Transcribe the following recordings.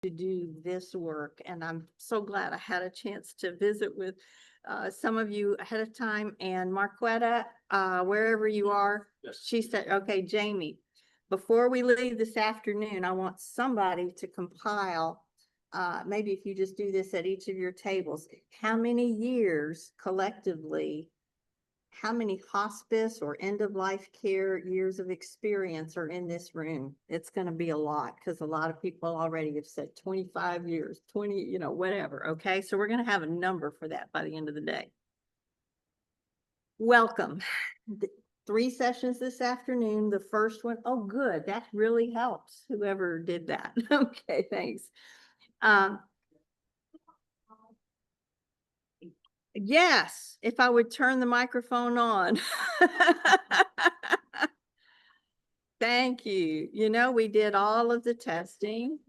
to do this work, and I'm so glad I had a chance to visit with some of you ahead of time. And Marquetta, wherever you are, Yes. she said, okay, Jamie, before we leave this afternoon, I want somebody to compile, maybe if you just do this at each of your tables, how many years collectively, how many hospice or end-of-life care years of experience are in this room? It's going to be a lot because a lot of people already have said 25 years, 20, whatever. Okay. So we're going to have a number for that by the end of the day. Welcome. 3 sessions this afternoon. The first one, oh, good. That really helps. Whoever did that. Okay. Thanks. Yes, if I would turn the microphone on. Thank you. We did all of the testing.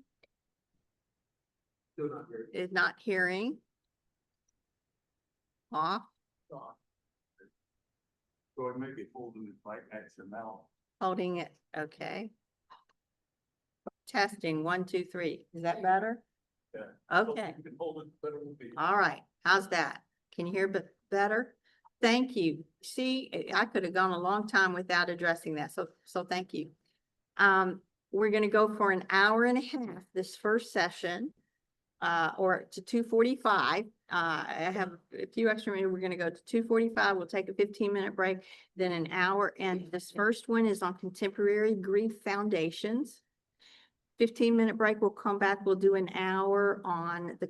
Is not hearing. Off. So it may be holding it like XML. Holding it. Okay. Testing 1, 2, 3. Is that better? Yeah. Okay. You can hold it, but it will be. All right. How's that? Can you hear better? Thank you. See, I could have gone a long time without addressing that. So thank you. We're going to go for an hour and a half this first session, or to 2:45. I have a few extra minutes. We're going to go to 2:45. We'll take a 15-minute break, then an hour. And this first one is on contemporary grief foundations. 15-minute break. We'll come back. We'll do an hour on the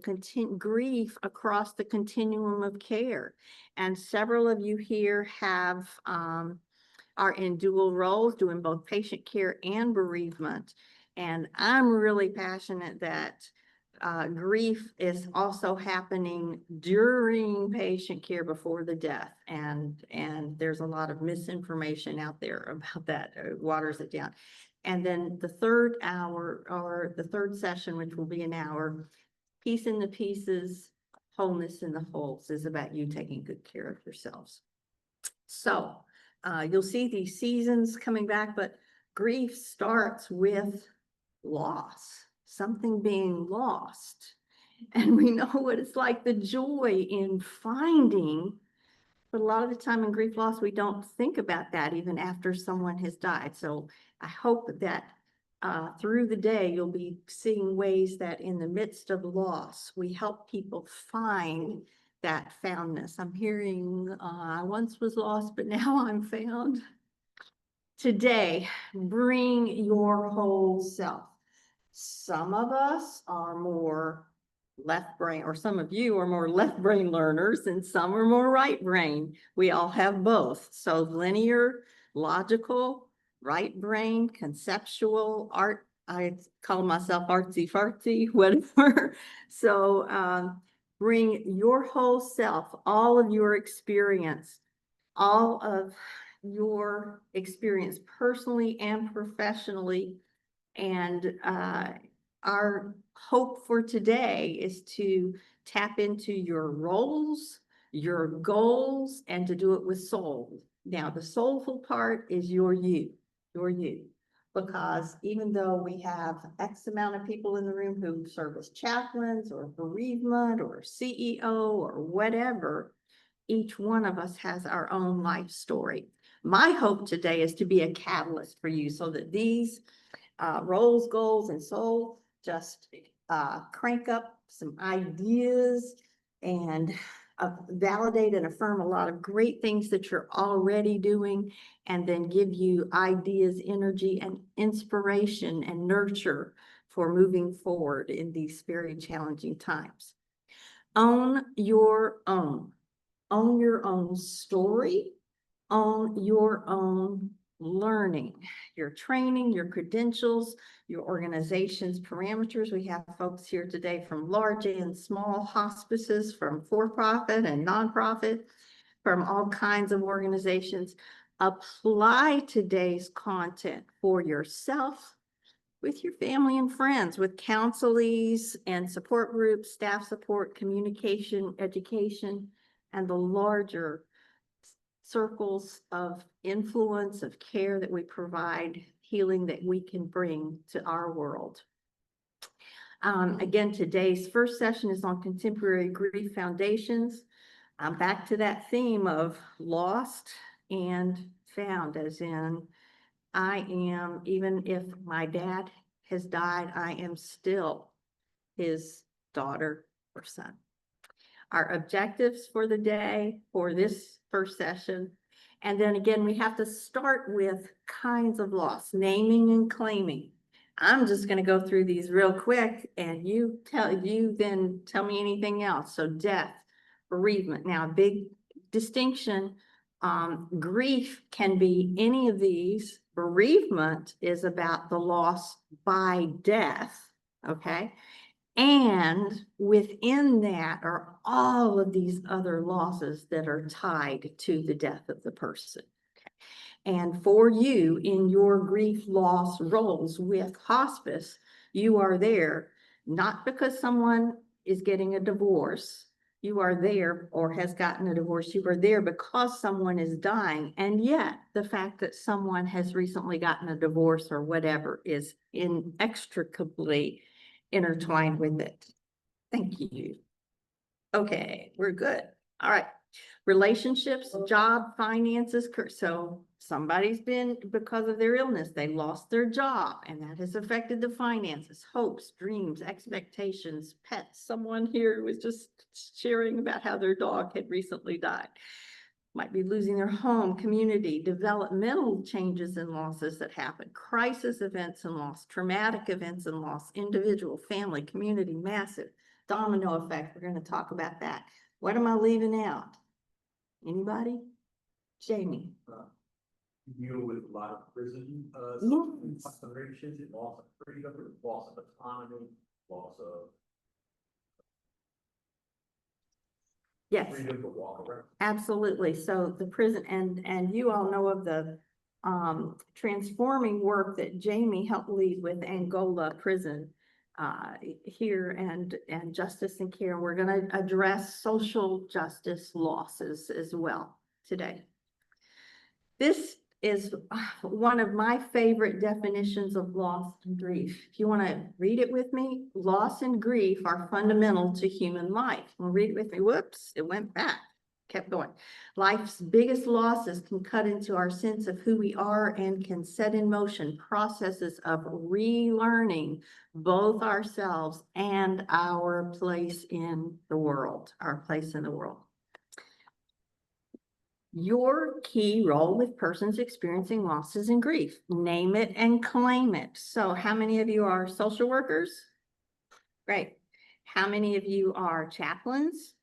grief across the continuum of care. And several of you here have, are in dual roles, doing both patient care and bereavement. And I'm really passionate that grief is also happening during patient care before the death. And there's a lot of misinformation out there about that. Waters it down. And then the third hour, or the third session, which will be an hour, Peace in the Pieces, Wholeness in the Wholes, is about you taking good care of yourselves. So you'll see these seasons coming back, but grief starts with loss, something being lost. And we know what it's like, the joy in finding. But a lot of the time in grief loss, we don't think about that even after someone has died. So I hope that through the day, you'll be seeing ways that in the midst of loss, we help people find that foundness. I'm hearing, I once was lost, but now I'm found. Today, bring your whole self. Some of us are more left brain, or some of you are more left brain learners, and some are more right brain. We all have both. So linear, logical, right brain, conceptual, art. I call myself artsy fartsy, whatever. So bring your whole self, all of your experience, all of your experience personally and professionally. And our hope for today is to tap into your roles, your goals, and to do it with soul. Now, the soulful part is your you. Because even though we have X amount of people in the room who serve as chaplains or bereavement or CEO or whatever, each one of us has our own life story. My hope today is to be a catalyst for you so that these roles, goals, and soul just crank up some ideas and validate and affirm a lot of great things that you're already doing, and then give you ideas, energy, and inspiration and nurture for moving forward in these very challenging times. Own your own. Own your own story. Own your own learning, your training, your credentials, your organization's parameters. We have folks here today from large and small hospices, from for-profit and nonprofit, from all kinds of organizations. Apply today's content for yourself, with your family and friends, with counselees and support groups, staff support, communication, education, and the larger circles of influence, of care that we provide, healing that we can bring to our world. Again, today's first session is on contemporary grief foundations. I'm back to that theme of lost and found, as in I am, even if my dad has died, I am still his daughter or son. Our objectives for the day for this first session. And then again, we have to start with kinds of loss, naming and claiming. I'm just going to go through these real quick and then tell me anything else. So death, bereavement. Now, a big distinction, grief can be any of these. Bereavement is about the loss by death, okay? And within that are all of these other losses that are tied to the death of the person. And for you in your grief loss roles with hospice, you are there not because someone is getting a divorce. You are there or has gotten a divorce. You are there because someone is dying. And yet the fact that someone has recently gotten a divorce or whatever is inextricably intertwined with it. Thank you. Okay, we're good. All right. Relationships, job, finances. So somebody's been, because of their illness, they lost their job and that has affected the finances, hopes, dreams, expectations, pets. Someone here was just sharing about how their dog had recently died. Might be losing their home, community, developmental changes and losses that happen, crisis events and loss, traumatic events and loss, individual, family, community, massive domino effect. We're going to talk about that. What am I leaving out? Anybody? Jamie. Deal with a lot of prison, Yes. considerations, loss of freedom, loss of autonomy, loss of Yes. freedom to walk around. Absolutely. So the prison, and you all know of the transforming work that Jamie helped lead with Angola prison here and justice and care. We're going to address social justice losses as well today. This is one of my favorite definitions of loss and grief. If you want to read it with me, loss and grief are fundamental to human life. Well, read it with me. Whoops, it went back. Kept going. Life's biggest losses can cut into our sense of who we are and can set in motion processes of relearning both ourselves and our place in the world, Your key role with persons experiencing losses and grief. Name it and claim it. So how many of you are social workers? Great. How many of you are chaplains?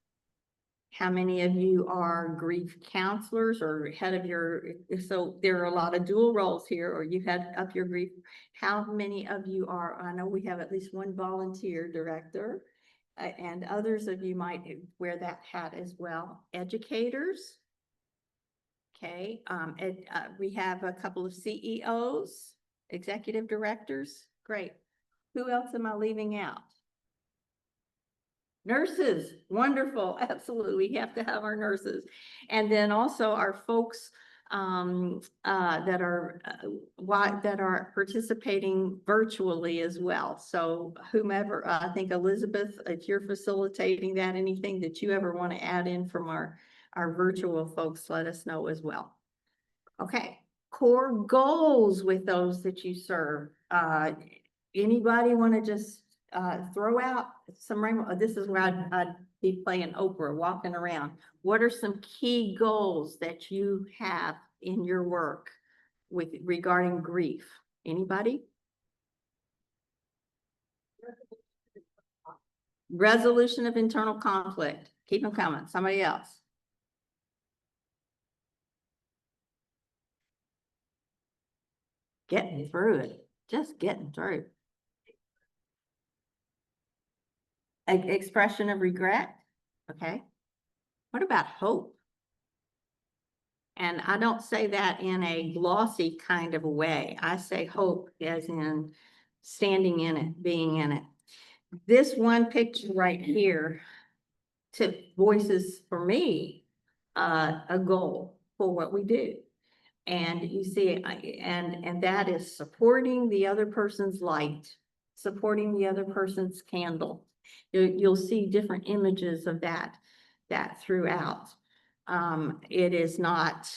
How many of you are grief counselors or head of your, so there are a lot of dual roles here, or you head up your grief. How many of you are, I know we have at least one volunteer director, and others of you might wear that hat as well. Educators. Okay, we have a couple of CEOs, executive directors. Great. Who else am I leaving out? Nurses, wonderful, absolutely. We have to have our nurses. And then also our folks that are participating virtually as well. So whomever, I think Elizabeth, if you're facilitating that, anything that you ever want to add in from our virtual folks, let us know as well. Okay, core goals with those that you serve. Anybody want to just throw out some rainbow? This is where I'd be playing Oprah, walking around. What are some key goals that you have in your work with regarding grief? Anybody? Resolution of internal conflict. Keep them coming. Somebody else. Getting through it. Just getting through. Expression of regret. Okay. What about hope? And I don't say that in a glossy kind of a way. I say hope as in standing in it, being in it. This one picture right here voices for me a goal for what we do. And you see, and that is supporting the other person's light supporting the other person's candle. You'll see different images of that throughout. It is not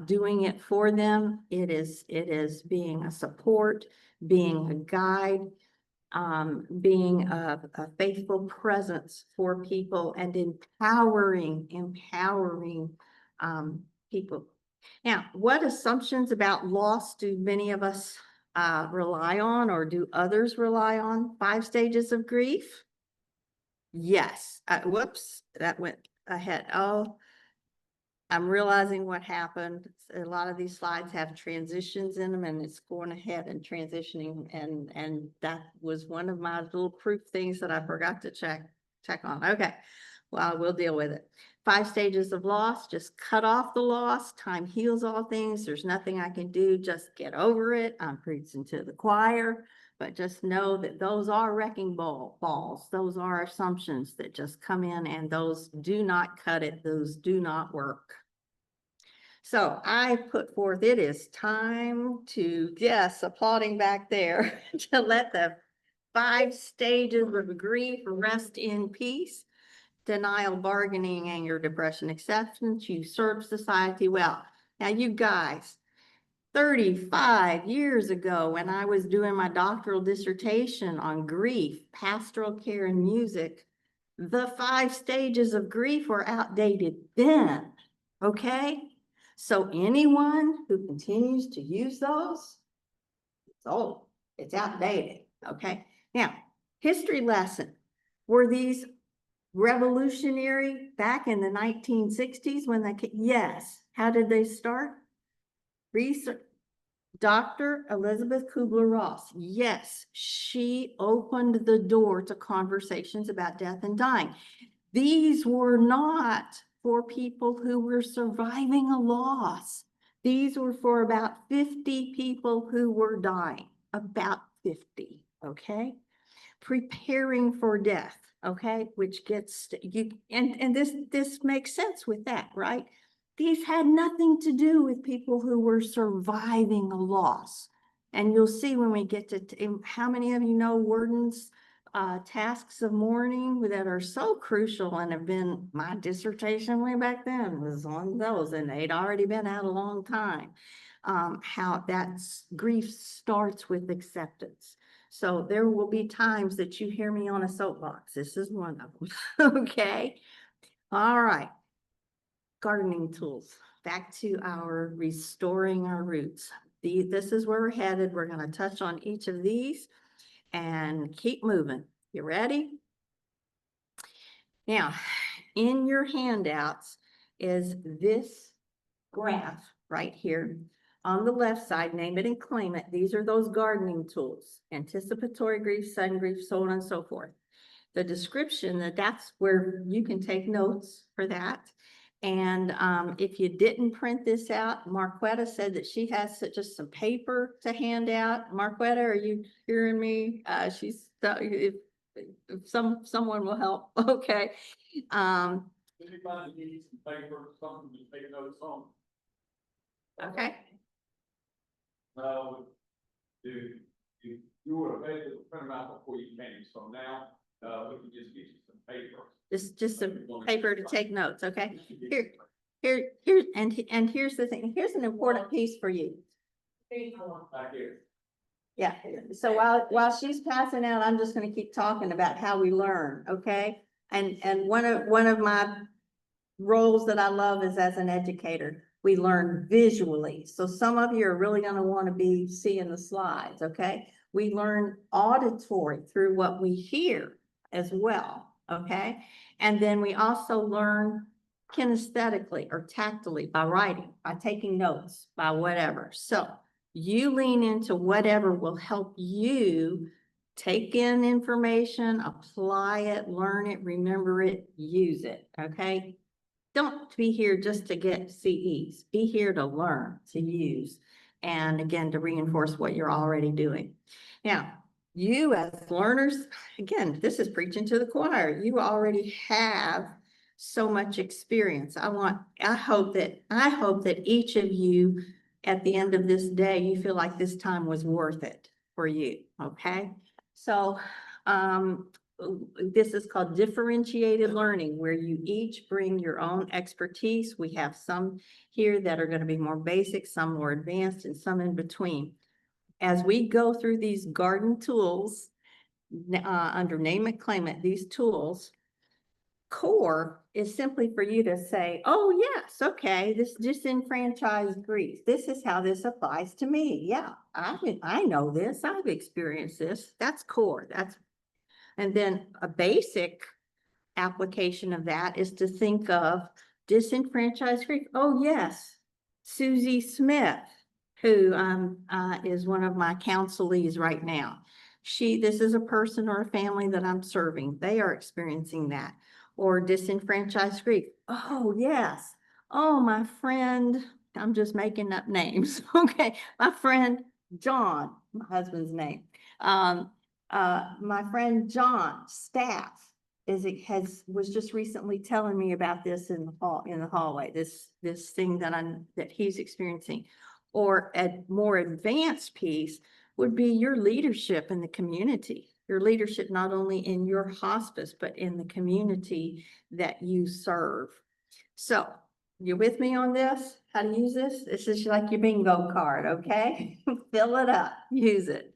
doing it for them. It is being a support, being a guide, being a faithful presence for people and empowering people. Now, what assumptions about loss do many of us rely on, or do others rely on? 5 stages of grief? Yes. Whoops, that went ahead. Oh, I'm realizing what happened. A lot of these slides have transitions in them, and it's going ahead and transitioning, and that was one of my little proof things that I forgot to check on. Okay, well, we'll deal with it. 5 stages of loss, just cut off the loss. Time heals all things. There's nothing I can do. Just get over it. I'm preaching to the choir, but just know that those are wrecking balls. Those are assumptions that just come in, and those do not cut it. Those do not work. So I put forth, it is time to, yes, applauding back there, to let the 5 stages of grief rest in peace. Denial, bargaining, anger, depression, acceptance. You serve society well. Now, you guys, 35 years ago, when I was doing my doctoral dissertation on grief, pastoral care, and music, the 5 stages of grief were outdated then. Okay? So anyone who continues to use those, it's old, it's outdated. Okay? Now, history lesson. Were these revolutionary back in the 1960s when they came? Yes. How did they start? Research. Dr. Elizabeth Kubler-Ross. Yes, she opened the door to conversations about death and dying. These were not for people who were surviving a loss. These were for about 50 people who were dying, about 50, okay? Preparing for death, okay? Which gets you, and this makes sense with that, right? These had nothing to do with people who were surviving a loss. And you'll see when we get to, how many of you know Worden's tasks of mourning that are so crucial and have been, my dissertation way back then was on those, and they'd already been out a long time. How that's grief starts with acceptance. So there will be times that you hear me on a soapbox. This is one of them. Okay. All right. Gardening tools. Back to our restoring our roots. This is where we're headed. We're going to touch on each of these and keep moving. You ready? Now, in your handouts is this graph right here. On the left side, name it and claim it. These are those gardening tools: anticipatory grief, sudden grief, so on and so forth. The description, that's where you can take notes for that. And if you didn't print this out, Marquetta said that she has just some paper to hand out. Marquetta, are you hearing me? She's if someone will help. Okay. Anybody needs some paper, something to take notes on? Okay. No, you were able to print them out before you came, so now, we can just get you some paper. Just some paper to take notes, okay? And here's the thing. Here's an important piece for you. Back here. Yeah, so while she's passing out, I'm just gonna keep talking about how we learn, okay? And one of my roles that I love is as an educator. We learn visually. So some of you are really gonna wanna be seeing the slides, okay? We learn auditory through what we hear as well, okay? And then we also learn kinesthetically or tactily by writing, by taking notes, by whatever. So you lean into whatever will help you take in information, apply it, learn it, remember it, use it, okay? Don't be here just to get CEs. Be here to learn, to use, and again, to reinforce what you're already doing. Now, you as learners, again, this is preaching to the choir. You already have so much experience. I hope that each of you at the end of this day, you feel like this time was worth it for you, okay? So, this is called differentiated learning, where you each bring your own expertise. We have some here that are gonna be more basic, some more advanced, and some in between. As we go through these garden tools, under name it, claim it, these tools, core is simply for you to say, oh, yes, okay, this disenfranchised grief. This is how this applies to me. Yeah, I know this. I've experienced this. That's core. And then a basic application of that is to think of disenfranchised grief. Oh, yes, Susie Smith, who is one of my counselees right now. This is a person or a family that I'm serving. They are experiencing that. Or disenfranchised grief. Oh, yes. Oh, my friend, I'm just making up names. Okay, my friend John, my husband's name. My friend John Staff was just recently telling me about this in the hallway, this thing that he's experiencing. Or a more advanced piece would be your leadership in the community, your leadership not only in your hospice, but in the community that you serve. So, you with me on this? How to use this? This is like your bingo card, okay? Fill it up, use it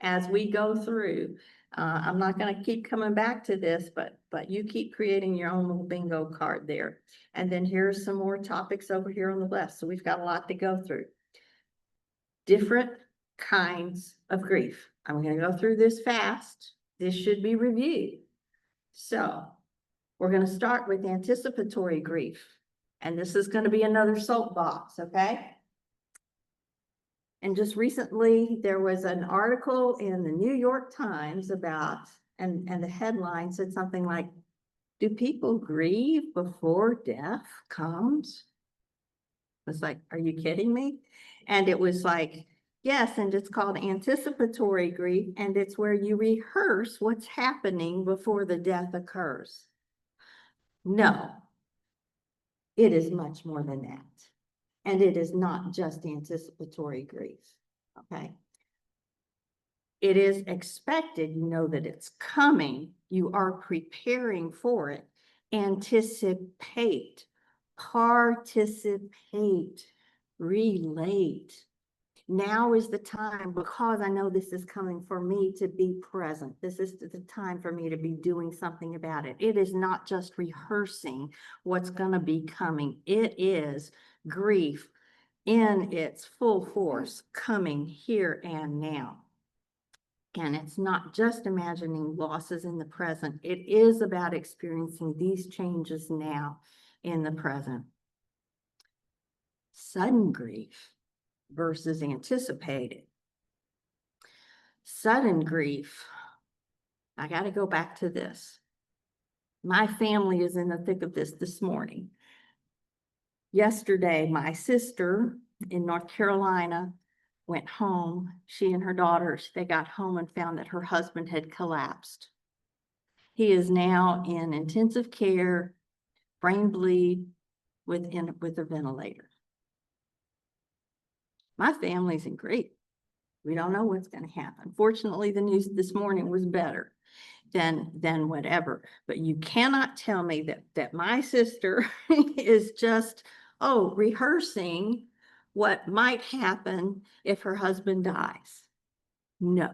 as we go through. I'm not gonna keep coming back to this, but you keep creating your own little bingo card there. And then here's some more topics over here on the left. So we've got a lot to go through. Different kinds of grief. I'm gonna go through this fast. This should be reviewed. So we're gonna start with anticipatory grief. And this is gonna be another soapbox, okay? And just recently, there was an article in the New York Times about, and the headline said something like, do people grieve before death comes? It's like, are you kidding me? And it was like, yes, and it's called anticipatory grief, and it's where you rehearse what's happening before the death occurs. No, it is much more than that. And it is not just anticipatory grief, okay? It is expected, you know that it's coming, you are preparing for it. Anticipate, participate, relate. Now is the time, because I know this is coming, for me to be present. This is the time for me to be doing something about it. It is not just rehearsing what's going to be coming. It is grief in its full force coming here and now. And it's not just imagining losses in the present. It is about experiencing these changes now in the present. Sudden grief versus anticipated. Sudden grief. I got to go back to this. My family is in the thick of this morning. Yesterday, my sister in North Carolina went home. She and her daughters, they got home and found that her husband had collapsed. He is now in intensive care, brain bleed with a ventilator. My family's in grief. We don't know what's going to happen. Fortunately, the news this morning was better than whatever. But you cannot tell me that my sister is just, rehearsing what might happen if her husband dies. No.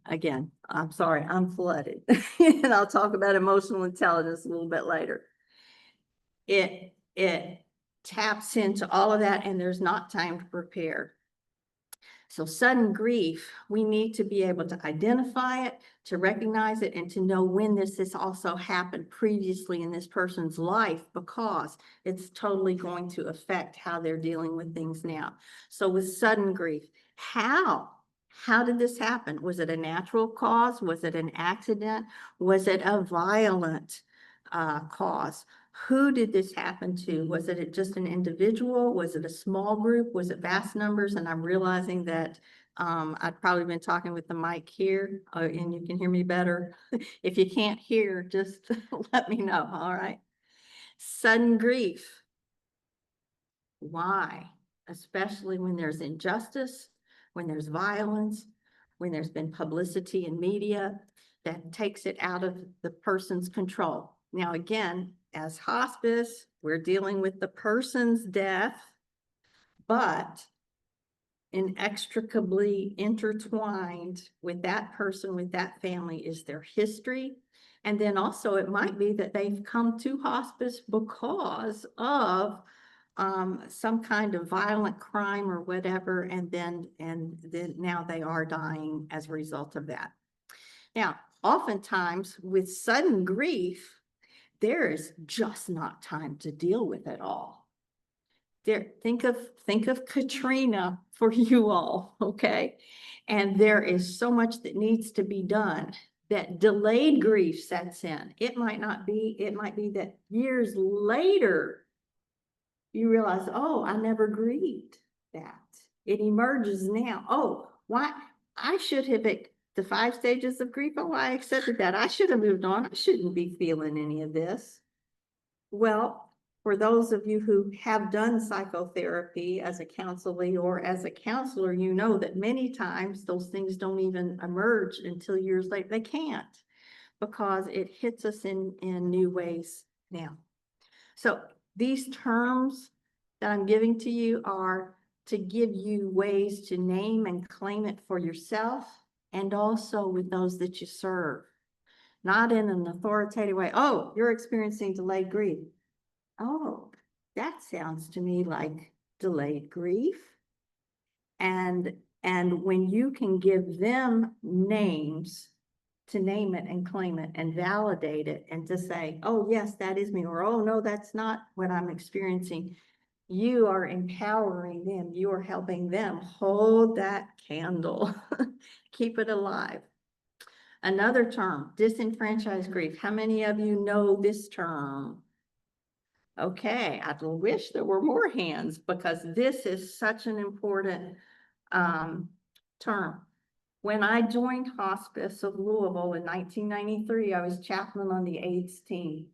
Again, I'm sorry, I'm flooded. And I'll talk about emotional intelligence a little bit later. It taps into all of that, and there's not time to prepare. So sudden grief, we need to be able to identify it, to recognize it, and to know when this has also happened previously in this person's life, because it's totally going to affect how they're dealing with things now. So with sudden grief, how did this happen? Was it a natural cause? Was it an accident? Was it a violent cause? Who did this happen to? Was it just an individual? Was it a small group? Was it vast numbers? And I'm realizing that I've probably been talking with the mic here, and you can hear me better. If you can't hear, just let me know, all right? Sudden grief. Why? Especially when there's injustice, when there's violence, when there's been publicity in media that takes it out of the person's control. Now, again, as hospice, we're dealing with the person's death, but inextricably intertwined with that person, with that family, is their history. And then also it might be that they've come to hospice because of some kind of violent crime or whatever, and then now they are dying as a result of that. Now, oftentimes with sudden grief, there is just not time to deal with it all. Think of Katrina for you all, okay? And there is so much that needs to be done, that delayed grief sets in. It might be that years later, you realize, oh, I never grieved that. It emerges now. Oh, why? I should have, the 5 stages of grief. Oh, I accepted that. I should have moved on. I shouldn't be feeling any of this. Well, for those of you who have done psychotherapy as a counselee or as a counselor, you know that many times those things don't even emerge until years later. They can't, because it hits us in new ways now. So these terms that I'm giving to you are to give you ways to name and claim it for yourself, and also with those that you serve. Not in an authoritative way. Oh, you're experiencing delayed grief. Oh, that sounds to me like delayed grief. And when you can give them names to name it and claim it and validate it, and to say, oh, yes, that is me, or oh, no, that's not what I'm experiencing. You are empowering them. You are helping them hold that candle, keep it alive. Another term, disenfranchised grief. How many of you know this term? Okay, I wish there were more hands, because this is such an important term. When I joined Hospice of Louisville in 1993, I was chaplain on the AIDS team.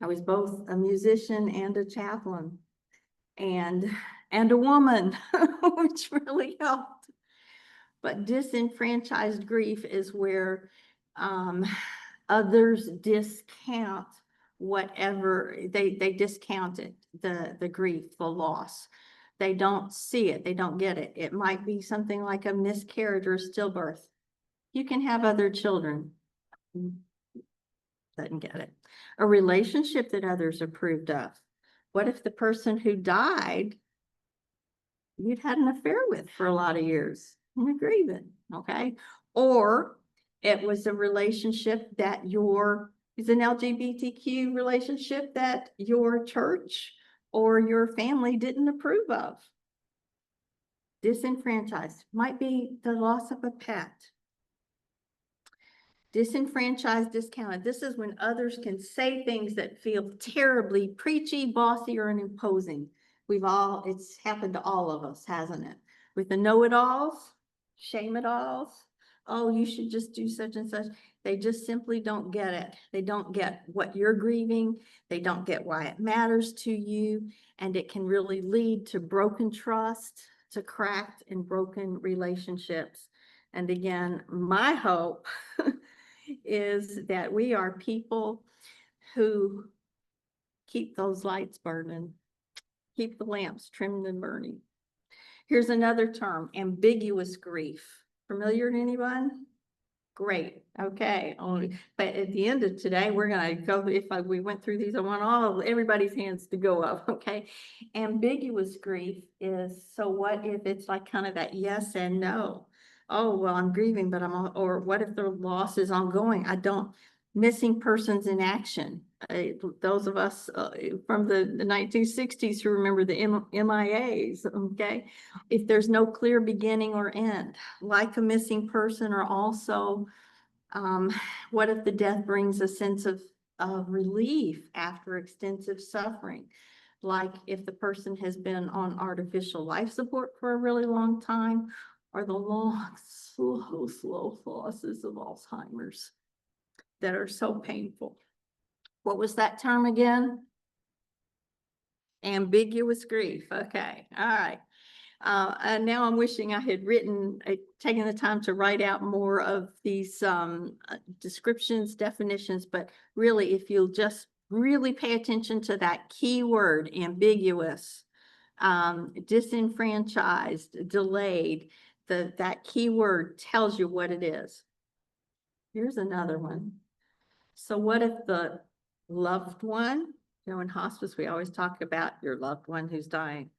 I was both a musician and a chaplain, and a woman, which really helped. But disenfranchised grief is where others discount whatever, they discount it, the grief, the loss. They don't see it, they don't get it. It might be something like a miscarriage or a stillbirth. You can have other children. Doesn't get it. A relationship that others approved of. What if the person who died, you'd had an affair with for a lot of years? You're grieving, okay? Or it was a relationship that it's an LGBTQ relationship that your church or your family didn't approve of. Disenfranchised might be the loss of a pet. Disenfranchised, discounted. This is when others can say things that feel terribly preachy, bossy, or imposing. It's happened to all of us, hasn't it? With the know-it-alls, shame-it-alls. Oh, you should just do such and such. They just simply don't get it. They don't get what you're grieving. They don't get why it matters to you. And it can really lead to broken trust, to cracked and broken relationships. And again, my hope is that we are people who keep those lights burning, keep the lamps trimmed and burning. Here's another term, ambiguous grief. Familiar to anyone? Great. Okay. But at the end of today, we're going to go, we went through these, I want everybody's hands to go up. Okay. Ambiguous grief is, so what if it's like kind of that yes and no? Oh, well, I'm grieving, but or what if the loss is ongoing? Missing persons in action. Those of us from the 1960s who remember the MIAs, okay? If there's no clear beginning or end, like a missing person, or also, what if the death brings a sense of relief after extensive suffering? Like if the person has been on artificial life support for a really long time, or the long, slow losses of Alzheimer's that are so painful. What was that term again? Ambiguous grief. Okay. All right. And now I'm wishing I had taken the time to write out more of these descriptions, definitions, but really, if you'll just really pay attention to that key word, ambiguous, disenfranchised, delayed, that key word tells you what it is. Here's another one. So what if the loved one, in hospice, we always talk about your loved one who's dying.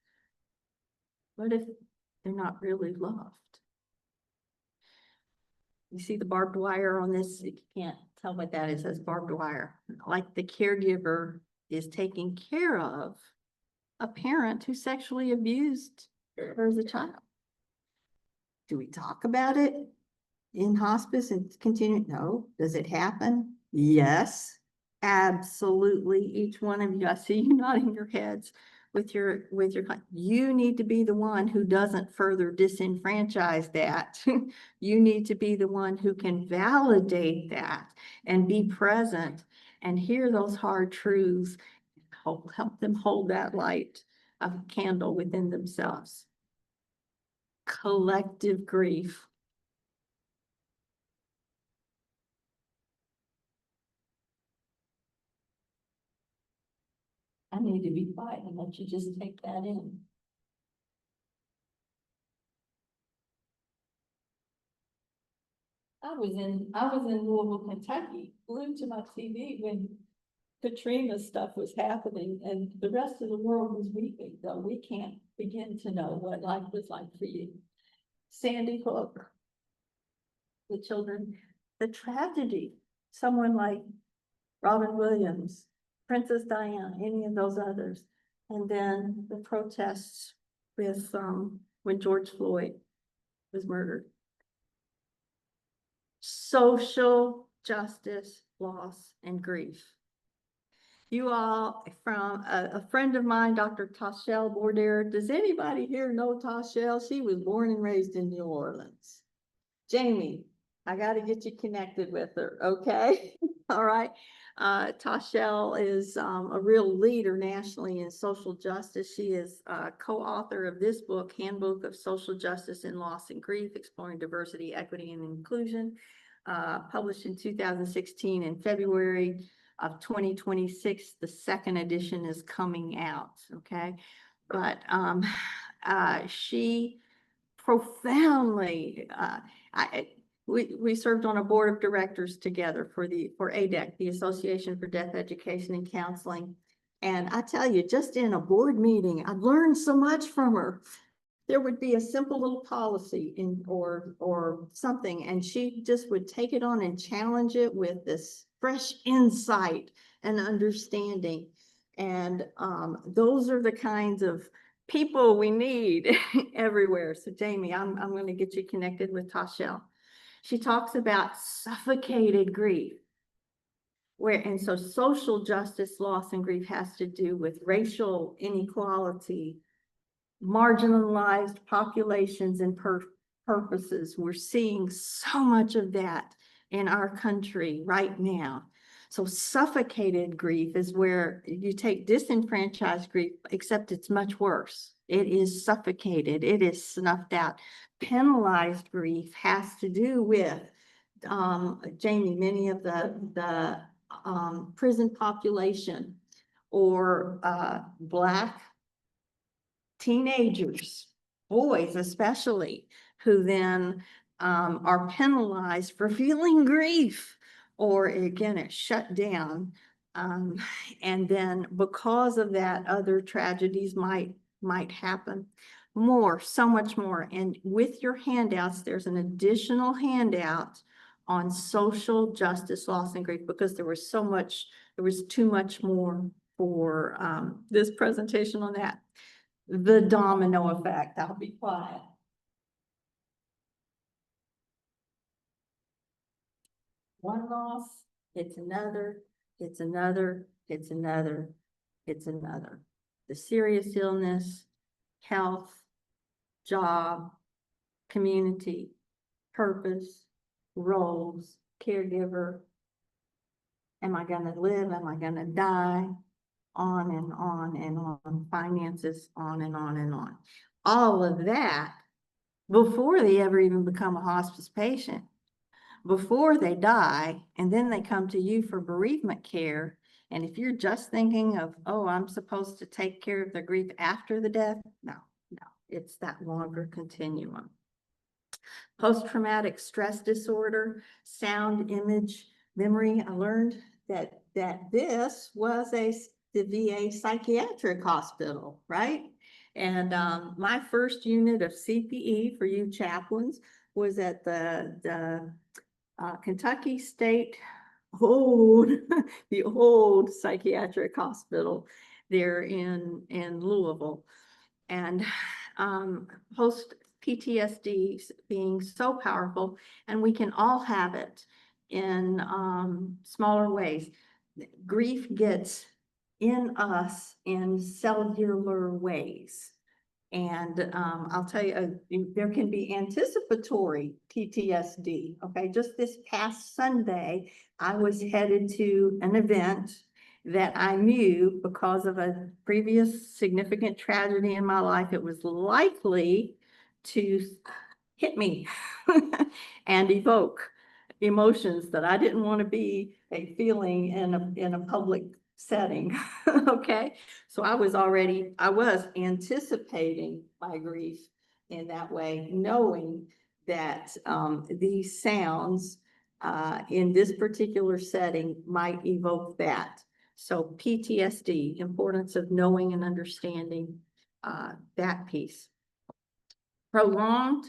What if they're not really loved? You see the barbed wire on this? If you can't tell what that is, that's barbed wire. Like the caregiver is taking care of a parent who sexually abused her as a child. Do we talk about it in hospice and continue? No. Does it happen? Yes, absolutely. Each one of you, I see you nodding your heads with your, you need to be the one who doesn't further disenfranchise that. You need to be the one who can validate that and be present and hear those hard truths, help them hold that light of a candle within themselves. Collective grief. I need to be quiet and let you just take that in. I was in Louisville, Kentucky, glued to my TV when Katrina stuff was happening and the rest of the world was weeping, though we can't begin to know what life was like for you. Sandy Hook, the children, the tragedy, someone like Robin Williams, Princess Diana, any of those others. And then the protests with, when George Floyd was murdered. Social justice, loss, and grief. You all, from a friend of mine, Dr. Tashelle Border. Does anybody here know Tashelle? She was born and raised in New Orleans. Jamie, I got to get you connected with her, okay? All right. Tashelle is a real leader nationally in social justice. She is co-author of this book, Handbook of Social Justice in Loss and Grief, Exploring Diversity, Equity, and Inclusion, published in 2016 in February of 2026. The second edition is coming out, okay? But she profoundly, we served on a board of directors together for ADEC, the Association for Death Education and Counseling. And I tell you, just in a board meeting, I learned so much from her. There would be a simple little policy or something, and she just would take it on and challenge it with this fresh insight and understanding. And those are the kinds of people we need everywhere. So Jamie, I'm going to get you connected with Tashelle. She talks about suffocated grief. And so social justice, loss, and grief has to do with racial inequality, marginalized populations and purposes. We're seeing so much of that in our country right now. So suffocated grief is where you take disenfranchised grief, except it's much worse. It is suffocated. It is snuffed out. Penalized grief has to do with, Jamie, many of the prison population or Black teenagers, boys especially, who then are penalized for feeling grief, or again, it's shut down. And then because of that, other tragedies might happen. So much more. And with your handouts, there's an additional handout on social justice, loss, and grief, because there was too much more for this presentation on that. The domino effect. I'll be quiet. One loss, it's another, it's another, it's another, it's another. The serious illness, health, job, community, purpose, roles, caregiver. Am I going to live? Am I going to die? On and on and on. Finances, on and on and on. all of that before they ever even become a hospice patient, before they die, and then they come to you for bereavement care. And if you're just thinking of, oh, I'm supposed to take care of the grief after the death, no, it's that longer continuum. Post-traumatic stress disorder, sound, image, memory. I learned that this was the VA psychiatric hospital, right? And my first unit of CPE for you chaplains was at the Kentucky State old, the old psychiatric hospital there in Louisville. And post PTSD being so powerful, and we can all have it in smaller ways. Grief gets in us in cellular ways. And I'll tell you, there can be anticipatory PTSD. Okay, just this past Sunday, I was headed to an event that I knew because of a previous significant tragedy in my life, it was likely to hit me and evoke emotions that I didn't want to be feeling in a public setting. Okay, so I was anticipating my grief in that way, knowing that these sounds in this particular setting might evoke that. So PTSD, importance of knowing and understanding that piece. Prolonged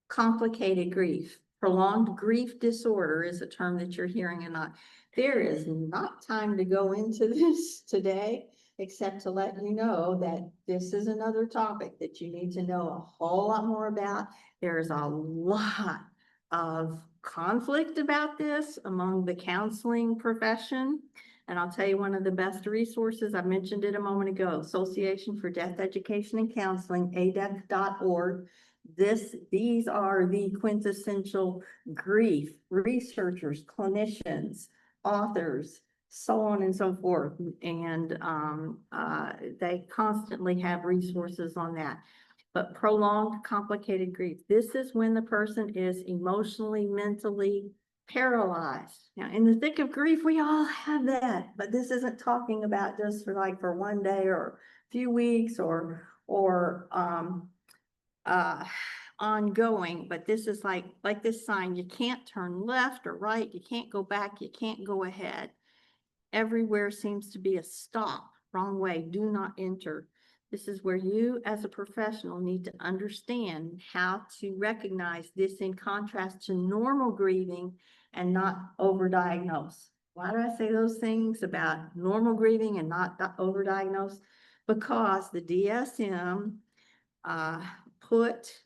complicated grief. Prolonged grief disorder is a term that you're hearing and not. There is not time to go into this today, except to let you know that this is another topic that you need to know a whole lot more about. There's a lot of conflict about this among the counseling profession. And I'll tell you one of the best resources, I mentioned it a moment ago, Association for Death Education and Counseling, ADEC.org. These are the quintessential grief researchers, clinicians, authors, so on and so forth. And they constantly have resources on that. But prolonged complicated grief, this is when the person is emotionally, mentally paralyzed. Now, in the thick of grief, we all have that, but this isn't talking about just for one day or a few weeks or ongoing, but this is like this sign. You can't turn left or right. You can't go back. You can't go ahead. Everywhere seems to be a stop. Wrong way. Do not enter. This is where you as a professional need to understand how to recognize this in contrast to normal grieving and not overdiagnose. Why do I say those things about normal grieving and not overdiagnose? Because the DSM put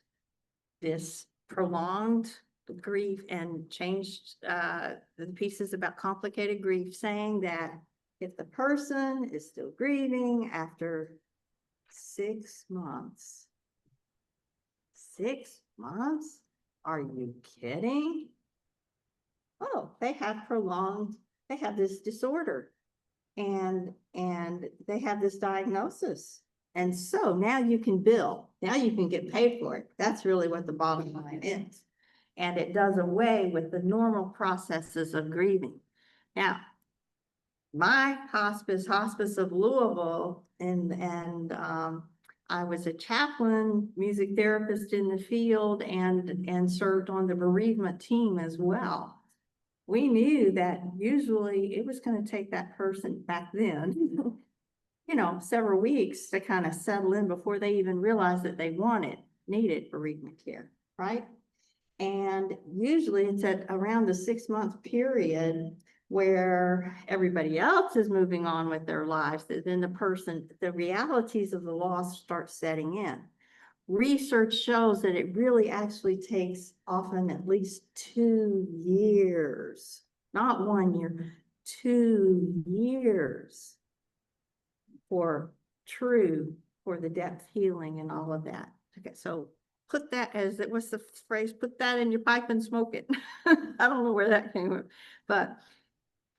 this prolonged grief and changed the pieces about complicated grief, saying that if the person is still grieving after 6 months, 6 months? Are you kidding? Oh, they have this disorder and they have this diagnosis. And so now you can bill, now you can get paid for it. That's really what the bottom line is. And it does away with the normal processes of grieving. Now, my hospice of Louisville, and I was a chaplain, music therapist in the field, and served on the bereavement team as well. We knew that usually it was going to take that person back then, several weeks to kind of settle in before they even realized that they needed bereavement care, right? And usually it's at around the 6-month period where everybody else is moving on with their lives, that then the realities of the loss start setting in. Research shows that it really actually takes often at least 2 years, not 1 year, 2 years for the depth healing and all of that. Okay, so put that what's the phrase? Put that in your pipe and smoke it. I don't know where that came from, but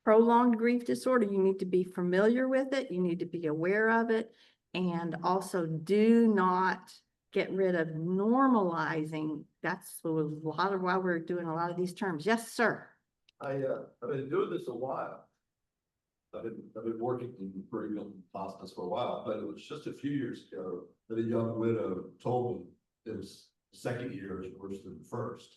prolonged grief disorder, you need to be familiar with it. You need to be aware of it. And also do not get rid of normalizing. That's a lot of why we're doing a lot of these terms. Yes, sir. I've been doing this a while. I've been working in bereavement hospice for a while, but it was just a few years ago that a young widow told me it was second year is worse than the first.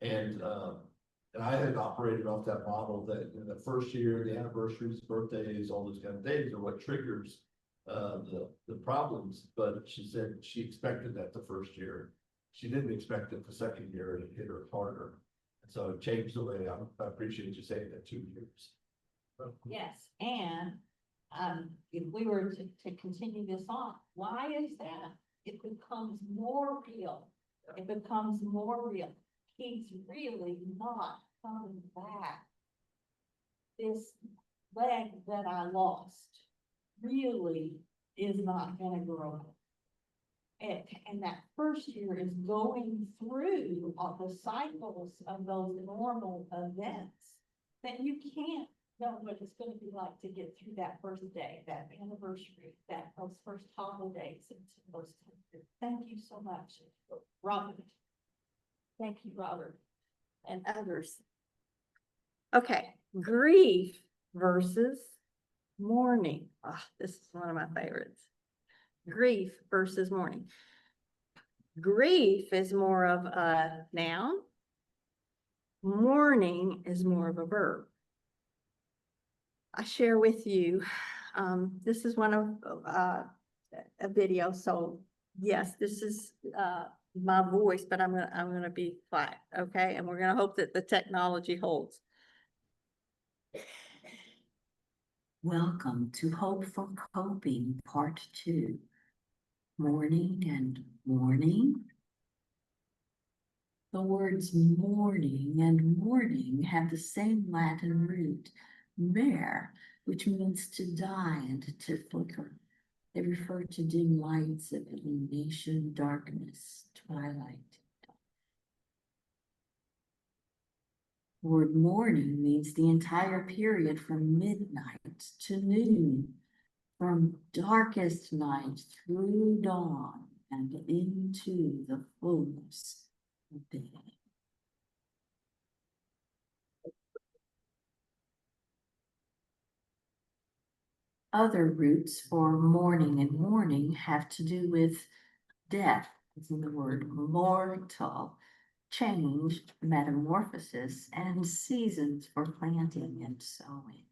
And I had operated off that model that in the first year, the anniversaries, birthdays, all those kind of days are what triggers the problems. But she said she expected that the first year. She didn't expect it the second year, and it hit her harder. And so it changed the way. I appreciate you saying that 2 years. Yes, and if we were to continue this on, why is that? It becomes more real. It becomes more real. He's really not coming back. This leg that I lost really is not gonna grow. And that first year is going through all the cycles of those normal events that you can't know what it's gonna be like to get through that first day, that anniversary, those first holidays, and those. Thank you so much, Robert. Thank you, Robert, and others. Okay, grief versus mourning. Ah, this is one of my favorites. Grief versus mourning. Grief is more of a noun. Mourning is more of a verb. I share with you, this is one of a video, so yes, this is my voice, but I'm gonna be quiet, okay? And we're gonna hope that the technology holds. Welcome to Hope for Coping, Part 2. Mourning and mourning. The words mourning and mourning have the same Latin root, mer, which means to die and to flicker. They refer to dim lights of illumination, darkness, twilight. The word morning means the entire period from midnight to noon, from darkest night through dawn and into the fullness of day. Other roots for mourning and mourning have to do with death, as in the word mortal, change, metamorphosis, and seasons for planting and sowing.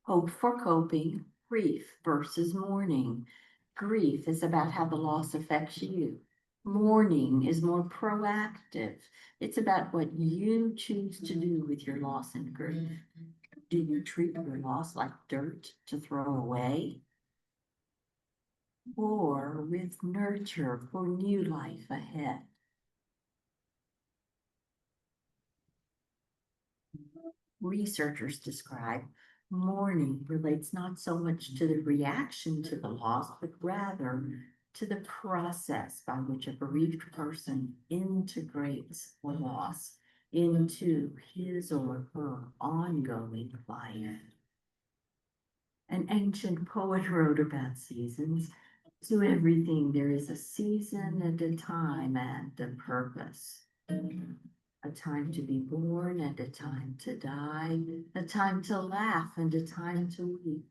Hope for coping, grief versus mourning. Grief is about how the loss affects you. Mourning is more proactive. It's about what you choose to do with your loss and grief. Do you treat your loss like dirt to throw away? Or with nurture for new life ahead? Researchers describe mourning relates not so much to the reaction to the loss, but rather to the process by which a bereaved person integrates the loss into his or her ongoing life. An ancient poet wrote about seasons. To everything there is a season and a time and a purpose. A time to be born and a time to die, a time to laugh and a time to weep,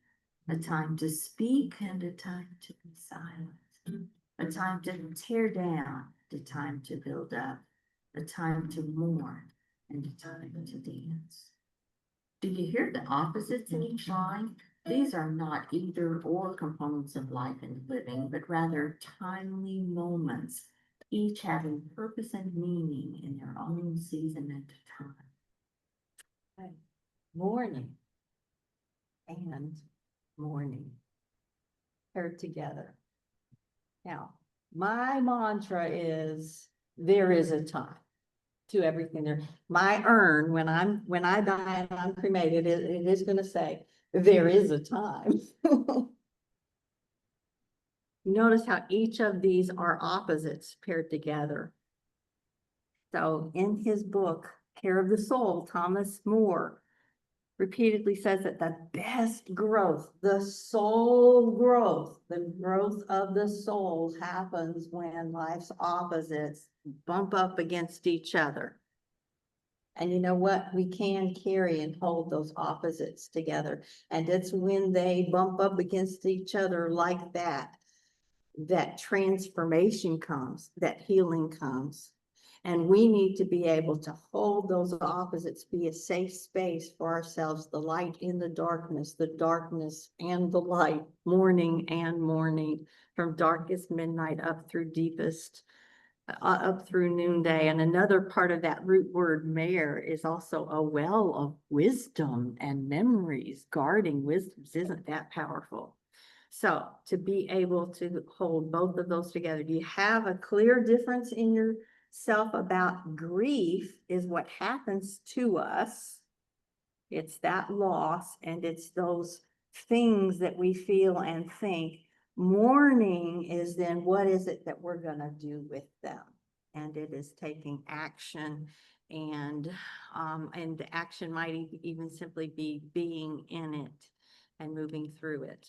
a time to speak and a time to be silent, a time to tear down, a time to build up, a time to mourn and a time to dance. Do you hear the opposites in each line? These are not either or components of life and living, but rather timely moments, each having purpose and meaning in their own season and time. Okay. Mourning and mourning paired together. Now, my mantra is there is a time to everything there. My urn, when I die and I'm cremated, it is going to say there is a time. Notice how each of these are opposites paired together. So in his book, Care of the Soul, Thomas More repeatedly says that the best growth, the soul growth, the growth of the soul happens when life's opposites bump up against each other. And you know what? We can carry and hold those opposites together. And it's when they bump up against each other like that, that transformation comes, that healing comes. And we need to be able to hold those opposites, be a safe space for ourselves, the light in the darkness and the light, morning and morning, from darkest midnight up through deepest, up through noonday. And another part of that root word mare is also a well of wisdom and memories, guarding wisdoms. Isn't that powerful? So to be able to hold both of those together, do you have a clear difference in yourself about grief is what happens to us? It's that loss, and it's those things that we feel and think. Mourning is then what is it that we're going to do with them? And it is taking action, and the action might even simply be being in it and moving through it.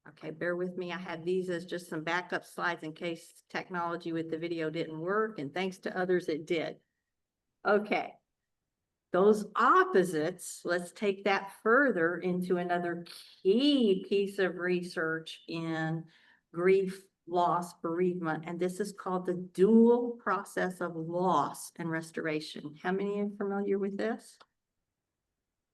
Okay, bear with me. I had these as just some backup slides in case technology with the video didn't work, and thanks to others it did. Okay, those opposites, let's take that further into another key piece of research in grief, loss, bereavement, and this is called the dual process of loss and restoration. How many are familiar with this?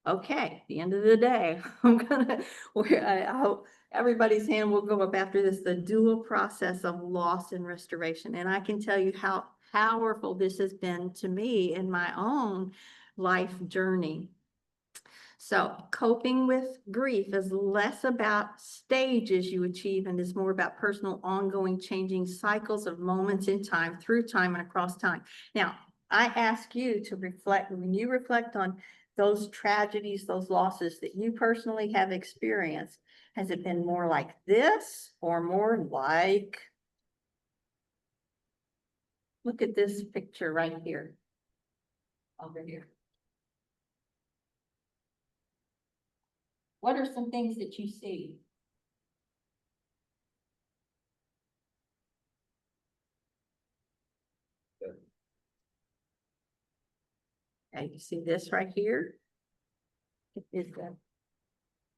Okay, at the end of the day, I hope everybody's hand will go up after this, the dual process of loss and restoration. And I can tell you how powerful this has been to me in my own life journey. So coping with grief is less about stages you achieve and is more about personal, ongoing, changing cycles of moments in time, through time and across time. Now, I ask you to reflect, when you reflect on those tragedies, those losses that you personally have experienced, has it been more like this or more like, look at this picture right here, over here. What are some things that you see? Okay, you see this right here? Is that?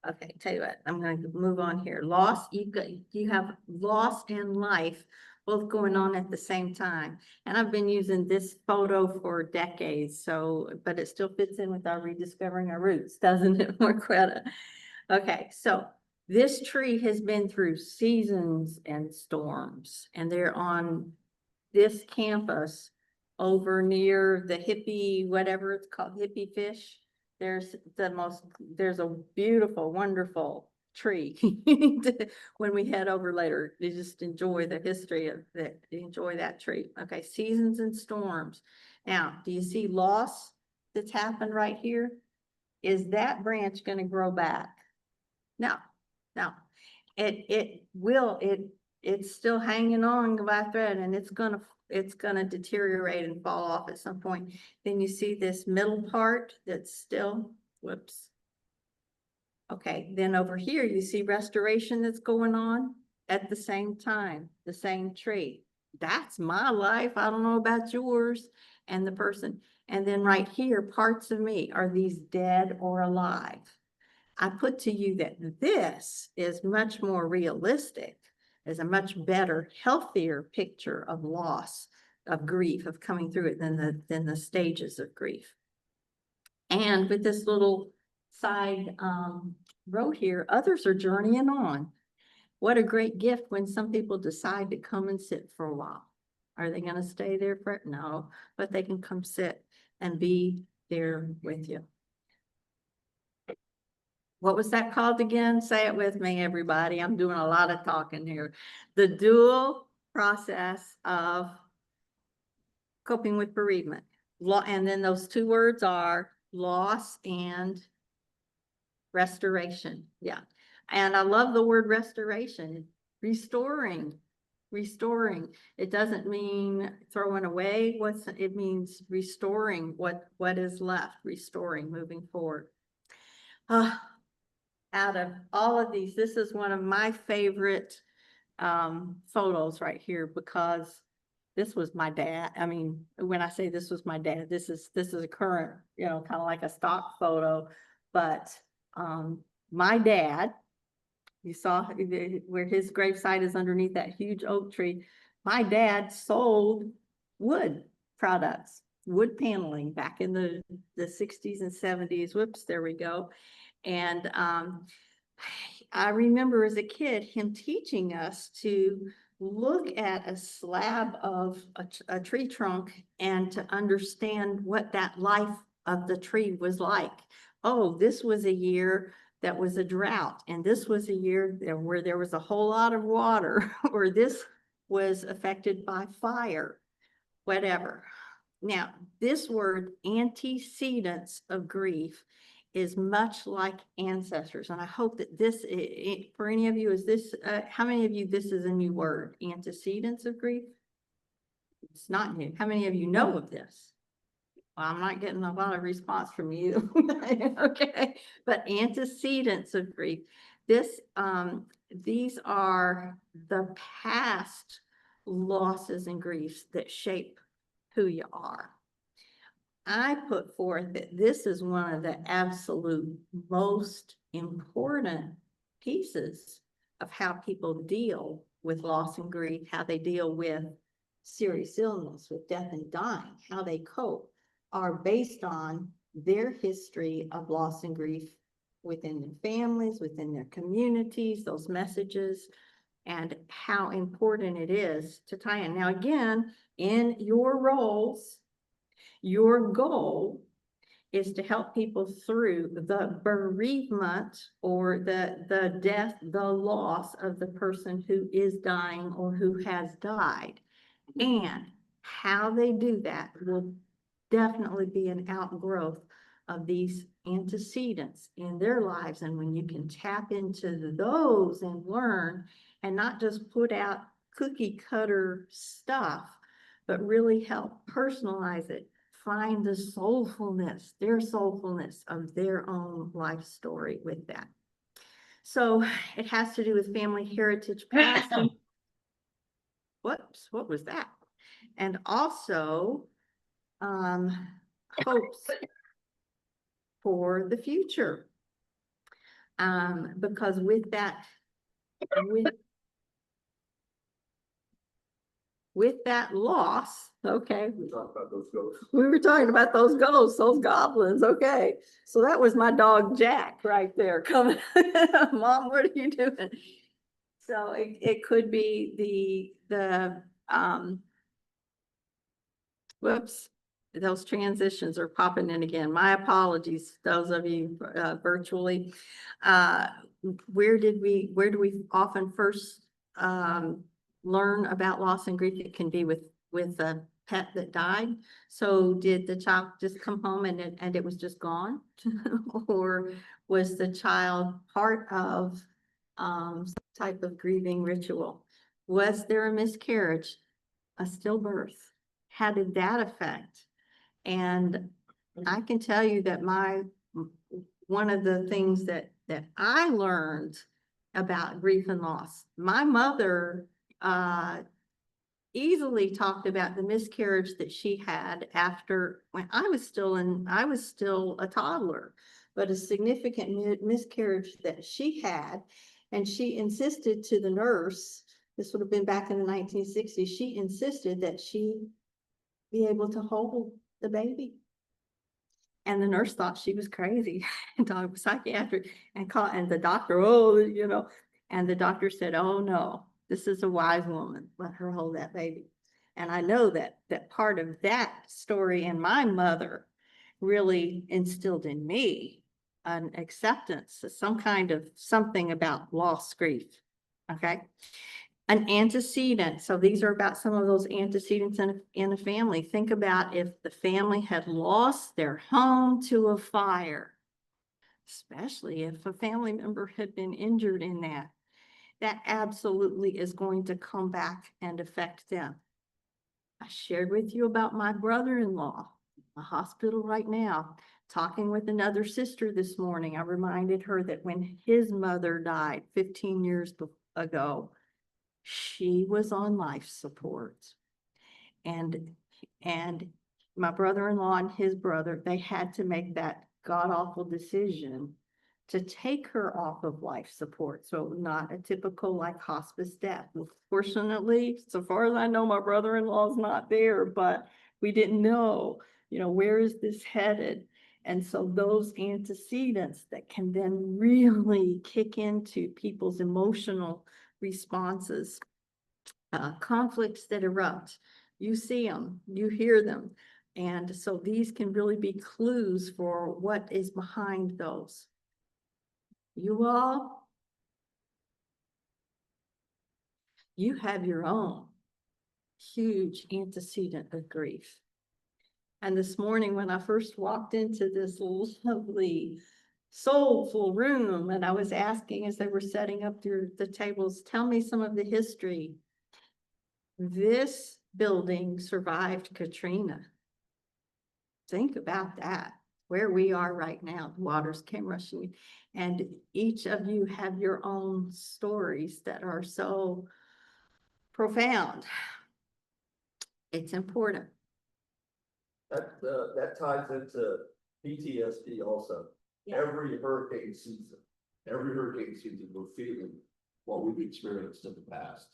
Okay, tell you what, I'm going to move on here. Loss, you have loss and life both going on at the same time. And I've been using this photo for decades, so, but it still fits in with our rediscovering our roots, doesn't it, Marquetta? Okay, so this tree has been through seasons and storms, and they're on this campus over near the hippie, whatever it's called, hippie fish. There's a beautiful, wonderful tree. When we head over later, you just enjoy the history of that, enjoy that tree. Okay, seasons and storms. Now, do you see loss that's happened right here? Is that branch going to grow back? No, no. It's still hanging on by a thread, and it's gonna deteriorate and fall off at some point. Then you see this middle part that's still, whoops. Okay, then over here you see restoration that's going on at the same time, the same tree. That's my life. I don't know about yours and the person. And then right here, parts of me, are these dead or alive? I put to you that this is much more realistic, is a much better, healthier picture of loss, of grief, of coming through it than the stages of grief. And with this little side road here, others are journeying on. What a great gift when some people decide to come and sit for a while. Are they going to stay there for? No, but they can come sit and be there with you. What was that called again? Say it with me, everybody. I'm doing a lot of talking here. The dual process of coping with bereavement. And then those two words are loss and restoration. Yeah. And I love the word restoration. Restoring. It doesn't mean throwing away it means restoring what is left, restoring, moving forward. Out of all of these, this is one of my favorite photos right here because this was my dad. I mean, when I say this was my dad, this is a current, kind of like a stock photo, but my dad, you saw where his gravesite is underneath that huge oak tree. My dad sold wood products, wood paneling back in the 60s and 70s. Whoops, there we go. And I remember as a kid, him teaching us to look at a slab of a tree trunk and to understand what that life of the tree was like. Oh, this was a year that was a drought, and this was a year where there was a whole lot of water, or this was affected by fire, whatever. Now, this word antecedents of grief is much like ancestors. And I hope that this, for any of you, is this, how many of you, this is a new word, antecedents of grief? It's not new. How many of you know of this? Well, I'm not getting a lot of response from you. Okay, but antecedents of grief. This, these are the past losses and griefs that shape who you are. I put forth that this is one of the absolute most important pieces of how people deal with loss and grief, how they deal with serious illness, with death and dying, how they cope, are based on their history of loss and grief within their families, within their communities, those messages, and how important it is to tie in. Now, again, in your roles, your goal is to help people through the bereavement or the death, the loss of the person who is dying or who has died. And how they do that will definitely be an outgrowth of these antecedents in their lives. And when you can tap into those and learn and not just put out cookie cutter stuff, but really help personalize it, find the soulfulness, their soulfulness of their own life story with that. So it has to do with family heritage past. And, whoops, what was that? And also hopes for the future. Because with that, with that loss, okay, We talked about those ghosts. we were talking about those ghosts, those goblins. Okay, so that was my dog Jack right there coming. Mom, what are you doing? So it could be the whoops, those transitions are popping in again. My apologies, those of you virtually. Where do we often first learn about loss and grief? It can be with a pet that died. So did the child just come home and it was just gone? Or was the child part of some type of grieving ritual? Was there a miscarriage, a stillbirth? How did that affect? And I can tell you that one of the things that I learned about grief and loss, my mother easily talked about the miscarriage that she had after, when I was still a toddler, but a significant miscarriage that she had. And she insisted to the nurse, this would have been back in the 1960s, she insisted that she be able to hold the baby. And the nurse thought she was crazy, and psychiatric, and the doctor, and the doctor said, oh no, this is a wise woman, let her hold that baby. And I know that part of that story and my mother really instilled in me an acceptance, something about loss, grief. Okay. An antecedent. So these are about some of those antecedents in a family. Think about if the family had lost their home to a fire, especially if a family member had been injured in that. That absolutely is going to come back and affect them. I shared with you about my brother-in-law, a hospital right now. Talking with another sister this morning, I reminded her that when his mother died 15 years ago, she was on life support. And my brother-in-law and his brother, they had to make that god-awful decision to take her off of life support. So not a typical like hospice death. Fortunately, so far as I know, my brother-in-law is not there, but we didn't know, where is this headed? And so those antecedents that can then really kick into people's emotional responses, conflicts that erupt, you see them, you hear them. And so these can really be clues for what is behind those. You all, you have your own huge antecedent of grief. And this morning, when I first walked into this lovely, soulful room, and I was asking as they were setting up the tables, tell me some of the history. This building survived Katrina. Think about that, where we are right now. The waters came rushing in, and each of you have your own stories that are so profound. It's important. That ties into PTSD also. Yeah. Every hurricane season, we're feeling what we've experienced in the past.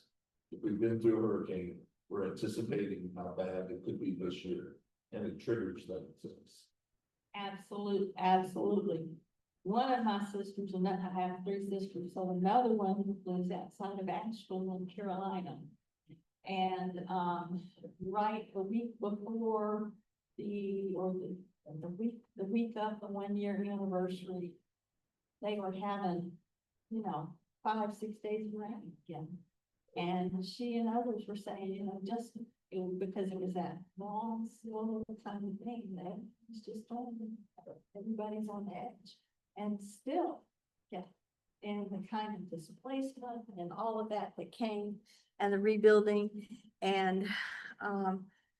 If we've been through a hurricane, we're anticipating how bad it could be this year, and it triggers that things. Absolutely. One of my sisters, and I have 3 sisters, so another one lives outside of Asheville in Carolina. And right the week before the week of the 1-year anniversary, they were having, 5-6 days of rain again. And she and others were saying, because it was that long, slow kind of thing that was just on, everybody's on edge. And still, and the kind of displacement and all of that came, and the rebuilding. And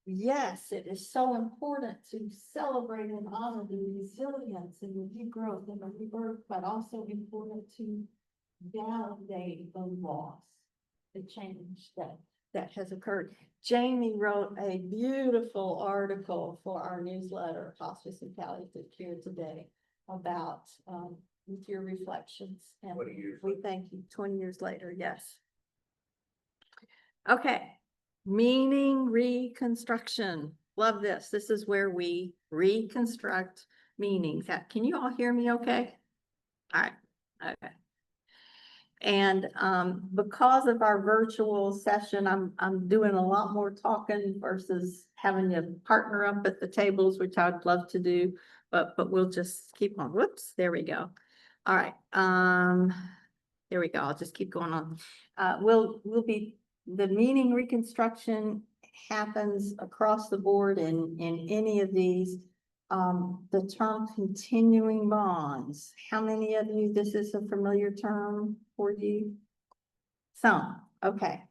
yes, it is so important to celebrate and honor the resilience and the regrowth and the rebirth, but also important to validate the loss, the change that has occurred. Jamie wrote a beautiful article for our newsletter, Hospice and Palliative Care Today, about with your reflections. And 20 years we thank you. 20 years later, yes. Okay, meaning reconstruction. Love this. This is where we reconstruct meanings. Can you all hear me okay? All right, okay. And because of our virtual session, I'm doing a lot more talking versus having to partner up at the tables, which I'd love to do, but we'll just keep on. Whoops, there we go. All right, there we go. I'll just keep going on. The meaning reconstruction happens across the board in any of these. The term continuing bonds. How many of you, this is a familiar term for you? Some, okay.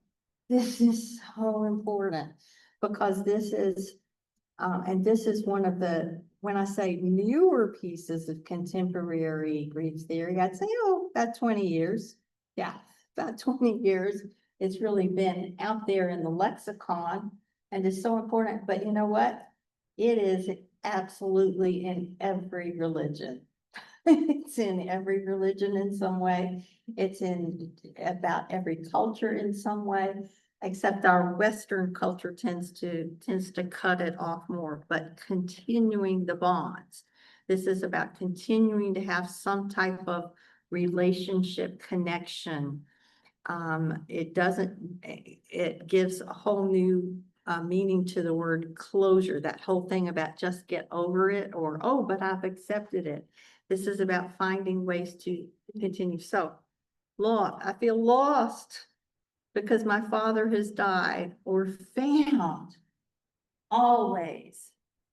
This is so important because this is, and this is one of the, when I say newer pieces of contemporary grief theory, I'd say, oh, about 20 years. Yeah, about 20 years. It's really been out there in the lexicon and it's so important. But you know what? It is absolutely in every religion. It's in every religion in some way. It's in about every culture in some way, except our Western culture tends to cut it off more, but continuing the bonds. This is about continuing to have some type of relationship connection. It gives a whole new meaning to the word closure, that whole thing about just get over it, or, oh, but I've accepted it. This is about finding ways to continue. So, I feel lost because my father has died, or found always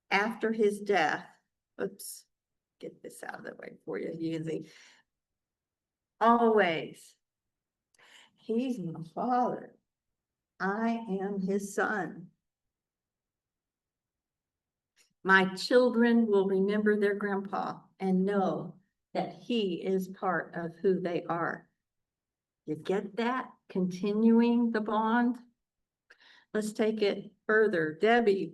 after his death. Oops, get this out of the way for you, Easy. Always. He's my father. I am his son. My children will remember their grandpa and know that he is part of who they are. You get that? Continuing the bond. Let's take it further. Debbie,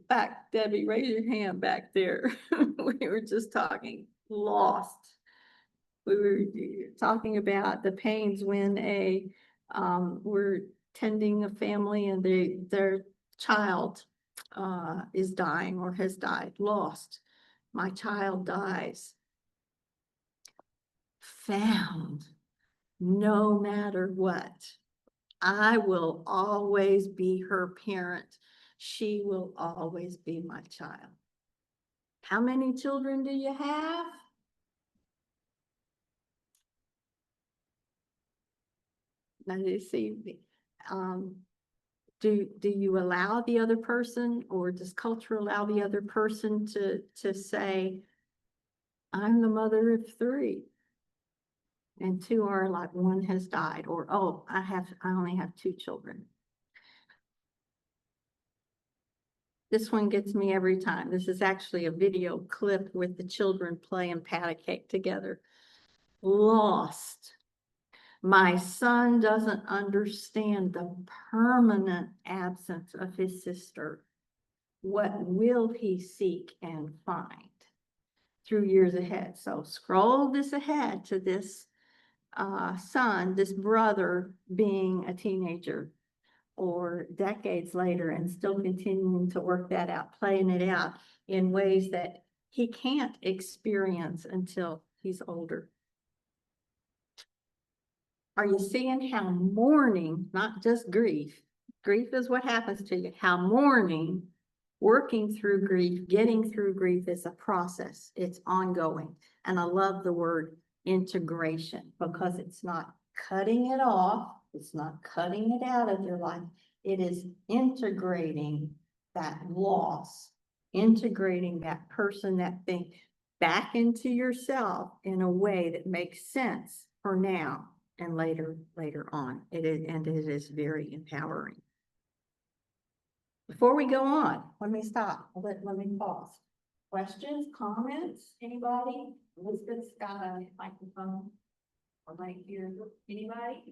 raise your hand back there. We were just talking lost. We were talking about the pains when we're tending a family and their child is dying or has died, lost. My child dies. Found, no matter what. I will always be her parent. She will always be my child. How many children do you have? Now you see, do you allow the other person, or does culture allow the other person to say, I'm the mother of 3? And 2 are like, one has died, or, oh, I only have 2 children. This one gets me every time. This is actually a video clip with the children playing pat a cake together. Lost. My son doesn't understand the permanent absence of his sister. What will he seek and find through years ahead? So scroll this ahead to this son, this brother being a teenager, or decades later, and still continuing to work that out, playing it out in ways that he can't experience until he's older. Are you seeing how mourning, not just grief, grief is what happens to you, how mourning, working through grief, getting through grief is a process. It's ongoing. And I love the word integration, because it's not cutting it off. It's not cutting it out of your life. It is integrating that loss, integrating that person, that thing back into yourself in a way that makes sense for now and later on. It is very empowering. Before we go on, let me stop. Let me pause. Questions, comments, anybody? Elizabeth's got a microphone. Or right here, anybody?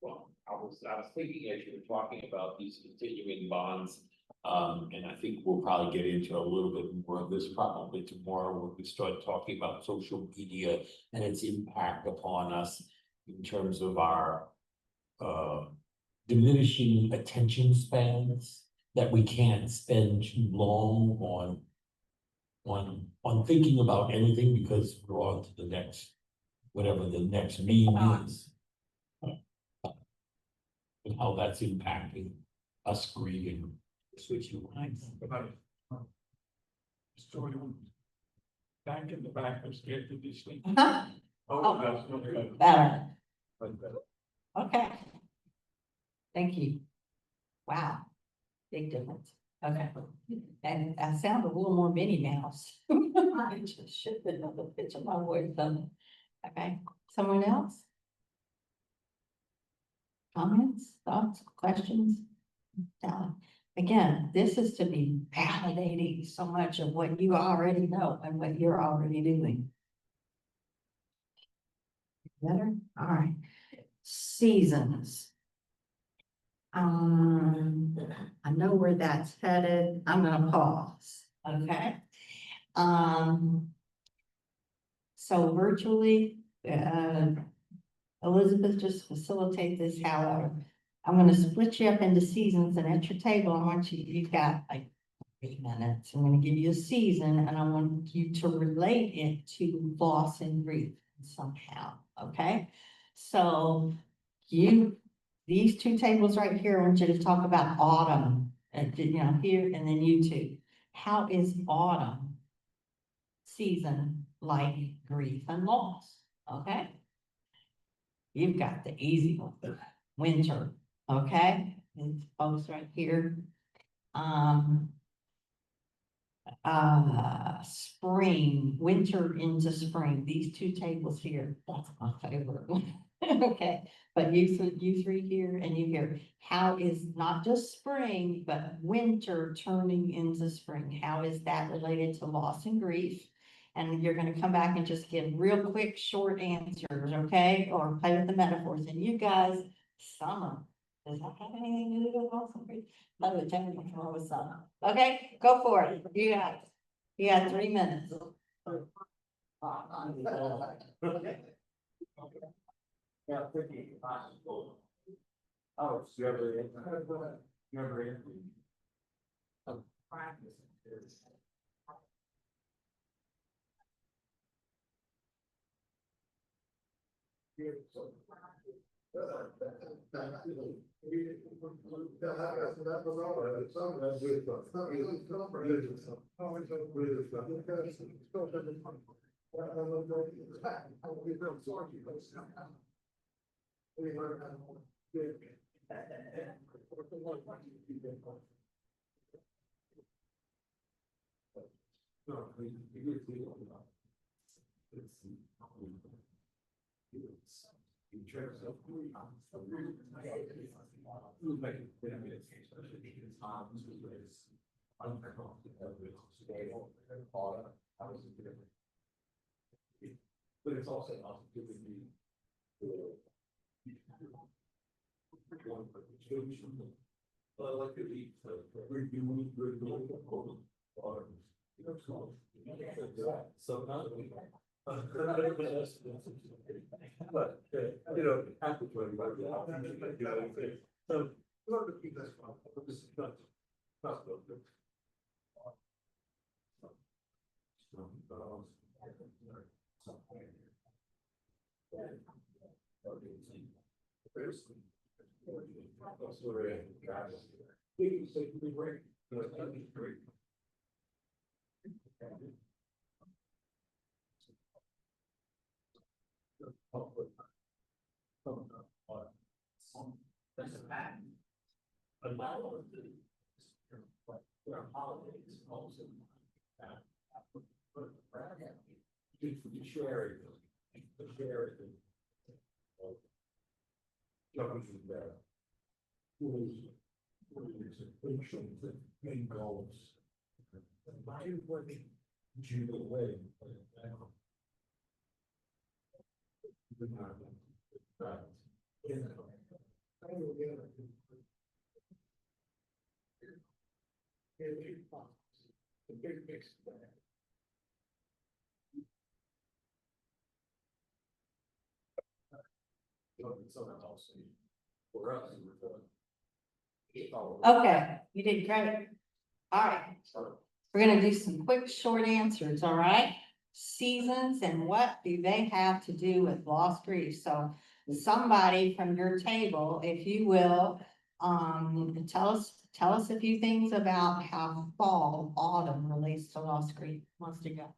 Well, I was thinking as you were talking about these continuing bonds, and I think we'll probably get into a little bit more of this probably tomorrow when we start talking about social media and its impact upon us in terms of our diminishing attention spans, that we can't spend too long on thinking about anything because we're on to the next, whatever the next meme is. And how that's impacting us grieving. Switching lines. Story back in the back, I'm scared to be asleep. Huh? Oh, that's not good. Better. Okay. Thank you. Wow. Big difference. Okay. And I sound a little more Minnie Mouse. I just shifted up the pitch of my voice. Okay. Someone else? Comments, thoughts, questions? Again, this is to be validating so much of what you already know and what you're already doing. Better? All right. Seasons. I know where that's headed. I'm gonna pause, okay? So virtually, Elizabeth, just facilitate this, however. I'm gonna split you up into seasons, and at your table, I want you've got like 3 minutes. I'm gonna give you a season, and I want you to relate it to loss and grief somehow, okay? So these 2 tables right here, I want you to talk about autumn, and here, and then you 2. How is autumn season like grief and loss? Okay? You've got the easy one, winter, okay? And folks right here. Spring, winter into spring, these 2 tables here, that's my favorite one. Okay, but you three here and you here, how is not just spring, but winter turning into spring? How is that related to loss and grief? And you're gonna come back and just give real quick, short answers, okay? Or play with the metaphors, and you guys, summer, does that have anything to do with loss and grief? By the way, tell me what's wrong with summer, okay? Go for it, you got 3 minutes. Oh, you ever But it's also giving me. Well, like to eat, we're doing good. So now. But, you know, after 25. So, in order to keep this from, this is not. Main goals. Okay, you did great. All right, we're gonna do some quick, short answers, all right? Seasons and what do they have to do with lost grief? So somebody from your table, if you will, tell us a few things about how fall, autumn relates to lost grief. Wants to go?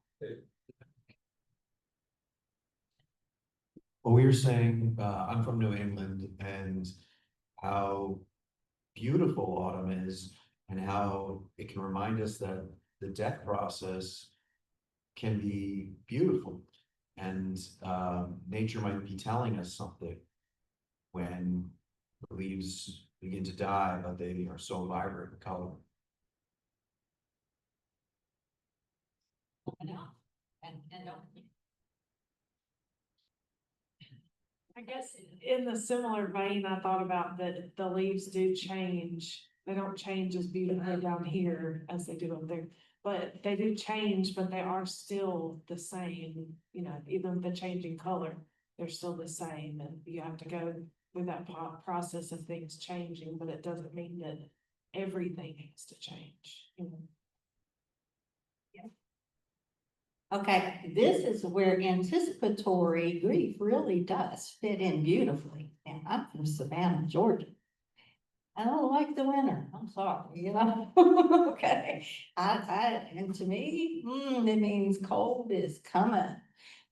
Well, we were saying, I'm from New England and how beautiful autumn is and how it can remind us that the death process can be beautiful. And nature might be telling us something when the leaves begin to die, but they are so vibrant in color. I know. And I guess in the similar vein, I thought about that the leaves do change. They don't change as beautifully down here as they do up there. But they do change, but they are still the same, you know, even the changing color, they're still the same. And you have to go with that process of things changing, but it doesn't mean that everything has to change, you know. okay, this is where anticipatory grief really does fit in beautifully. And I'm from Savannah, Georgia. I don't like the winter. I'm sorry, you know? Okay. And to me, it means cold is coming.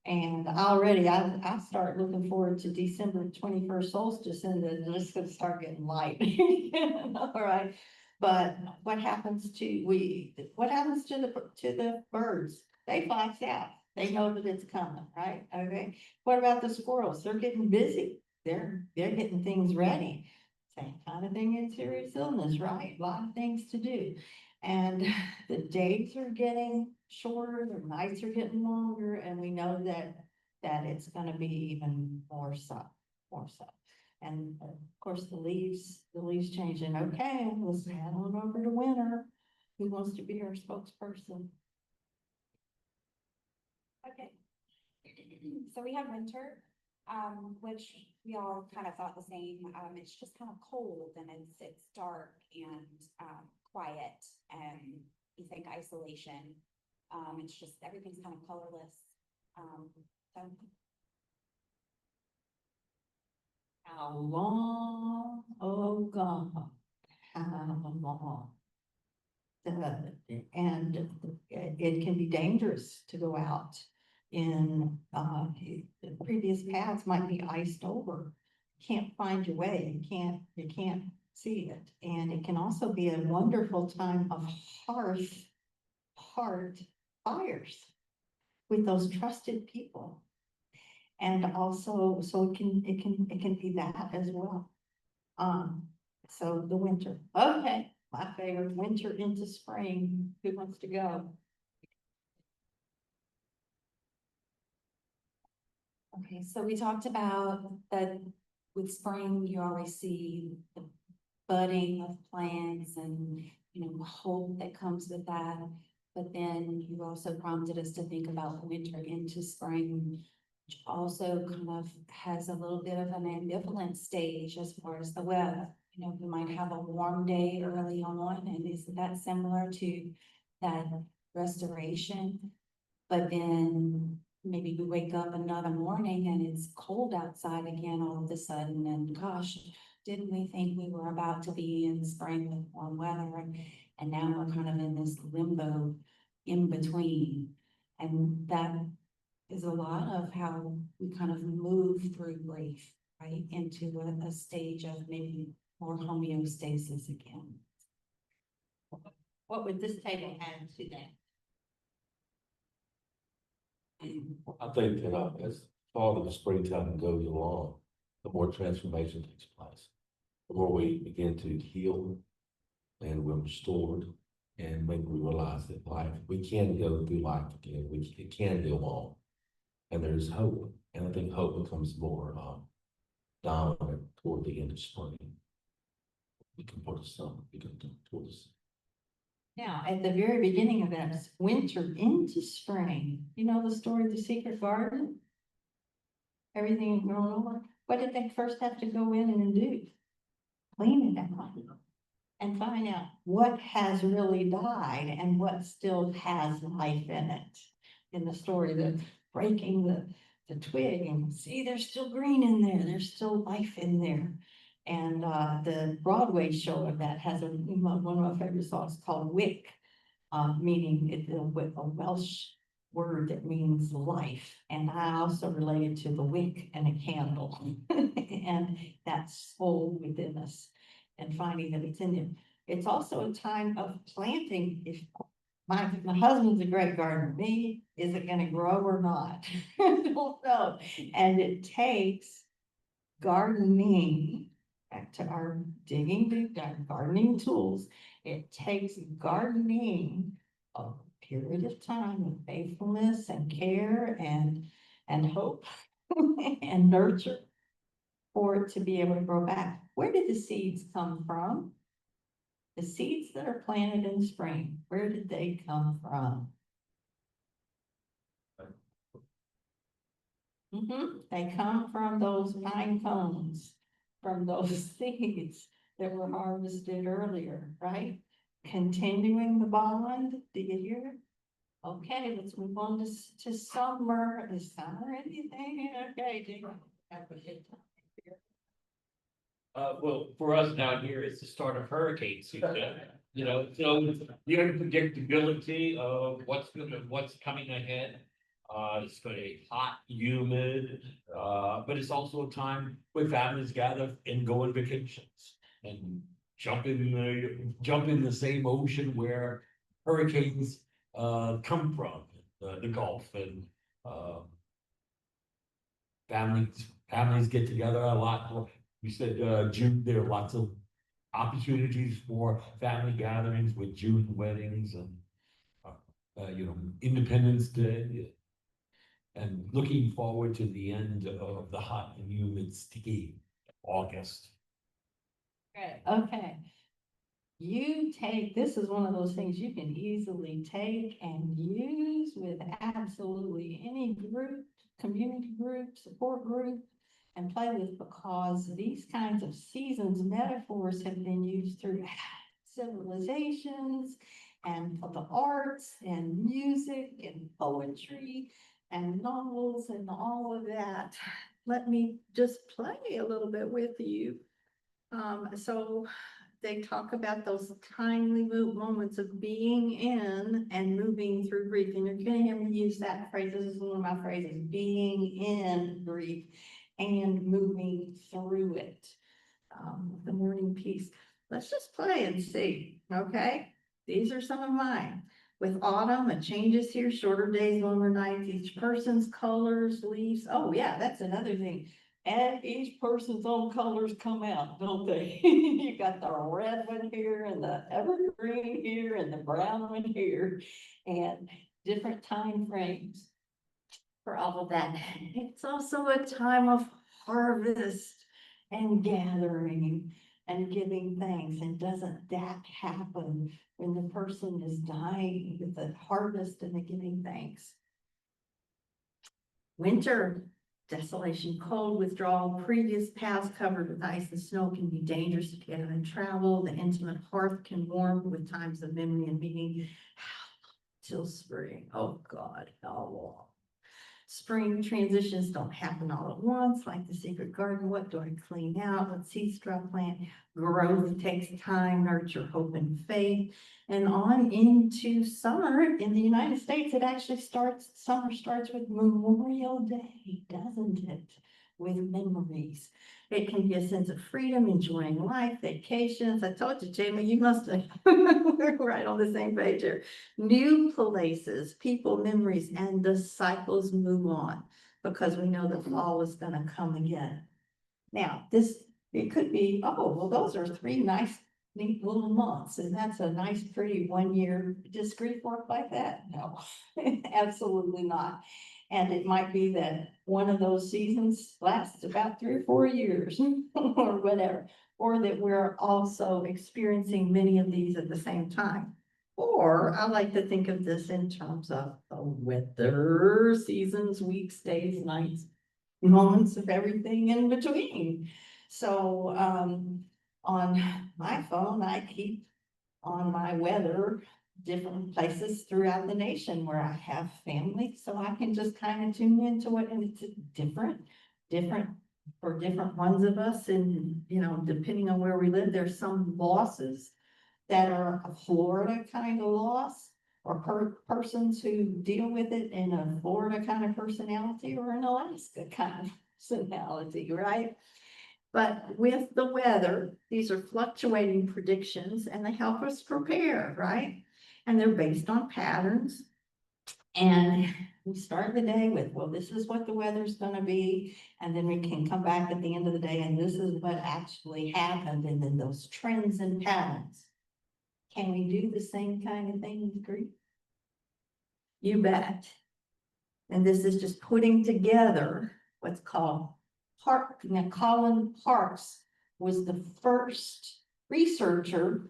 And already I start looking forward to December 21st solstice and then it's gonna start getting light. All right. But what happens to the birds? They fly south. They know that it's coming, right? Okay. What about the squirrels? They're getting busy. they're getting things ready. Same kind of thing in serious illness, right? A lot of things to do. And the days are getting shorter, the nights are getting longer, and we know that it's gonna be even more so, more so. And of course, the leaves changing. Okay, let's head on over to winter. Who wants to be our spokesperson? Okay. So we have winter, which we all kind of thought the same. It's just kind of cold and it's dark and, quiet and you think isolation. It's just, everything's kind of colorless. So How long, oh God, how long? And it can be dangerous to go out in, the previous paths might be iced over. Can't find your way, you can't see it. And it can also be a wonderful time of heart fires with those trusted people. And also, so it can be that as well. So the winter, okay, my favorite, winter into spring, who wants to go? okay, so we talked about that with spring, you always see the budding of plants and, hope that comes with that. But then you also prompted us to think about winter into spring, which also kind of has a little bit of an ambivalent stage as far as the weather. We might have a warm day early on, and isn't that similar to that restoration? But then maybe we wake up another morning and it's cold outside again all of a sudden, and gosh, didn't we think we were about to be in spring with warm weather? And now we're kind of in this limbo in between. And that is a lot of how we kind of move through grief, right? Into a stage of maybe more homeostasis again. What would this table add to that? I think that as farther the springtime goes along, the more transformation takes place. The more we begin to heal and we're restored, and maybe we realize that life, we can go through life again, it can go on. And there's hope, and I think hope becomes more dominant toward the end of spring. We can put the summer, we can toward the Now, at the very beginning of that, winter into spring, you know the story of the secret garden? Everything growing over. What did they first have to go in and do? Clean it out and find out what has really died and what still has life in it. In the story, the breaking the twig and see, there's still green in there. There's still life in there. And the Broadway show of that has one of my favorite songs called Wick, meaning a Welsh word that means life. And I also related to the wick and a candle and that soul within us and finding that it's in there. It's also a time of planting. If my husband's a great gardener, me, is it gonna grow or not? I don't know. And it takes gardening, back to our digging deep dive, gardening tools. It takes gardening a period of time of faithfulness and care and hope and nurture for it to be able to grow back. Where did the seeds come from? The seeds that are planted in spring, where did they come from? They come from those pine cones, from those seeds that were harvested earlier, right? Continuing the bond, do you hear? Okay, let's move on to summer. Is summer anything? Okay, do you have a good time here? well, for us down here, it's the start of hurricane season, so the unpredictability of what's coming ahead. It's gonna be hot, humid, but it's also a time where families gather and go on vacations and jump in the same ocean where hurricanes come from, the Gulf, and families families get together a lot more. You said, June, there are lots of opportunities for family gatherings with June weddings and, Independence Day. And looking forward to the end of the hot and humid sticky August. Right, okay. This is one of those things you can easily take and use with absolutely any group, community group, support group, and play with, because these kinds of seasons metaphors have been used through civilizations and for the arts and music and poetry and novels and all of that. Let me just play a little bit with you. So they talk about those timely moments of being in and moving through grief. And you're gonna hear me use that phrase. This is one of my phrases, being in grief and moving through it. The morning piece. Let's just play and see, okay? These are some of mine. With autumn, it changes here, shorter days, longer nights, each person's colors, leaves. Oh yeah, that's another thing. And each person's own colors come out, don't they? You got the red one here and the evergreen here and the brown one here, and different time frames for all of that. It's also a time of harvest and gathering and giving thanks. And doesn't that happen when the person is dying, with the harvest and the giving thanks? Winter, desolation, cold, withdrawal, previous paths covered with ice and snow can be dangerous if you haven't traveled. The intimate hearth can warm with times of memory and meaning. Till spring, oh God, how long? Spring transitions don't happen all at once, like the secret garden. What do I clean out? What seeds do I plant? Growth takes time, nurture, hope, and faith. And on into summer. In the United States, summer starts with Memorial Day, doesn't it? With memories. It can be a sense of freedom, enjoying life, vacations. I told you, Jamie, you must have, we're right on the same page here. New places, people, memories, and the cycles move on, because we know the fall is gonna come again. Now, it could be, oh, well, those are three nice, neat little months, and that's a nice, pretty 1 year discrete work like that? No, absolutely not. And it might be that one of those seasons lasts about 3 or 4 years or whatever, or that we're also experiencing many of these at the same time. Or I like to think of this in terms of the weather, seasons, weeks, days, nights, moments of everything in between. So, on my phone, I keep on my weather different places throughout the nation where I have family, so I can just kind of tune into it, and it's different for different ones of us. And, depending on where we live, there's some losses that are a Florida kind of loss, or persons who deal with it in a Florida kind of personality or an Alaska kind of personality, right? But with the weather, these are fluctuating predictions and they help us prepare, right? And they're based on patterns. And we start the day with, well, this is what the weather's gonna be. And then we can come back at the end of the day and this is what actually happened. And then those trends and patterns. Can we do the same kind of thing with grief? You bet. And this is just putting together what's called Colin Parks was the first researcher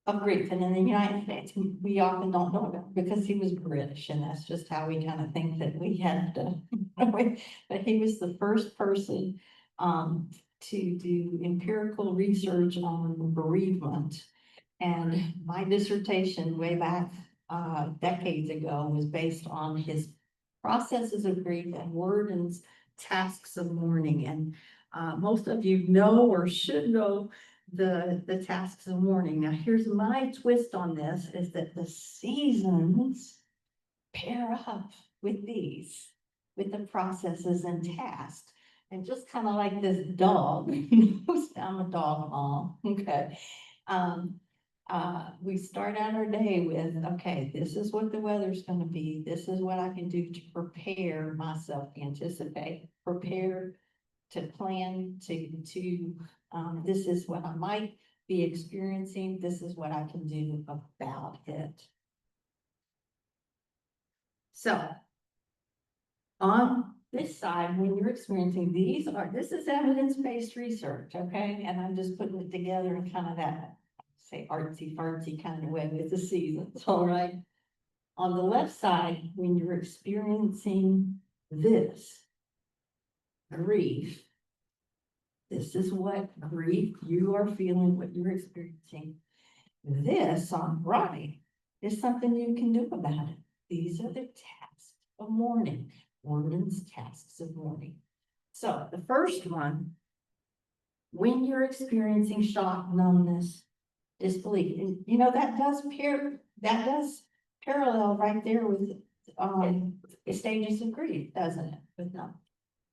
of grief. And in the United States, we often don't know about it because he was British, and that's just how we kind of think that we had to. But he was the first person to do empirical research on bereavement. And my dissertation way back decades ago was based on his processes of grief and Worden's tasks of mourning. And most of you know or should know the tasks of mourning. Now, here's my twist on this, is that the seasons pair up with with the processes and tasks. And just kind of like this dog, I'm a dog mom, okay? We start out our day with, okay, this is what the weather's gonna be. This is what I can do to prepare myself, anticipate, prepare to plan, this is what I might be experiencing, this is what I can do about it. So on this side, when you're experiencing this is evidence-based research, okay? And I'm just putting it together in kind of that, say, artsy fartsy kind of way with the seasons, all right? On the left side, when you're experiencing this grief, this is what grief you are feeling, what you're experiencing. This on the right is something you can do about it. These are the tasks of mourning. Women's tasks of mourning. So the first one, when you're experiencing shock, numbness, disbelief, and you know, that does parallel right there with stages of grief, doesn't it? But no.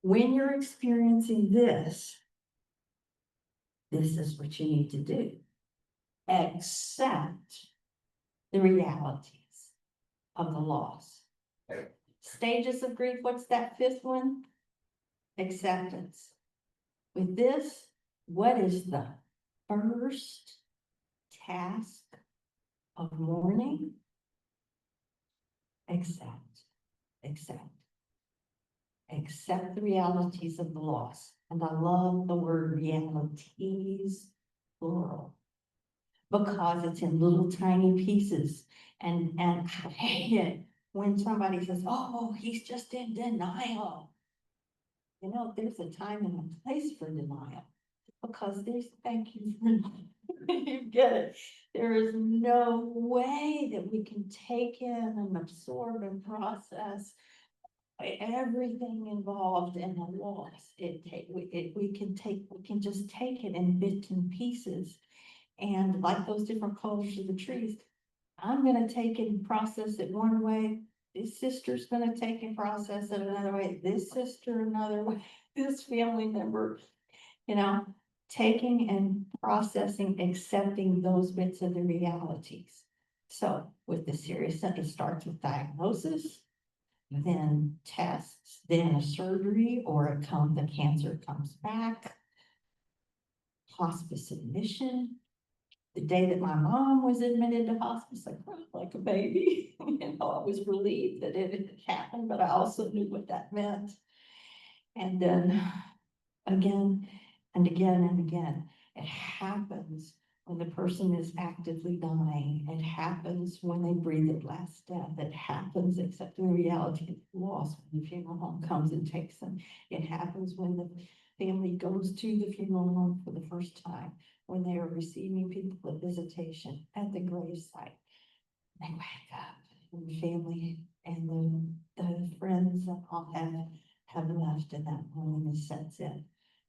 When you're experiencing this is what you need to do. Accept the realities of the loss. Stages of grief, what's that fifth one? Acceptance. With this, what is the first task of mourning? Accept. Accept the realities of the loss. And I love the word realities, plural, because it's in little tiny pieces. And I hate it when somebody says, oh, he's just in denial. You know, there's a time and a place for denial, because thank you for, you get it. There is no way that we can take in and absorb and process everything involved in the loss. We can just take it in bits and pieces. And like those different colors of the trees, I'm gonna take it and process it one way. This sister's gonna take and process it another way. This sister another way. This family member, you know, taking and processing, accepting those bits of the realities. So with the serious, it starts with diagnosis, then tests, then a surgery, or the cancer comes back, hospice admission. The day that my mom was admitted to hospice, I cried like a baby. You know, I was relieved that it had happened, but I also knew what that meant. And then again and again and again, it happens when the person is actively dying. It happens when they breathe their last death. It happens accepting the reality of loss when the funeral home comes and takes them. It happens when the family goes to the funeral home for the first time, when they are receiving people at visitation at the gravesite. They wake up, and the family and the friends that all have left, and that loneliness sets in.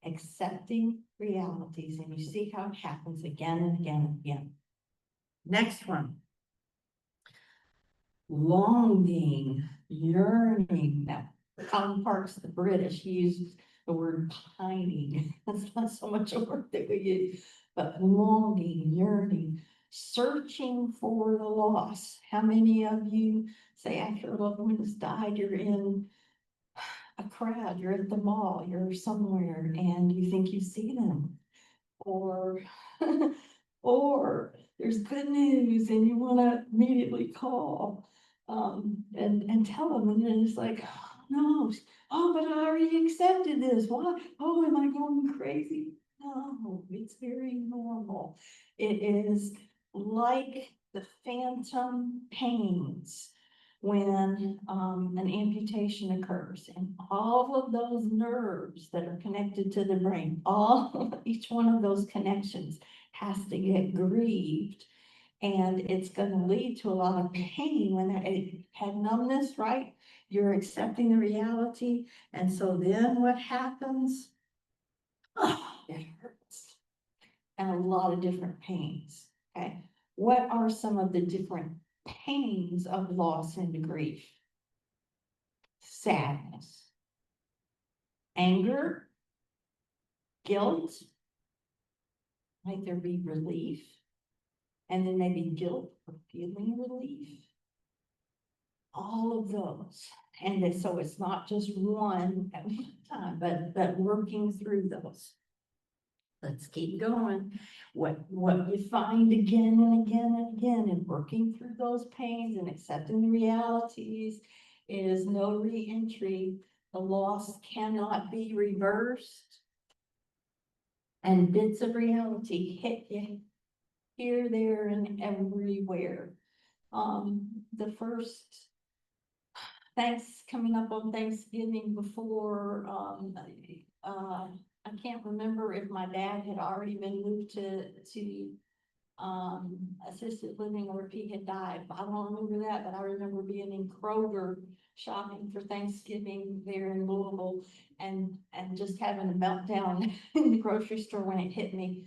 Accepting realities, and you see how it happens again and again and again. Next one. Longing, yearning. Now, Colin Parks, the British, he uses the word pining. That's not so much a word that we use, but longing, yearning, searching for the loss. How many of you say after a loved one has died, you're in a crowd, you're at the mall, you're somewhere, and you think you see them, or or there's good news and you want to immediately call and tell them, and then it's like, oh, no, oh, but I already accepted this. Why? Oh, am I going crazy? No, it's very normal. It is like the phantom pains when an amputation occurs, and all of those nerves that are connected to the brain, each one of those connections has to get grieved, and it's going to lead to a lot of pain when it had numbness, right? You're accepting the reality, and so then what happens? Oh, it hurts, and a lot of different pains. Okay, what are some of the different pains of loss and grief? Sadness, anger, guilt. Might there be relief? And then maybe guilt for feeling relief. All of those And so it's not just one at one time, but working through those. Let's keep going. What you find again and again and again and working through those pains and accepting the realities is no re-entry. The loss cannot be reversed. And bits of reality hit you here, there, and everywhere. The first coming up on Thanksgiving before, I can't remember if my dad had already been moved to assisted living or if he had died. I don't remember that, but I remember being in Kroger shopping for Thanksgiving there in Louisville and just having a meltdown in the grocery store when it hit me.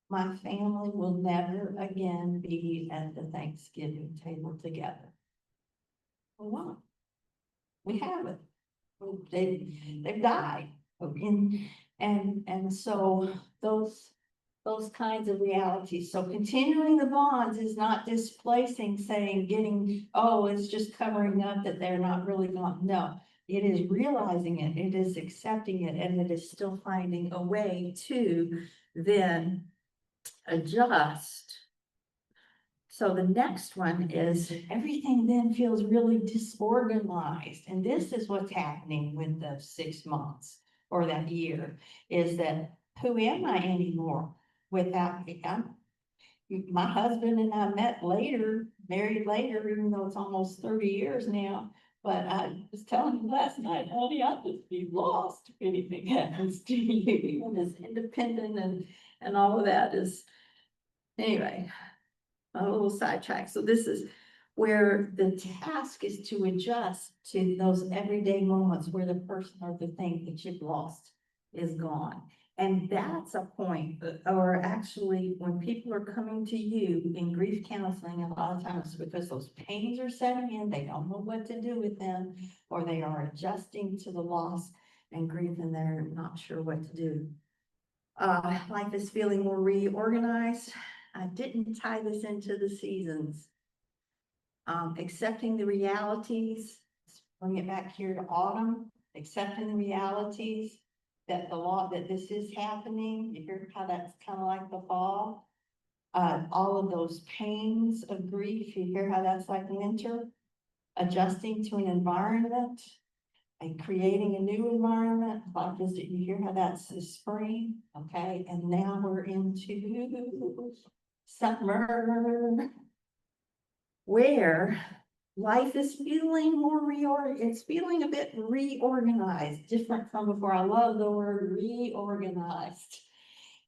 My family will never again be at the Thanksgiving table together. We won't. We haven't. They've died. And so those kinds of realities. So continuing the bonds is not displacing, saying, oh, it's just covering up that they're not really gone. No, it is realizing it, it is accepting it, and it is still finding a way to then adjust. So the next one is everything then feels really disorganized. And this is what's happening with the 6 months or that year, is that who am I anymore without me? My husband and I met later, married later, even though it's almost 30 years now. But I was telling him last night, honey, I'll just be lost if anything happens to you, even as independent and all of that is, anyway. A little sidetrack. So this is where the task is to adjust to those everyday moments where the person or the thing that you've lost is gone. And that's a point, or actually when people are coming to you in grief counseling, a lot of times because those pains are setting in, they don't know what to do with them, or they are adjusting to the loss and grief and they're not sure what to do. Life is feeling more reorganized. I didn't tie this into the seasons. Accepting the realities, bring it back here to autumn, accepting the realities that that this is happening. You hear how that's kind of like the fall. All of those pains of grief, you hear how that's like winter. Adjusting to an environment and creating a new environment, like this, you hear how that's the spring, okay? And now we're into summer, where life is feeling more it's feeling a bit reorganized, different from before. I love the word reorganized.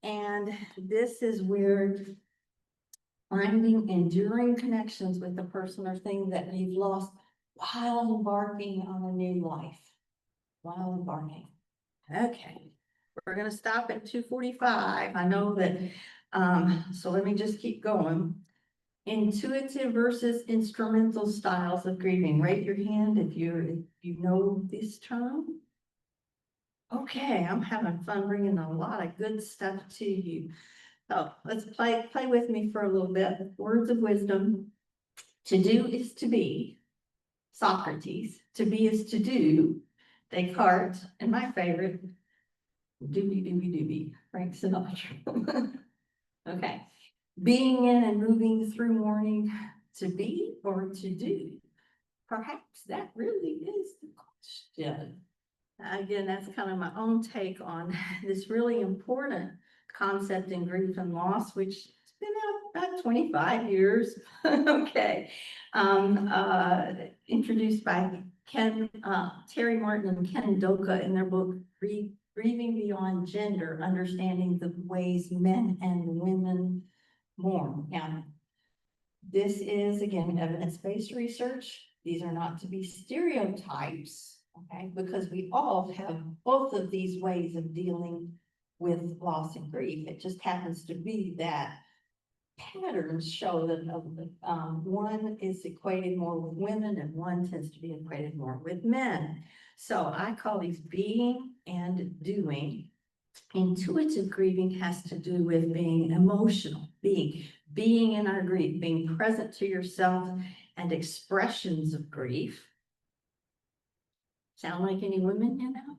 And this is where finding enduring connections with the person or thing that you've lost while embarking on a new life. While embarking. Okay, we're gonna stop at 2:45. I know that, so let me just keep going. Intuitive versus instrumental styles of grieving. Raise your hand if you know this term. Okay, I'm having fun bringing a lot of good stuff to you. So let's play with me for a little bit. Words of wisdom. To do is to be. Socrates. To be is to do. Descartes, and my favorite, doobie, Frank Sinatra. Okay. Being in and moving through mourning, to be or to do? Perhaps that really is the question. Again, that's kind of my own take on this really important concept in grief and loss, which has been out about 25 years. Okay. Introduced by Terry Martin and Ken Doka in their book, Grieving Beyond Gender, Understanding the Ways Men and Women Mourn. Now, this is, again, evidence-based research. These are not to be stereotypes, okay? Because we all have both of these ways of dealing with loss and grief. It just happens to be that patterns show that one is equated more with women and one tends to be equated more with men. So I call these being and doing. Intuitive grieving has to do with being emotional, being in our grief, being present to yourself and expressions of grief. Sound like any women, you know?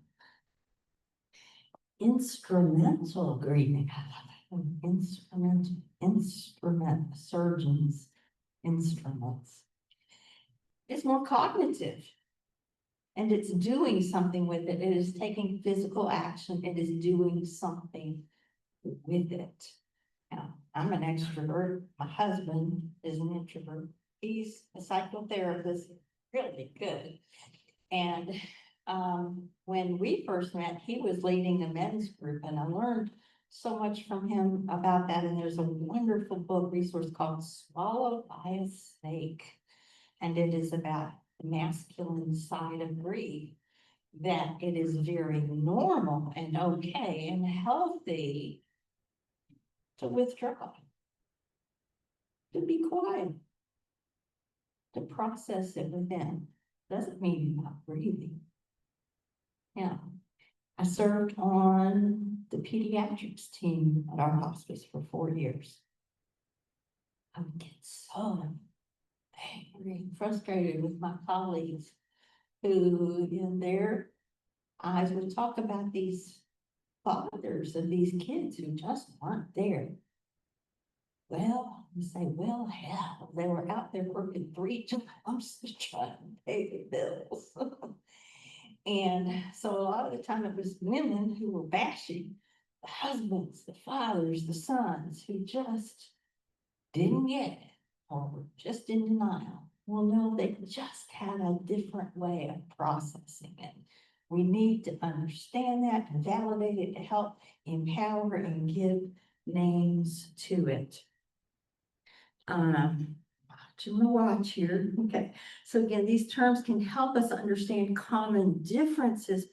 Instrumental grieving. I love that. Instrument, surgeons, instruments. It's more cognitive. And it's doing something with it. It is taking physical action. It is doing something with it. Now, I'm an extrovert. My husband is an introvert. He's a psychotherapist, really good. And when we first met, he was leading a men's group, and I learned so much from him about that. And there's a wonderful book resource called Swallowed by a Snake. And it is about the masculine side of grief, that it is very normal and okay and healthy to withdraw, to be quiet, to process it within. Doesn't mean you're not breathing. Yeah. I served on the pediatrics team at our hospice for 4 years. I would get so angry, frustrated with my colleagues who in their eyes would talk about these fathers of these kids who just weren't there. Well, you say, well, hell, they were out there working 3 jobs to try to pay the bills. And so a lot of the time it was women who were bashing the husbands, the fathers, the sons who just didn't get it or were just in denial. Well, no, they just had a different way of processing it. We need to understand that and validate it to help empower and give names to it. Watching the watch here. Okay. So again, these terms can help us understand common differences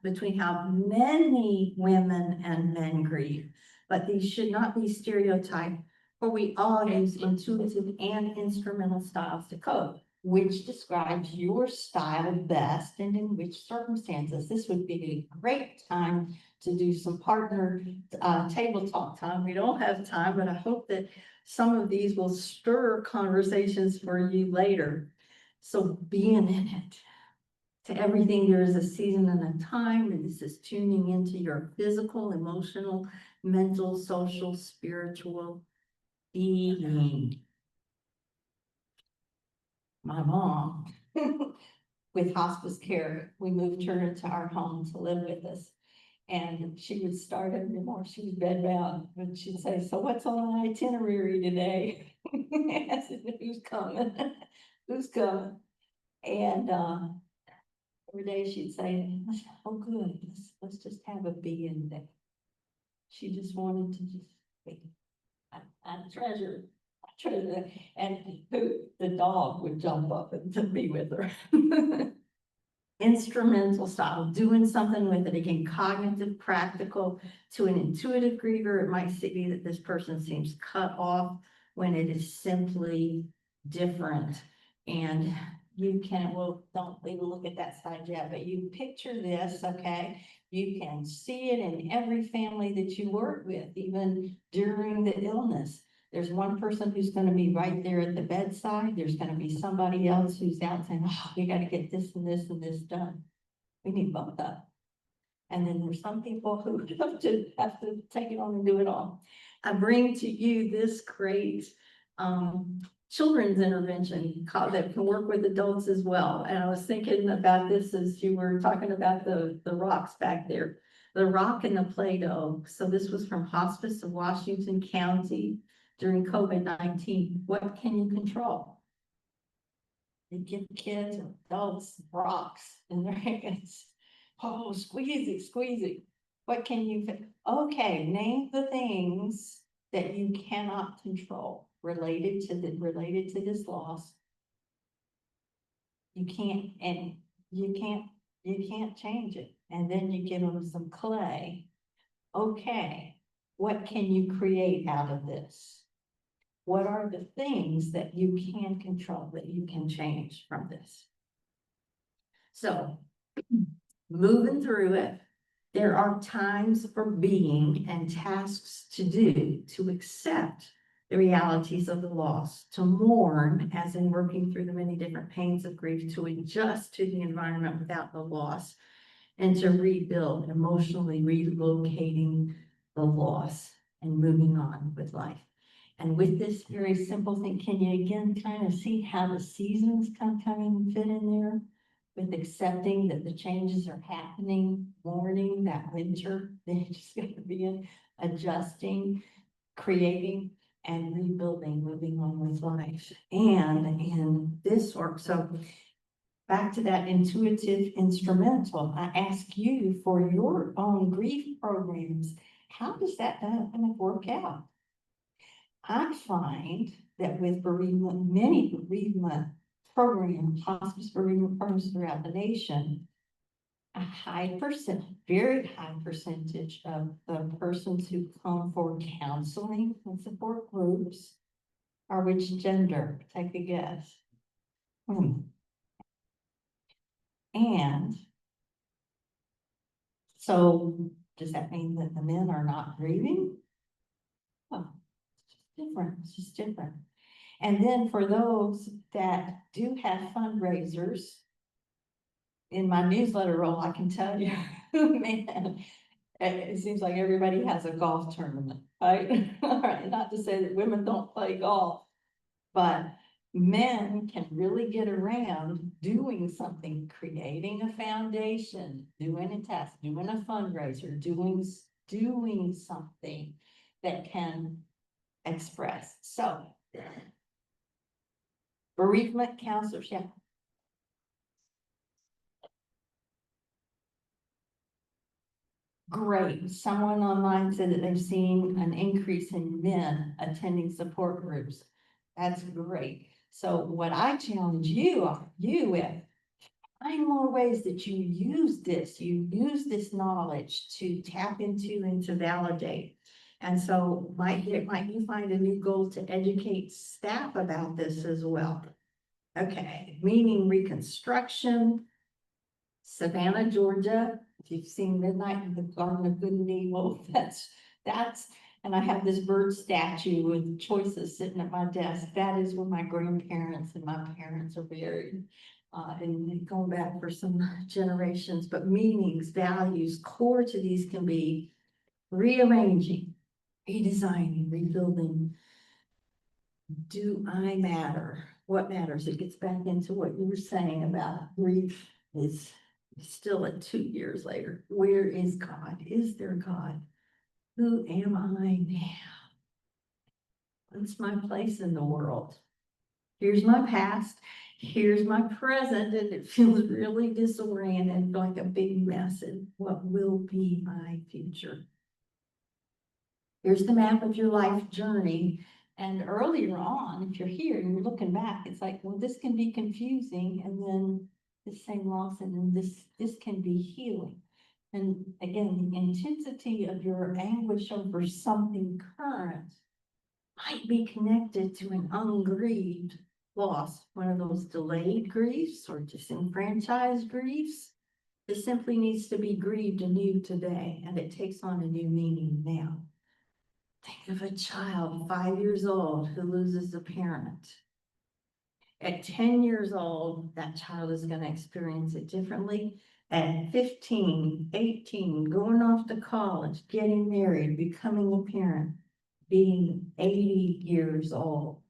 between how many women and men grieve, but these should not be stereotyped, for we all use intuitive and instrumental styles to cope. Which describes your style best and in which circumstances. This would be a great time to do some partner table talk time. We don't have time, but I hope that some of these will stir conversations for you later. So being in it. To everything, there is a season and a time, and this is tuning into your physical, emotional, mental, social, spiritual being. My mom, with hospice care, we moved her into our home to live with us. And she would start every morning, she was bedbound, and she'd say, so what's on the itinerary today? I said, who's coming? Who's coming? And every day she'd say, oh good, let's just have a being day. She just wanted to just be. I treasure that. And the dog would jump up and to be with her. Instrumental style, doing something with it. Again, cognitive, practical. To an intuitive griever, it might be that this person seems cut off when it is simply different. And you can, well, don't even look at that side yet, but you picture this, okay? You can see it in every family that you work with, even during the illness. There's one person who's going to be right there at the bedside. There's going to be somebody else who's out saying, oh, we got to get this and this and this done. We need both of them. And then there's some people who have to take it on and do it all. I bring to you this great children's intervention that can work with adults as well. And I was thinking about this as you were talking about the rocks back there, the rock and the Play-Doh. So this was from Hospice of Washington County during COVID-19. What can you control? They give kids or adults rocks in their hands. Oh, squeezy. What can you, okay, name the things that you cannot control related to this loss. You can't, and you can't change it. And then you give them some clay. Okay, what can you create out of this? What are the things that you can control, that you can change from this? So, moving through it, there are times for being and tasks to do, to accept the realities of the loss, to mourn, as in working through the many different pains of grief, to adjust to the environment without the loss, and to rebuild, emotionally relocating the loss and moving on with life. And with this very simple thing, can you again kind of see how the seasons come and fit in there? With accepting that the changes are happening, mourning that winter, they're just gonna be in, adjusting, creating, and rebuilding, moving on with life. And in this work, so back to that intuitive instrumental, I ask you for your own grief programs, how does that kind of work out? I find that with bereavement, many bereavement programs, hospice bereavement programs throughout the nation, a very high percentage of the persons who come for counseling and support groups are which gender? Take a guess. And so does that mean that the men are not grieving? Oh, it's just different. It's just different. And then for those that do have fundraisers, in my newsletter role, I can tell you, man, it seems like everybody has a golf tournament, right? All right, not to say that women don't play golf, but men can really get around doing something, creating a foundation, doing a task, doing a fundraiser, doing something that can express. So bereavement counselors, yeah. Great. Someone online said that they've seen an increase in men attending support groups. That's great. So what I challenge you with, find more ways that you use this knowledge to tap into and to validate. And so might you find a new goal to educate staff about this as well? Okay, meaning reconstruction, Savannah, Georgia. If you've seen Midnight in the Garden of Good and Evil, that's, and I have this bird statue with choices sitting at my desk. That is where my grandparents and my parents are buried. And going back for some generations, but meanings, values, core to these can be rearranging, redesigning, rebuilding. Do I matter? What matters? It gets back into what you were saying about grief is still at 2 years later. Where is God? Is there God? Who am I now? What's my place in the world? Here's my past, here's my present, and it feels really disoriented, like a big mess. And what will be my future? Here's the map of your life journey. And earlier on, if you're here and you're looking back, it's like, well, this can be confusing, and then this same loss, and then this can be healing. And again, the intensity of your anguish over something current might be connected to an ungrieved loss, one of those delayed griefs or disenfranchised griefs. This simply needs to be grieved anew today, and it takes on a new meaning now. Think of a child 5 years old who loses a parent. At 10 years old, that child is going to experience it differently. At 15, 18, going off to college, getting married, becoming a parent, being 80 years old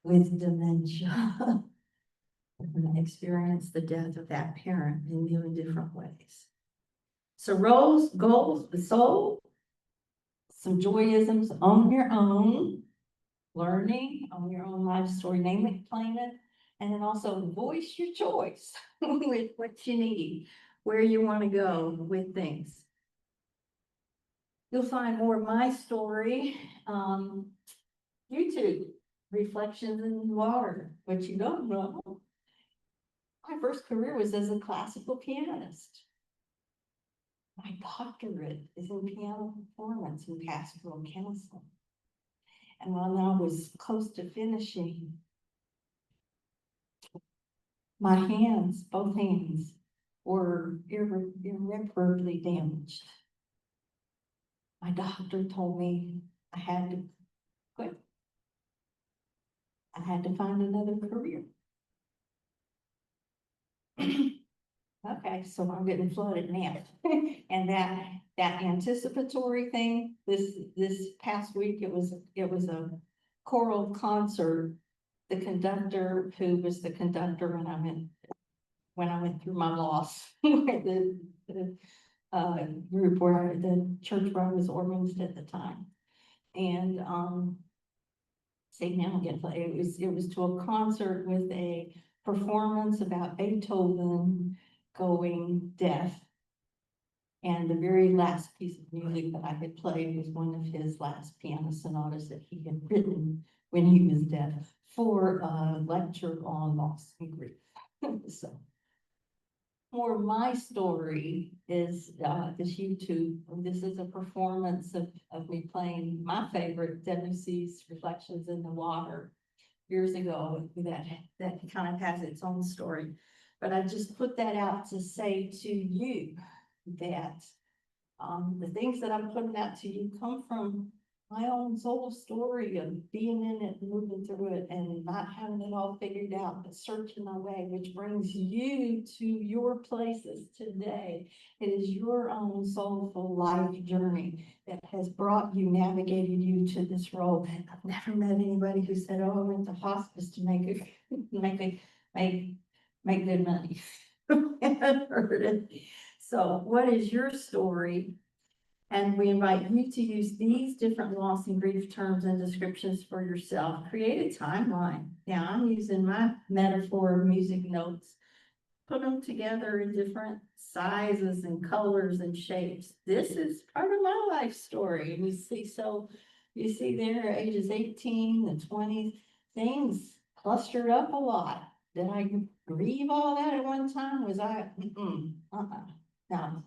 with dementia, and experience the death of that parent in new and different ways. So roles, goals, the soul, some joyisms, own your own, learning, own your own life story, name it, claim it, and then also voice your choice with what you need, where you want to go with things. You'll find more of my story, YouTube, Reflections in Water. What you don't know, my first career was as a classical pianist. My doctorate is in piano performance and pastoral counseling. And when I was close to finishing, my hands, both hands, were irreparably damaged. My doctor told me I had to quit. I had to find another career. Okay, so I'm getting flooded now. And that anticipatory thing, this past week, it was a choral concert. The conductor, who was the conductor when I went through my loss, with the group where the church where I was organized at the time. And, see, now I'm getting, it was to a concert with a performance about Beethoven going deaf. And the very last piece of music that I had played was one of his last piano sonatas that he had written when he was deaf for a lecture on loss and grief. So, more my story is this YouTube. This is a performance of me playing my favorite Debussy's Reflections in the Water years ago. That kind of has its own story. But I just put that out to say to you that the things that I'm putting out to you come from my own soul story of being in it, moving through it, and not having it all figured out, but searching my way, which brings you to your places today. It is your own soulful life journey that has brought you, navigated you to this role. I've never met anybody who said, "Oh, I went to hospice to make good money." I've heard it. So what is your story? And we invite you to use these different loss and grief terms and descriptions for yourself. Create a timeline. Now, I'm using my metaphor of music notes. Put them together in different sizes and colors and shapes. This is part of my life story. And you see there, ages 18 and 20, things clustered up a lot. Did I grieve all that at one time? Was I, no.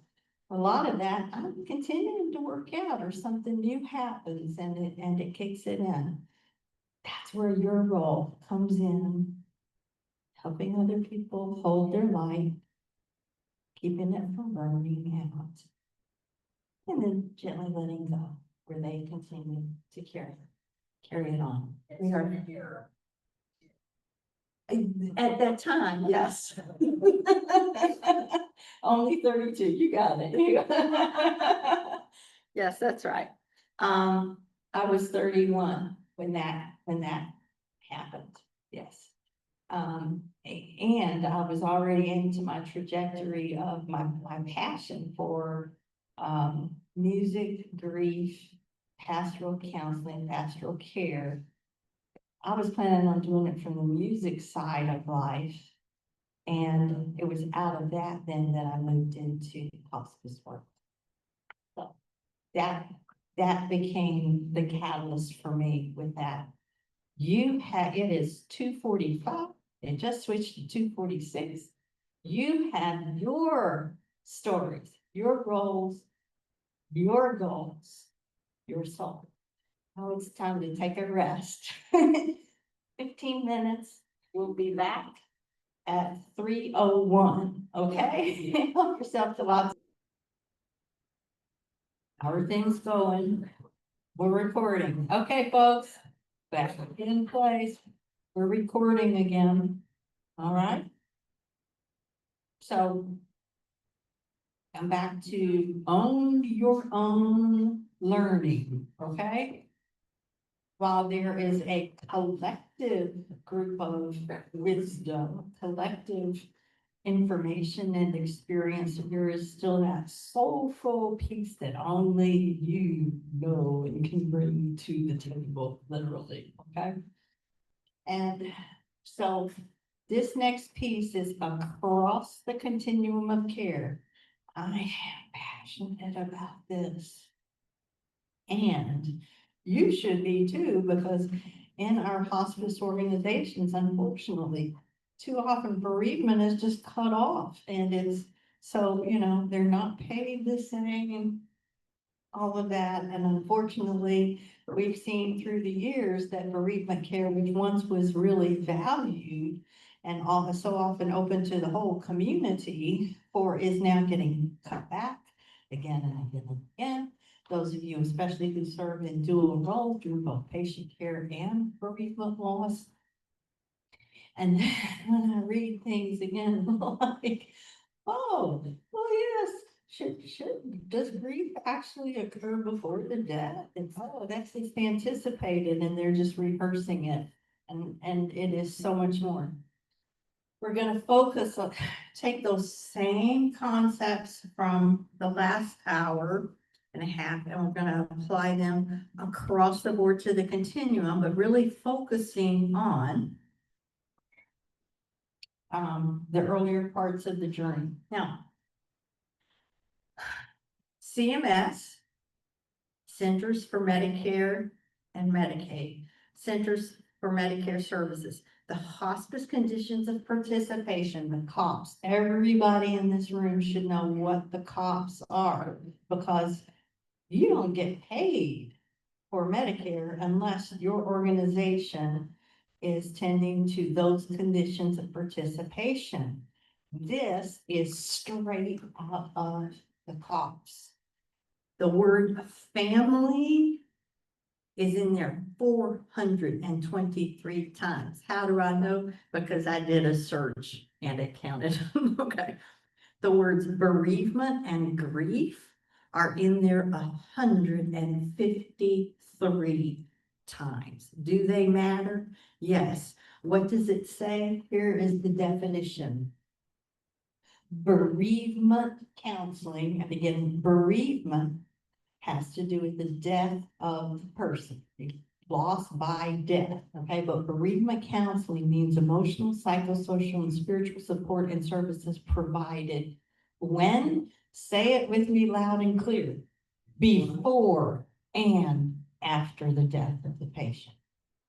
A lot of that, I'm continuing to work out, or something new happens and it kicks it in. That's where your role comes in, helping other people hold their light, keeping it from burning out, and then gently letting go, where they continue to carry it on. We are here. At that time, yes. Only 32, you got it. Yes, that's right. I was 31 when that happened, yes. And I was already into my trajectory of my passion for music, grief, pastoral counseling, pastoral care. I was planning on doing it from the music side of life. And it was out of that then that I moved into hospice work. So that became the catalyst for me with that. It is 2:45, it just switched to 2:46. You have your stories, your roles, your goals, your soul. Now it's time to take a rest. 15 minutes, we'll be back at 3:01, okay? Help yourself to lots. How are things going? We're recording. Okay, folks, back in place. We're recording again. All right. So come back to own your own learning, okay? While there is a collective group of wisdom, collective information and experience, there is still that soulful piece that only you know and can bring to the table, literally, okay? And so this next piece is across the continuum of care. I am passionate about this. And you should be too, because in our hospice organizations, unfortunately, too often bereavement is just cut off, and it's, so, they're not paid the same, all of that. And unfortunately, we've seen through the years that bereavement care, which once was really valued and so often open to the whole community, is now getting cut back again and again and again. Those of you especially who serve in dual role through both patient care and bereavement loss, And then when I read things again, like, oh, well, yes, does grief actually occur before the death? And oh, that's just anticipated and they're just rehearsing it. And it is so much more. We're gonna focus on, take those same concepts from the last hour and a half, and we're gonna apply them across the board to the continuum, but really focusing on the earlier parts of the journey. Now, CMS, Centers for Medicare and Medicaid, Centers for Medicare Services, the hospice conditions of participation, the COPS. Everybody in this room should know what the COPS are, because you don't get paid for Medicare unless your organization is tending to those conditions of participation. This is straight out of the COPS. The word family is in there 423 times. How do I know? Because I did a search and it counted. Okay. The words bereavement and grief are in there 153 times. Do they matter? Yes. What does it say? Here is the definition. Bereavement counseling, and again, bereavement has to do with the death of the person, loss by death, okay? But bereavement counseling means emotional, psychosocial, and spiritual support and services provided when, say it with me loud and clear, before and after the death of the patient.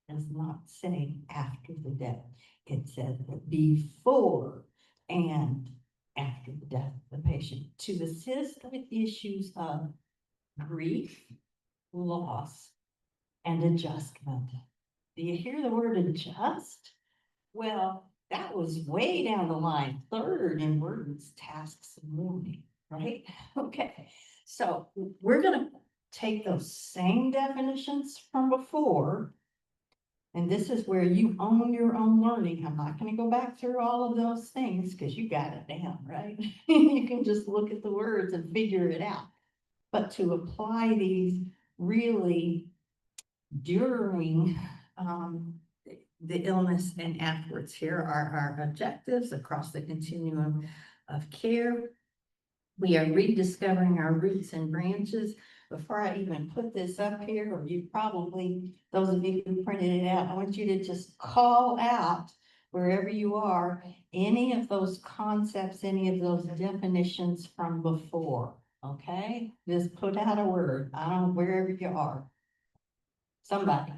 It's not saying after the death. It says before and after the death of the patient to assist with issues of grief, loss, and adjustment. Do you hear the word adjust? Well, that was way down the line, third in words, tasks, and mourning, right? Okay, so we're gonna take those same definitions from before, and this is where you own your own learning. I'm not gonna go back through all of those things because you got it down, right? You can just look at the words and figure it out. But to apply these really during the illness and afterwards, here are our objectives across the continuum of care. We are rediscovering our roots and branches. Before I even put this up here, or you probably, those of you who printed it out, I want you to just call out wherever you are, any of those concepts, any of those definitions from before. Okay, just put out a word. I don't, wherever you are. Somebody.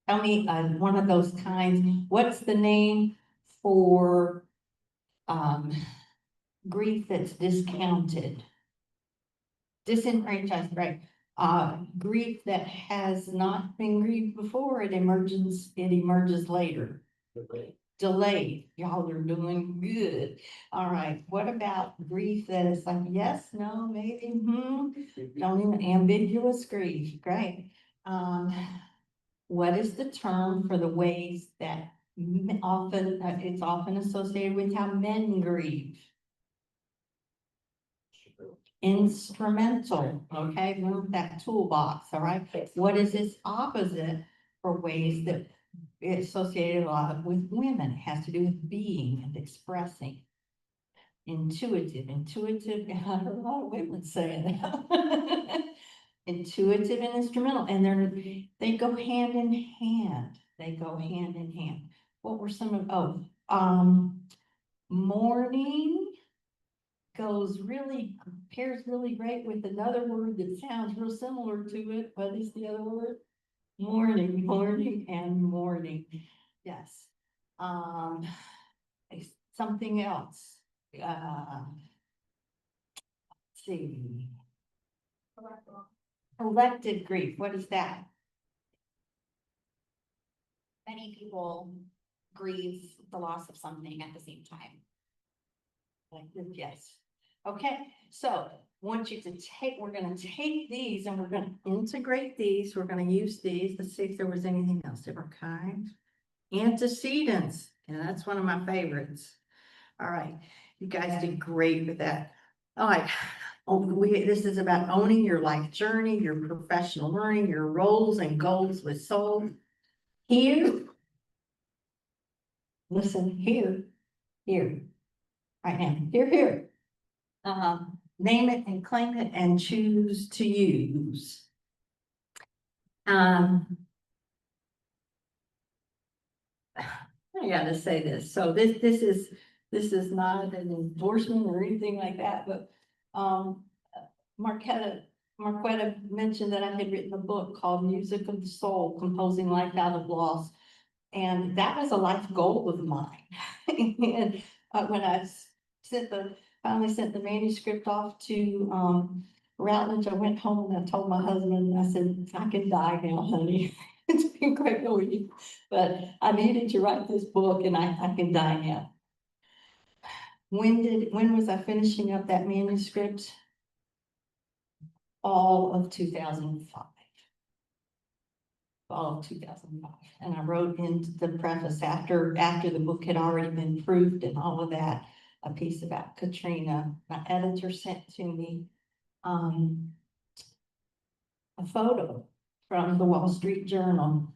Tell me one of those kinds. What's the name for grief that's discounted? Disenfranchised, right? Grief that has not been grieved before, it emerges later. Delayed. Y'all are doing good. All right. What about grief that is like, yes, no, maybe, don't even, ambiguous grief. Great. What is the term for the ways that often, it's often associated with how men grieve? Instrumental. Okay, move that toolbox. All right. What is its opposite for ways that it's associated a lot with women? It has to do with being and expressing. Intuitive, I heard a lot of women saying that. Intuitive and instrumental, and they go hand in hand. They go hand in hand. What were some of, mourning pairs really great with another word that sounds real similar to it. What is the other word? Mourning and mourning. Yes. Something else. Let's see. Collective grief. What is that? Many people grieve the loss of something at the same time. Yes. Okay, so want you to we're gonna take these and we're gonna integrate these. We're gonna use these. Let's see if there was anything else, different kinds. Antecedents, and that's one of my favorites. All right, you guys did great with that. All right, this is about owning your life journey, your professional learning, your roles and goals with soul. Here. Listen, here. Right now, here. Name it and claim it and choose to use. I gotta say this, so this is not an endorsement or anything like that, but, Marquetta mentioned that I had written a book called Music of the Soul, Composing Life Out of Loss. And that was a life goal of mine. And when I finally sent the manuscript off to, Routledge, I went home and I told my husband, I said, I can die now, honey. It's been great knowing you, but I needed to write this book and I can die now. When was I finishing up that manuscript? All of 2005. All of 2005. And I wrote into the preface after the book had already been proofed and all of that, a piece about Katrina. My editor sent to me a photo from the Wall Street Journal.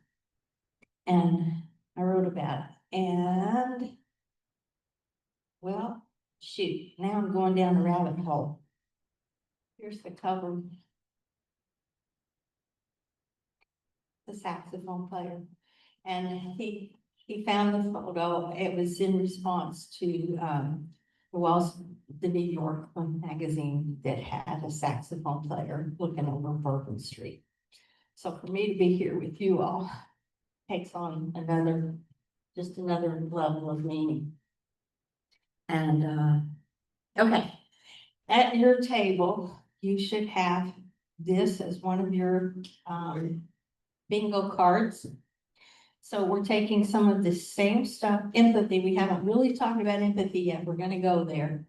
And I wrote about it. And well, shoot, now I'm going down the rabbit hole. Here's the cover. The saxophone player. And he found the photo. It was in response to the New York magazine that had a saxophone player looking over Bourbon Street. So for me to be here with you all takes on just another level of meaning. And okay, at your table, you should have this as one of your bingo cards. So we're taking some of the same stuff, empathy. We haven't really talked about empathy yet. We're gonna go there.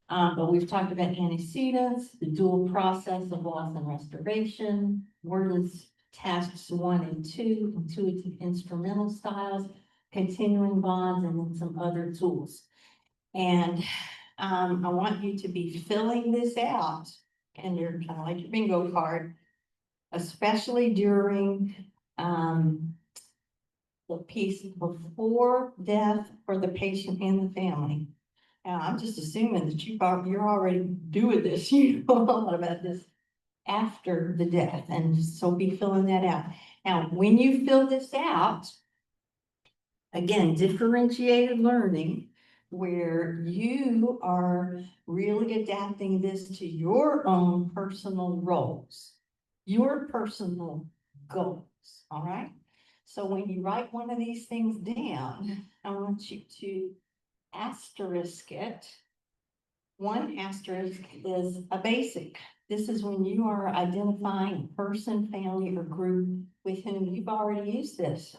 But we've talked about antecedents, the dual process of loss and restoration, Worden's tasks 1 and 2, intuitive instrumental styles, continuing bonds, and then some other tools. And I want you to be filling this out, and you're kind of like your bingo card, especially during the piece before death for the patient and the family. Now, I'm just assuming that you're already doing this, you know a lot about this after the death, and so be filling that out. Now, when you fill this out, again, differentiated learning, where you are really adapting this to your own personal roles, your personal goals, all right? So when you write one of these things down, I want you to asterisk it. One asterisk is a basic. This is when you are identifying a person, family, or group with whom you've already used this.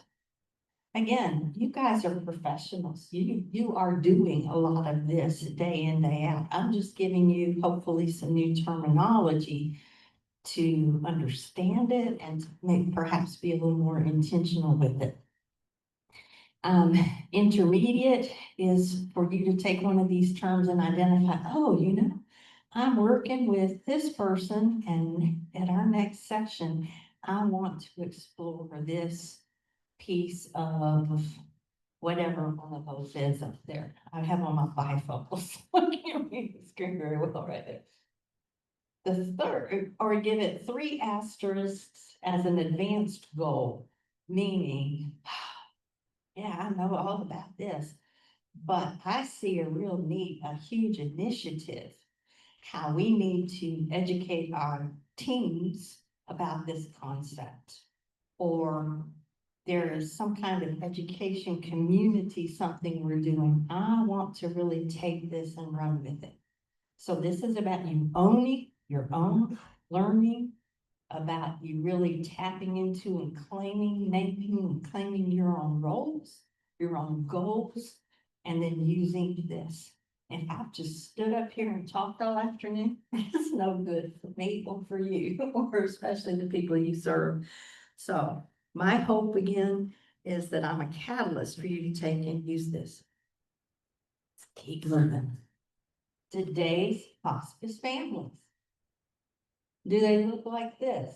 Again, you guys are professionals. You are doing a lot of this day in, day out. I'm just giving you hopefully some new terminology to understand it and maybe perhaps be a little more intentional with it. Intermediate is for you to take one of these terms and identify, oh, you know, I'm working with this person, and at our next section, I want to explore this piece of whatever one of those is up there. I have on my bifocals, so I can't read the screen very well right there. The third, or give it 3 asterisks as an advanced goal, meaning, yeah, I know all about this, but I see a real need, a huge initiative, how we need to educate our teams about this concept. Or there is some kind of education community, something we're doing. I want to really take this and run with it. So this is about you owning your own learning, about you really tapping into and claiming, naming and claiming your own roles, your own goals, and then using this. And I've just stood up here and talked all afternoon. It's no good for me or for you, or especially the people you serve. So my hope again is that I'm a catalyst for you to take and use this. Keep moving. Today's hospice families. Do they look like this?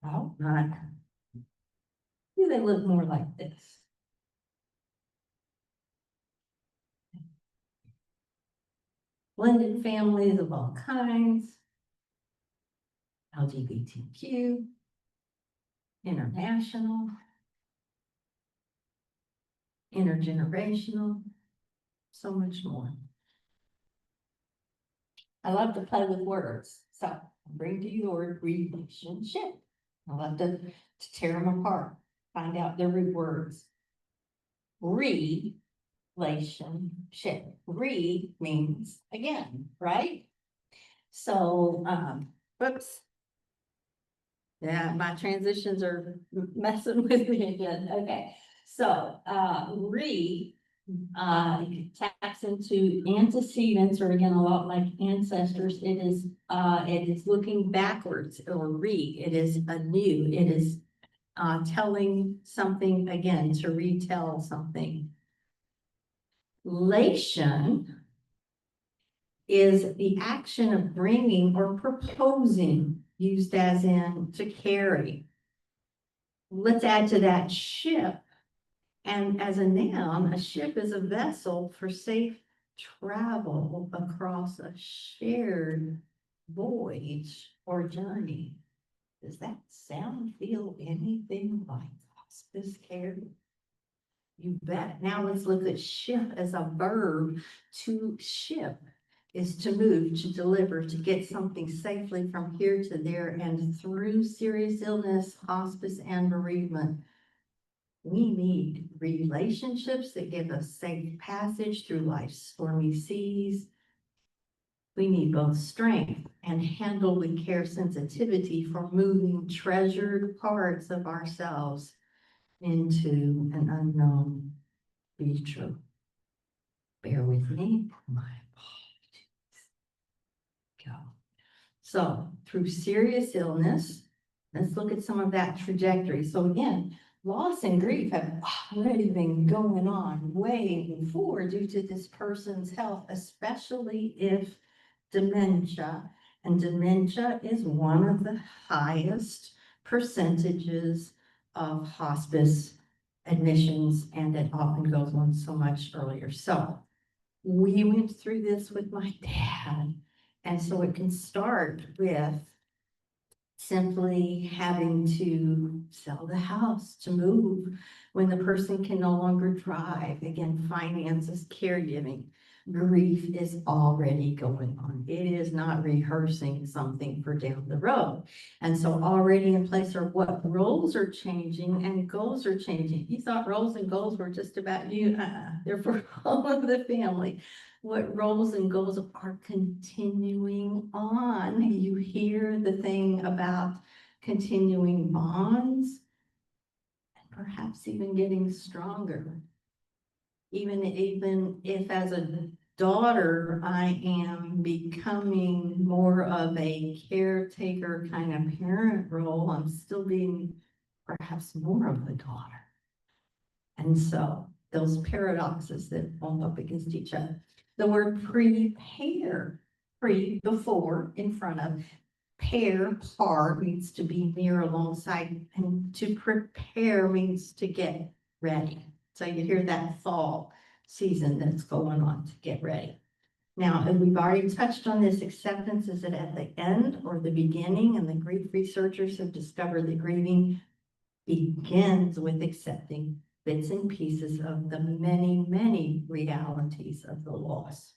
No, not. Do they look more like this? Blended families of all kinds. LGBTQ. International. Intergenerational. So much more. I love to play with words, so I bring to you the word relationship. I love to tear them apart, find out their root words. Relationship. Re means again, right? So, whoops. Yeah, my transitions are messing with me again. Okay, so, taps into antecedents, or again, a lot like ancestors. It is looking backwards, or it is anew. It is telling something again, to retell something. Lation is the action of bringing or proposing, used as in to carry. Let's add to that ship. And as a noun, a ship is a vessel for safe travel across a shared voyage or journey. Does that sound, feel anything like hospice care? You bet. Now let's look at ship as a verb. To ship is to move, to deliver, to get something safely from here to there and through serious illness, hospice, and bereavement. We need relationships that give us safe passage through life's stormy seas. We need both strength and handle with care sensitivity for moving treasured parts of ourselves into an unknown future. Bear with me, my apologies. Go. So through serious illness, let's look at some of that trajectory. So again, loss and grief have already been going on way before due to this person's health, especially if dementia, and dementia is one of the highest percentages of hospice admissions, and it often goes on so much earlier. So we went through this with my dad, and so it can start with simply having to sell the house to move when the person can no longer drive. Again, finances, caregiving, grief is already going on. It is not rehearsing something for down the road. And so already in place are what roles are changing and goals are changing. You thought roles and goals were just about you. They're for all of the family. What roles and goals are continuing on. You hear the thing about continuing bonds and perhaps even getting stronger. Even if as a daughter, I am becoming more of a caretaker kind of parent role, I'm still being perhaps more of the daughter. And so those paradoxes that bump up against each other. The word prepare, before, in front of, par means to be near, alongside, and to prepare means to get ready. So you hear that fall season that's going on, to get ready. Now, and we've already touched on this, acceptance, is it at the end or the beginning? And the grief researchers have discovered that grieving begins with accepting bits and pieces of the many, many realities of the loss.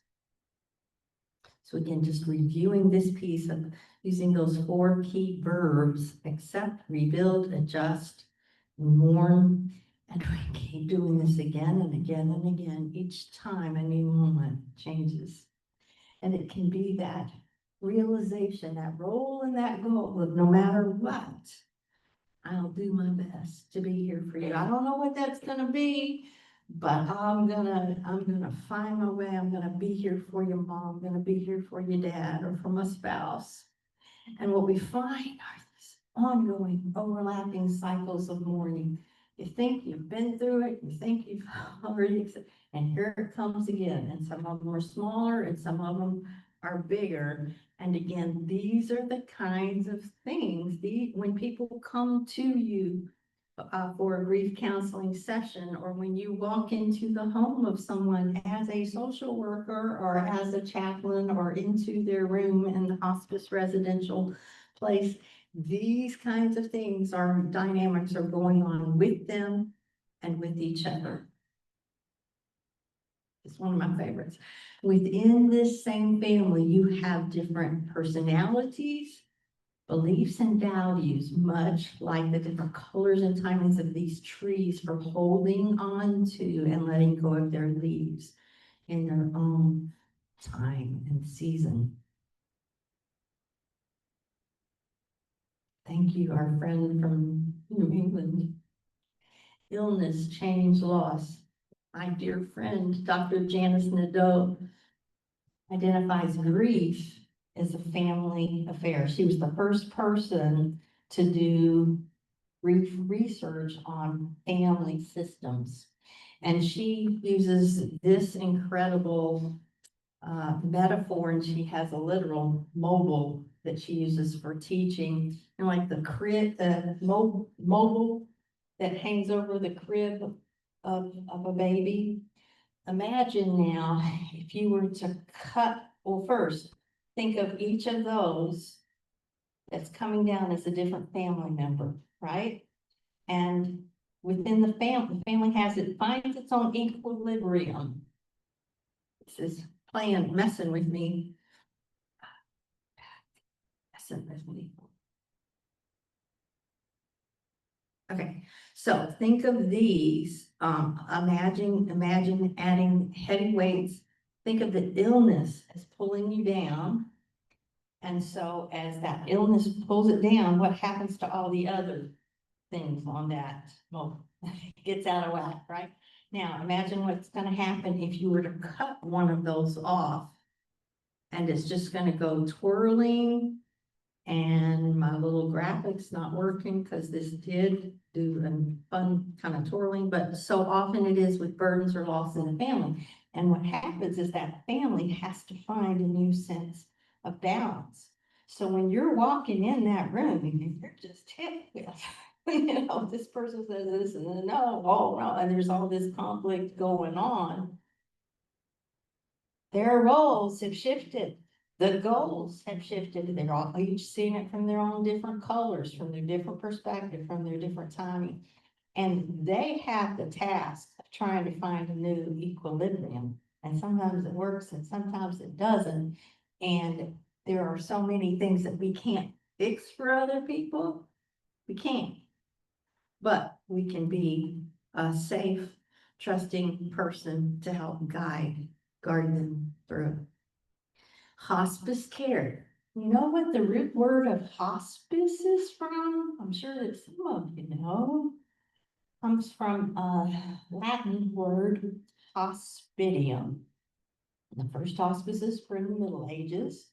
So again, just reviewing this piece of using those 4 key verbs: accept, rebuild, adjust, mourn. And we keep doing this again and again and again. Each time a new moment changes. And it can be that realization, that role and that goal of no matter what, I'll do my best to be here for you. I don't know what that's going to be, But I'm gonna find my way. I'm gonna be here for your mom. I'm gonna be here for your dad or for my spouse. And what we find are these ongoing, overlapping cycles of mourning. You think you've been through it, you think you've already, and here it comes again. And some of them are smaller and some of them are bigger. And again, these are the kinds of things, when people come to you for a grief counseling session, or when you walk into the home of someone as a social worker or as a chaplain or into their room in the hospice residential place, these kinds of things are dynamics are going on with them and with each other. It's one of my favorites. Within this same family, you have different personalities, beliefs and values, much like the different colors and timings of these trees for holding on to and letting go of their leaves in their own time and season. Thank you, our friend from New England. Illness, change, loss. My dear friend, Dr. Janice Nadeau, identifies grief as a family affair. She was the first person to do research on family systems. And she uses this incredible metaphor, and she has a literal mobile that she uses for teaching. And like the crib, the mobile that hangs over the crib of a baby. Imagine now if you were to cut, well, first, think of each of those that's coming down as a different family member, right? And within the family finds its own equilibrium. This is messing with me. Okay, so think of these, imagine adding heavy weights. Think of the illness as pulling you down. And so as that illness pulls it down, what happens to all the other things on that? Well, it gets out of whack, right? Now, imagine what's gonna happen if you were to cut one of those off. And it's just gonna go twirling. And my little graphic's not working because this did do a fun kind of twirling, but so often it is with burdens or loss in the family. And what happens is that family has to find a new sense of balance. So when you're walking in that room and you're just hit with, you know, this person says this and then no, oh no, and there's all this conflict going on. Their roles have shifted. The goals have shifted. They're all each seeing it from their own different colors, from their different perspective, from their different timing. And they have the task of trying to find a new equilibrium. And sometimes it works and sometimes it doesn't. And there are so many things that we can't fix for other people. We can't. But we can be a safe, trusting person to help guide them through. Hospice care. You know what the root word of hospice is from? I'm sure that some of you know. Comes from a Latin word, hospitium. The first hospices were in the Middle Ages.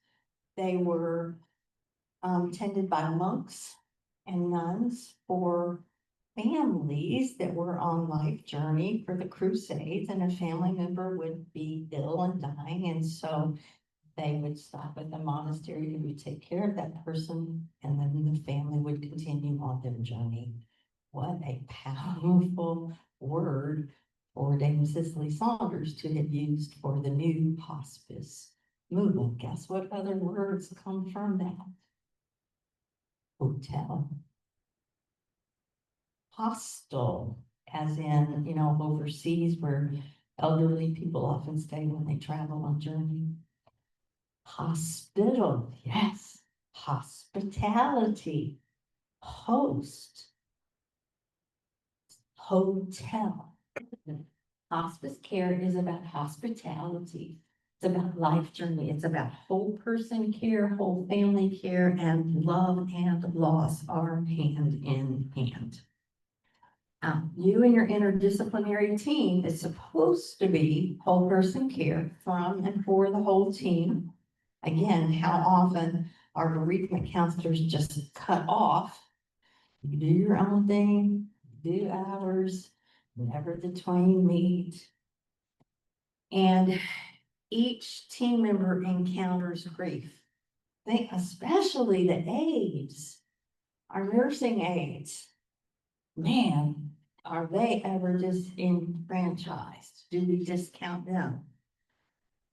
They were tended by monks and nuns for families that were on life journey for the Crusades, and a family member would be ill and dying, and so they would stop at the monastery who would take care of that person, and then the family would continue on their journey. What a powerful word for Dame Cicely Saunders to have used for the new hospice movement. Guess what other words come from that? Hotel. Hostel, as in, you know, overseas where elderly people often stay when they travel on journey. Hospital, yes. Hospitality. Host. Hotel. Hospice care is about hospitality. It's about life journey. It's about whole person care, whole family care, and love and loss are hand in hand. You and your interdisciplinary team is supposed to be whole person care from and for the whole team. Again, how often are bereavement counselors just cut off? You do your own thing, do ours, whenever the twain meet. And each team member encounters grief. They, especially the aides, our nursing aides. Man, are they ever disenfranchised? Do we discount them?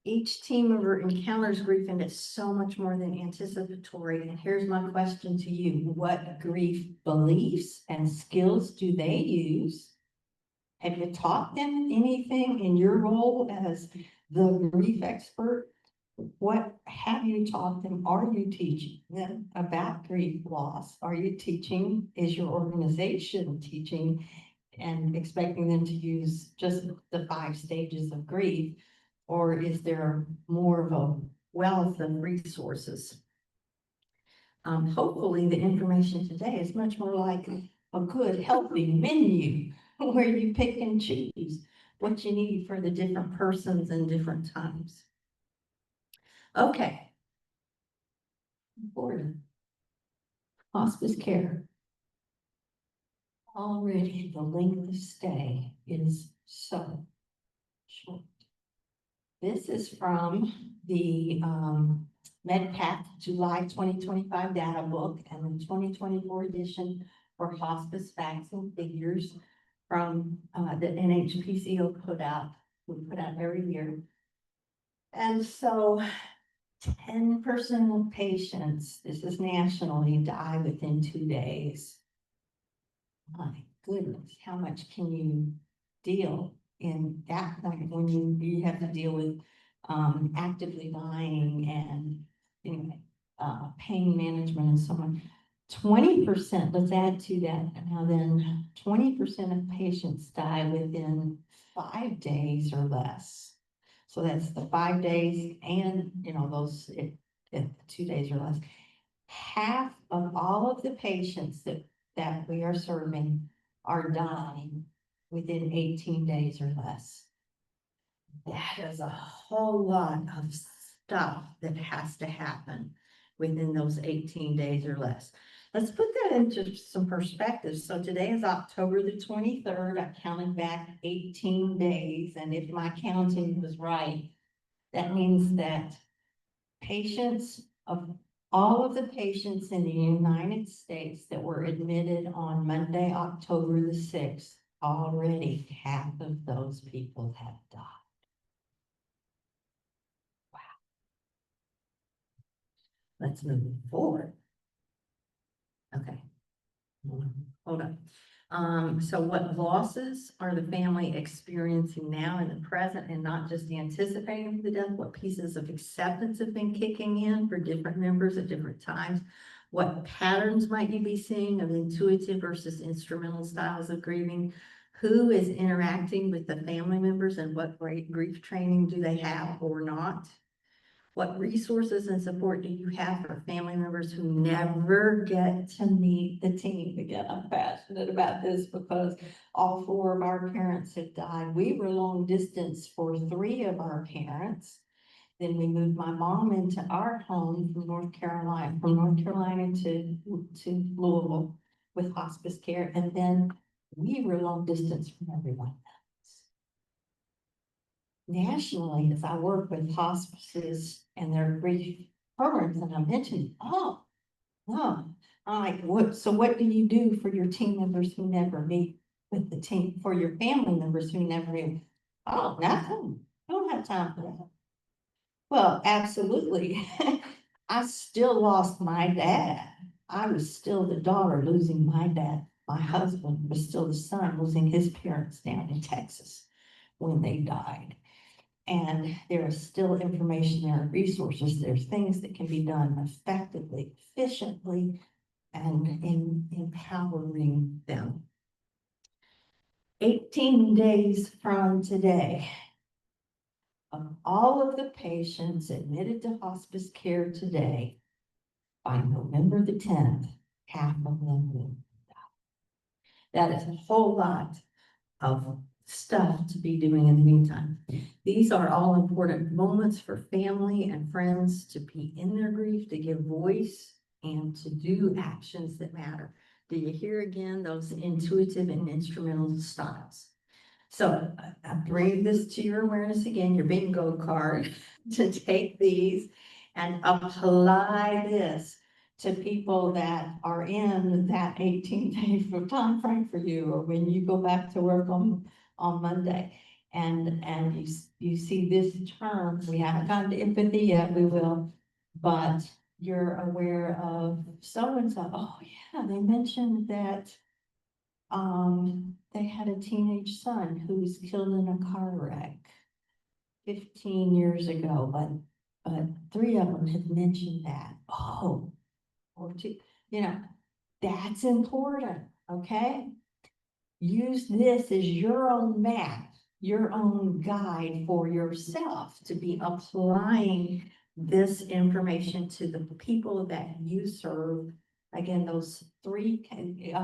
Each team member encounters grief and it's so much more than anticipatory. And here's my question to you. What grief beliefs and skills do they use? Have you taught them anything in your role as the grief expert? What have you taught them? Are you teaching them about grief loss? Are you teaching? Is your organization teaching and expecting them to use just the 5 stages of grief? Or is there more of a wealth of resources? Hopefully the information today is much more like a good, healthy menu where you pick and choose what you need for the different persons and different times. Okay. Important. Hospice care. Already the length of stay is so short. This is from the MedPAC July 2025 data book and the 2024 edition for hospice facts and figures from the LMHPCO put out. We put out every year. And so 10% of patients, this is nationally, die within 2 days. My goodness, how much can you deal in that point when you have to deal with actively dying and, you know, pain management and so on. 20%, let's add to that. Now then, 20% of patients die within 5 days or less. So that's the 5 days and, you know, those if 2 days or less. Half of all of the patients that we are serving are dying within 18 days or less. That is a whole lot of stuff that has to happen within those 18 days or less. Let's put that into some perspective. So today is October the 23rd. I counted back 18 days, and if my counting was right, that means that patients of all of the patients in the United States that were admitted on Monday, October the 6th, already half of those people have died. Wow. Let's move forward. Okay. Hold on. So what losses are the family experiencing now in the present and not just anticipating the death? What pieces of acceptance have been kicking in for different members at different times? What patterns might you be seeing of intuitive versus instrumental styles of grieving? Who is interacting with the family members and what grief training do they have or not? What resources and support do you have for family members who never get to meet the team? Again, I'm passionate about this because all 4 of our parents have died. We were long distance for 3 of our parents. Then we moved my mom into our home from North Carolina to Louisville with hospice care. And then we were long distance from everyone. Nationally, as I work with hospices and their grief programs, and I mentioned, oh, no, I'm like, what? So what do you do for your team members who never meet with the team, for your family members who never meet? Oh, nothing. I don't have time for that. Well, absolutely. I still lost my dad. I was still the daughter losing my dad. My husband was still the son losing his parents down in Texas when they died. And there is still information, there are resources, there's things that can be done effectively, efficiently, and in empowering them. 18 days from today, of all of the patients admitted to hospice care today, by November the 10th, half of them will die. That is a whole lot of stuff to be doing in the meantime. These are all important moments for family and friends to be in their grief, to give voice and to do actions that matter. Do you hear again those intuitive and instrumental styles? So I bring this to your awareness again, your bingo card, to take these and apply this to people that are in that 18-day time frame for you, or when you go back to work on Monday. And you see this term, we haven't gotten to empathy yet, we will, but you're aware of so-and-so, oh yeah, they mentioned that they had a teenage son who was killed in a car wreck 15 years ago, but 3 of them had mentioned that. Oh, or 2, that's important, okay? Use this as your own map, your own guide for yourself to be applying this information to the people that you serve. Again, those 3,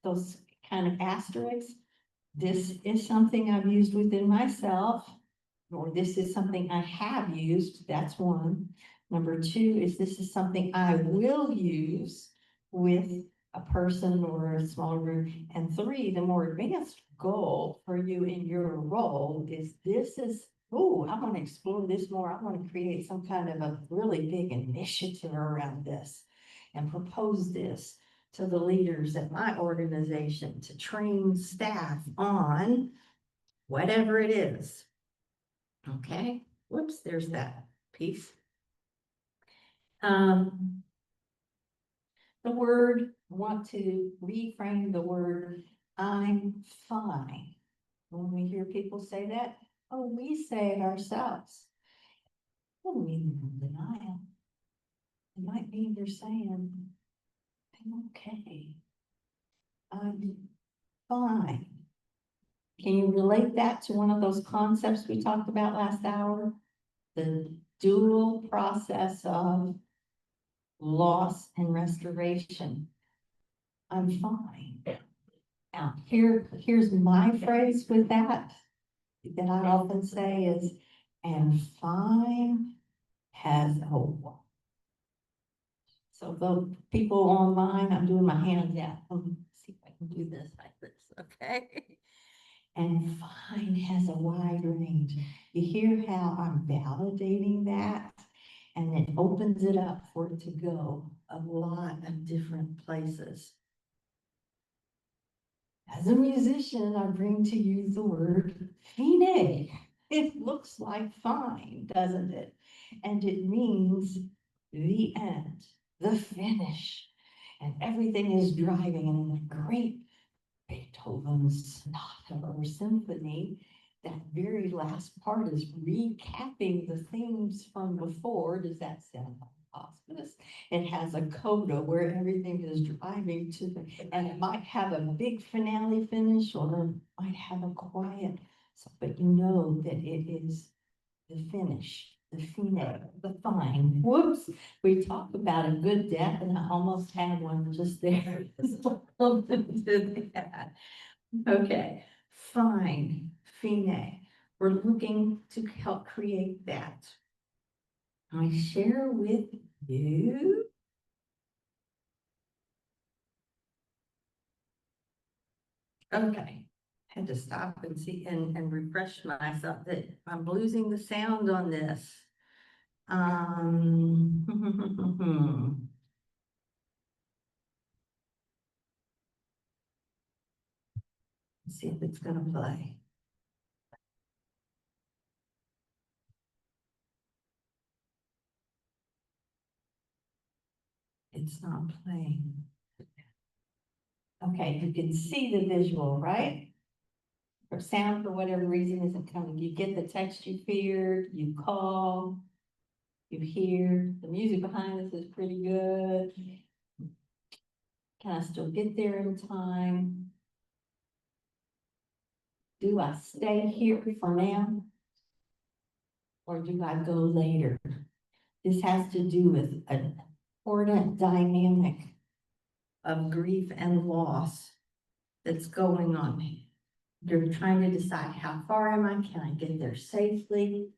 those kind of asterisks. This is something I've used within myself, or this is something I have used. That's 1. Number 2 is this is something I will use with a person or a small group. And 3, the more advanced goal for you in your role is oh, I want to explore this more. I want to create some kind of a really big initiative around this and propose this to the leaders at my organization to train staff on whatever it is. Okay, whoops, there's that piece. The word, I want to reframe the word, I'm fine. When we hear people say that, oh, we say it ourselves. It doesn't mean they're in denial. It might mean they're saying, I'm okay. I'm fine. Can you relate that to one of those concepts we talked about last hour? The dual process of loss and restoration. I'm fine. Now, here's my phrase with that I often say is, and fine has hope. So the people online, I'm doing my hands out. See if I can do this like this, okay? And fine has a wide range. You hear how I'm validating that? And it opens it up for it to go a lot of different places. As a musician, I bring to you the word fine. It looks like fine, doesn't it? And it means the end, the finish. And everything is driving in a great Beethoven's sonata or symphony. That very last part is recapping the themes from before. Does that sound like hospice? It has a coda where everything is driving to the, and it might have a big finale finish or it might have a quiet, but you know that it is the finish, the fine, the fine. Whoops, we talked about a good death and I almost had one just there. Okay, fine, fine. We're looking to help create that. I share with you. Okay, had to stop and see and refresh myself that I'm losing the sound on this. Let's see if it's gonna play. It's not playing. Okay, you can see the visual, right? Or sound for whatever reason isn't coming. You get the text you feared, you call, you hear, the music behind us is pretty good. Can I still get there in time? Do I stay here for now? Or do I go later? This has to do with an important dynamic of grief and loss that's going on. You're trying to decide how far am I? Can I get there safely?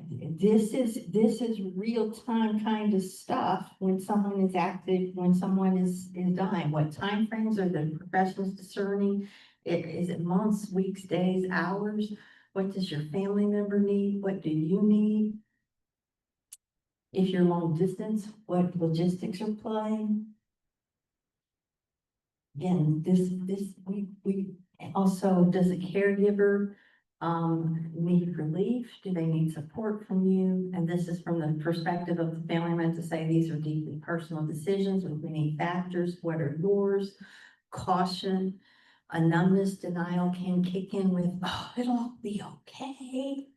This is real time kind of stuff when someone is active, when someone is dying. What timeframes are the professionals discerning? Is it months, weeks, days, hours? What does your family member need? What do you need? If you're long distance, what logistics are playing? Again, we also, does a caregiver need relief? Do they need support from you? And this is from the perspective of the family member to say these are deeply personal decisions with many factors. What are yours? Caution, a numbness denial can kick in with, oh, it'll be okay.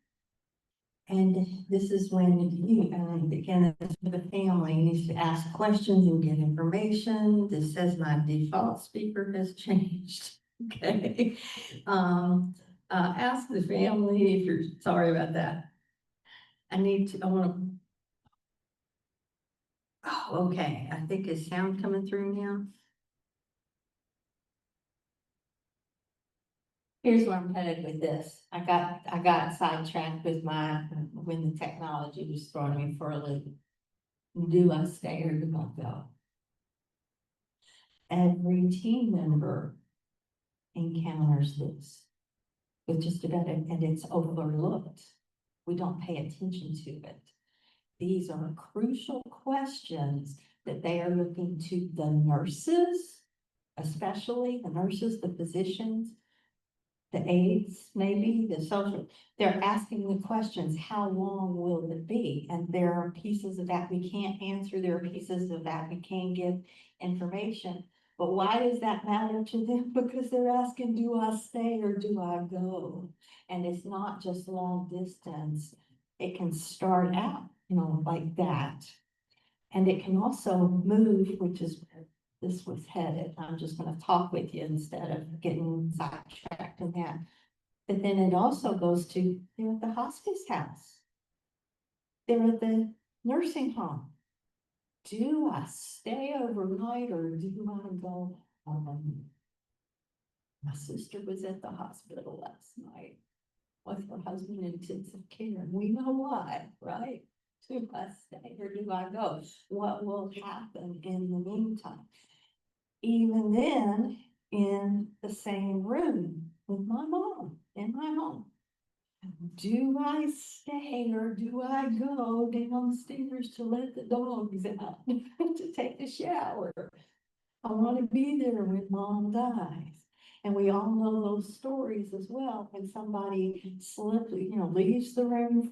And this is when you, and again, the family needs to ask questions and get information. This says my default speaker has changed. Okay. Ask the family if you're sorry about that. I want to. Oh, okay. I think is sound coming through now? Here's where I'm headed with this. I got sidetracked with when the technology was throwing me for a loop. Do I stay or do I go? Every team member encounters this with just about it, and it's overlooked. We don't pay attention to it. These are crucial questions that they are looking to the nurses, especially the nurses, the physicians, the aides, maybe the social, they're asking the questions, how long will it be? And there are pieces of that we can't answer. There are pieces of that we can't give information. But why does that matter to them? Because they're asking, do I stay or do I go? And it's not just long distance. It can start out, like that. And it can also move, which is where this was headed. I'm just going to talk with you instead of getting sidetracked in that. But then it also goes to, they're at the hospice house. They're at the nursing home. Do I stay overnight or do I go home? My sister was at the hospital last night with her husband in intensive care. We know why, right? Do I stay or do I go? What will happen in the meantime? Even then, in the same room with my mom in my home. Do I stay or do I go downstairs to let the dogs out to take a shower? I want to be there when mom dies. And we all know those stories as well. When somebody slips, leaves the room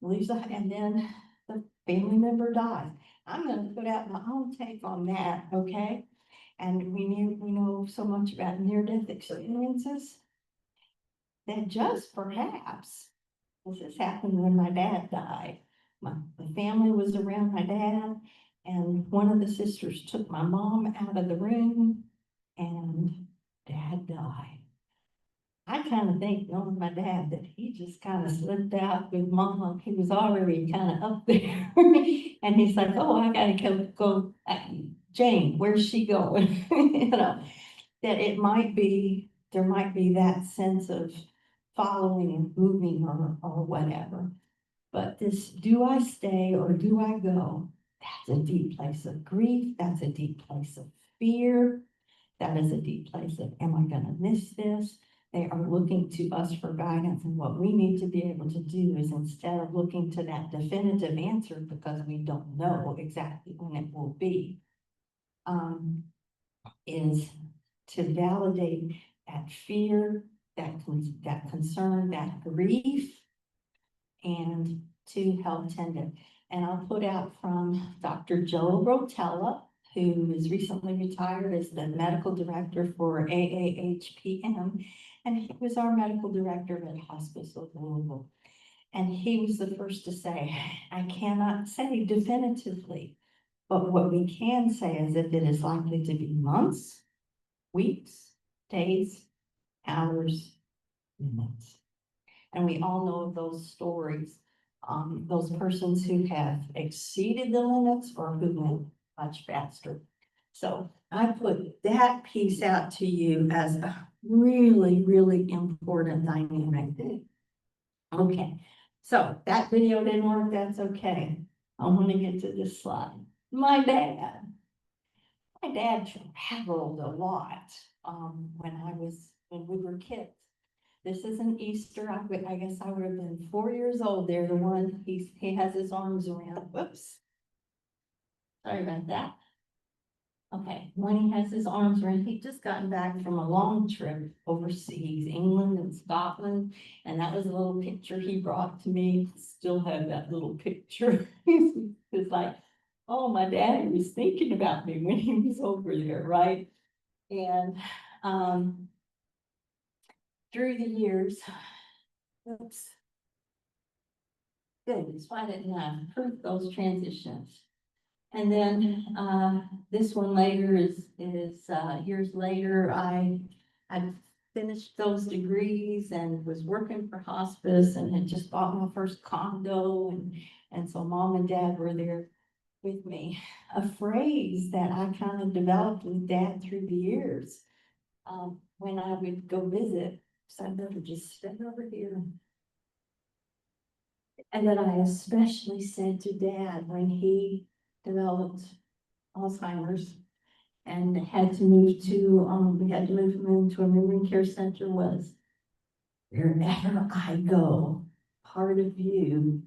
and then the family member dies. I'm going to put out my own take on that, okay? And we know so much about near-death experiences that just perhaps, this happened when my dad died. The family was around my dad, and one of the sisters took my mom out of the room, and dad died. I kind of think, knowing my dad, that he just kind of slipped out with mom. He was already kind of up there. And he's like, oh, I gotta go, Jane, where's she going? That there might be that sense of following and moving or whatever. But this, do I stay or do I go? That's a deep place of grief. That's a deep place of fear. That is a deep place of, am I gonna miss this? They are looking to us for guidance, and what we need to be able to do is, instead of looking to that definitive answer because we don't know exactly when it will be, is to validate that fear, that concern, that grief, and to help tend it. And I'll put out from Dr. Joe Rotella, who is recently retired as the medical director for AAHPM, and he was our medical director at Hospice of Louisville. And he was the first to say, I cannot say definitively, but what we can say is that it is likely to be months, weeks, days, hours, minutes. And we all know of those stories, those persons who have exceeded the limits or who went much faster. So I put that piece out to you as a really, really important dynamic. Okay, so that video didn't work, that's okay. I want to get to this slide. My dad traveled a lot, when we were kids. This isn't Easter, I guess I would have been 4 years old there, the one he has his arms around, whoops. Sorry about that. Okay, when he has his arms around, he'd just gotten back from a long trip overseas, England and Scotland. And that was a little picture he brought to me, still have that little picture. It's like, oh, my dad was thinking about me when he was over there, right? And, through the years, oops. Goodness, why didn't I prove those transitions? And then, this one later is years later, I finished those degrees and was working for hospice and had just bought my first condo, and so mom and dad were there with me. A phrase that I kind of developed with dad through the years, when I would go visit, so I better just stand over here. And that I especially said to dad when he developed Alzheimer's and had to move to, we had to move him to a memory care center, was, wherever I go, part of you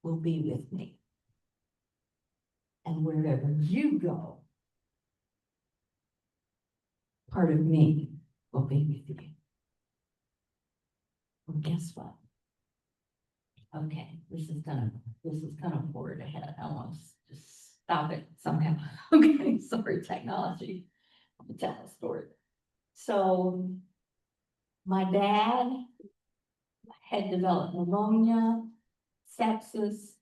will be with me. And wherever you go, part of me will be with you. Well, guess what? Okay, this is kind of forward ahead. I want to just stop it somehow. Okay, sorry, technology. I'll tell a story. So my dad had developed pneumonia, sepsis.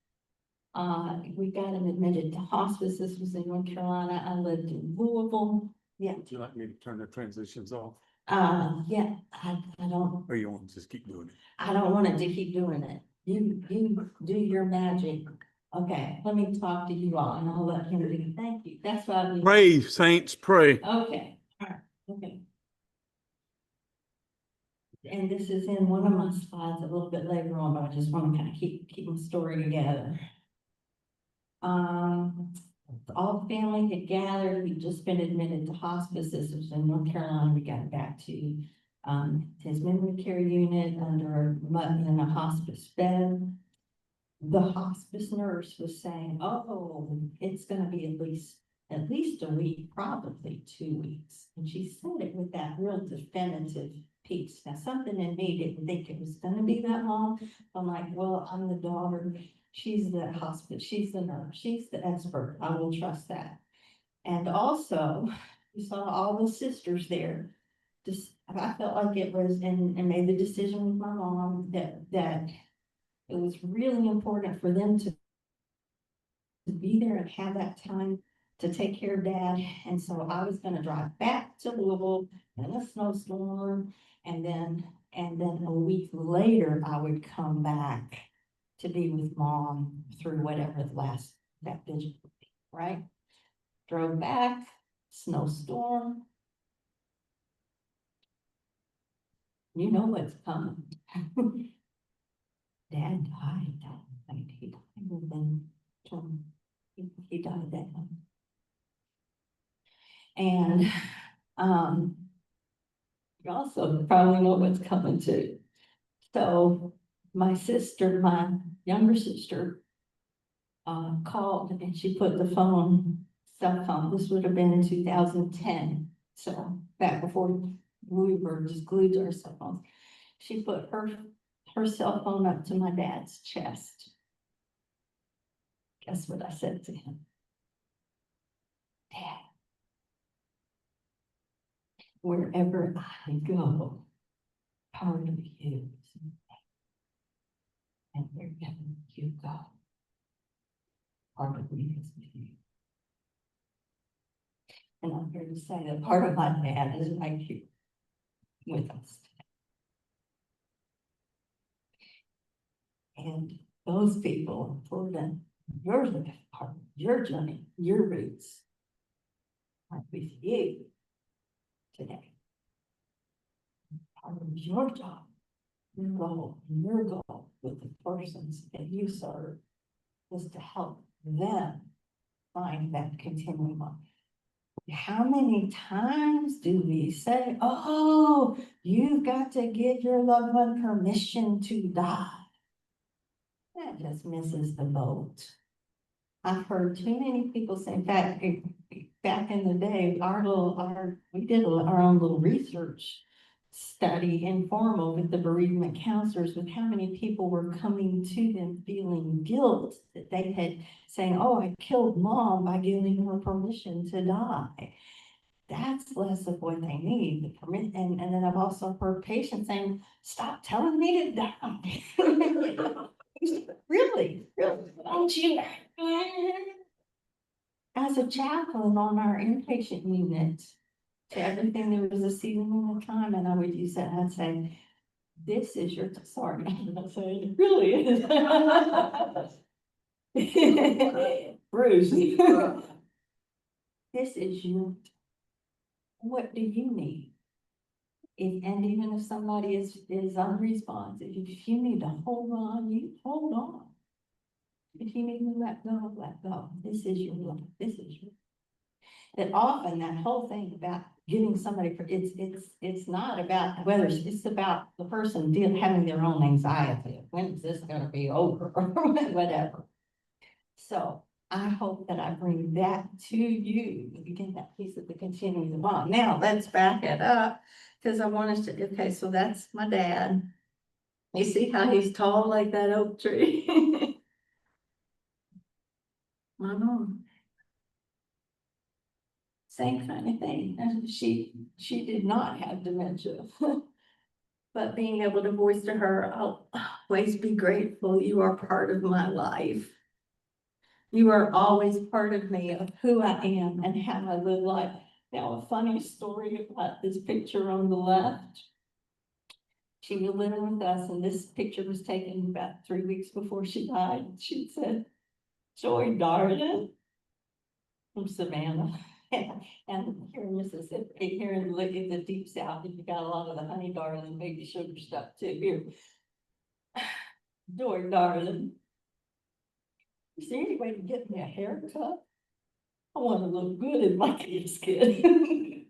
We got him admitted to hospice. This was in North Carolina. I lived in Louisville. Yeah. Would you like me to turn the transitions off, Yeah, I don't, or you want to just keep doing it? I don't want it to keep doing it. You do your magic. Okay, let me talk to you all and I'll let him do. Thank you. That's what I mean. Pray, saints, pray. Okay, all right, okay. And this is in one of my slides a little bit later on, but I just want to kind of keep my story together. All the family had gathered. We'd just been admitted to hospice. This was in North Carolina. We got back to his memory care unit in a hospice bed. The hospice nurse was saying, oh, it's gonna be at least a week, probably 2 weeks. And she said it with that real definitive piece. Now, something in me didn't think it was gonna be that long. I'm like, well, I'm the daughter. She's the hospice, she's the nurse, she's the expert. I will trust that. And also, you saw all the sisters there. Just, I felt like it was, and made the decision with my mom that it was really important for them to be there and have that time to take care of dad. And so I was gonna drive back to Louisville in a snowstorm. And then a week later, I would come back to be with mom through whatever that vision would be, right? Drove back, snowstorm. You know what's coming. Dad died that night. He died within 20. He died that night. And you also probably know what's coming too. So my younger sister, called and she put the cell phone, this would have been in 2010. So back before we were just glued to our cell phones. She put her cell phone up to my dad's chest. Guess what I said to him? Dad, wherever I go, part of you is in me. And wherever you go, part of me is with you. And I'm here to say that part of my dad is right here with us. And those people are important. Your life, part of your journey, your roots. like with you today. Part of your job, your goal with the persons that you serve is to help them find that continuum. How many times do we say, oh, you've got to give your loved one permission to die? That just misses the boat. I've heard too many people say, in fact, back in the day, we did our own little research study, informal, with the bereavement counselors, with how many people were coming to them feeling guilt that they had, saying, oh, I killed mom by giving her permission to die. That's less of what they need, the permit. And then I've also heard patients saying, stop telling me to die. Really, don't you? As a chaplain on our inpatient unit, to everything, there was a season of time, and I would use that, and I'd say, this is your, sorry, I'm not saying it really is. Bruce. This is your, what do you need? And even if somebody is unresponsive, if you need to hold on, you hold on. If you need to let go, let go. This is your life. This is your. That often that whole thing about giving somebody, it's not about whether it's about the person having their own anxiety. When is this going to be over or whatever? So I hope that I bring that to you. You get that piece of the continuing bond. Now let's back it up, because I want us to, okay, so that's my dad. You see how he's tall like that oak tree? My mom. Same kind of thing. And she did not have dementia. But being able to voice to her, I'll always be grateful. You are part of my life. You are always part of me, of who I am and how I live life. Now, a funny story about this picture on the left. She was living with us, and this picture was taken about 3 weeks before she died. She said, Joy, darling, from Savannah. And here in Mississippi, here in the deep south, you got a lot of the honey darling baby sugar stuff too. Here, Joy, darling, is there any way to get me a haircut? I want to look good in my kid's skin.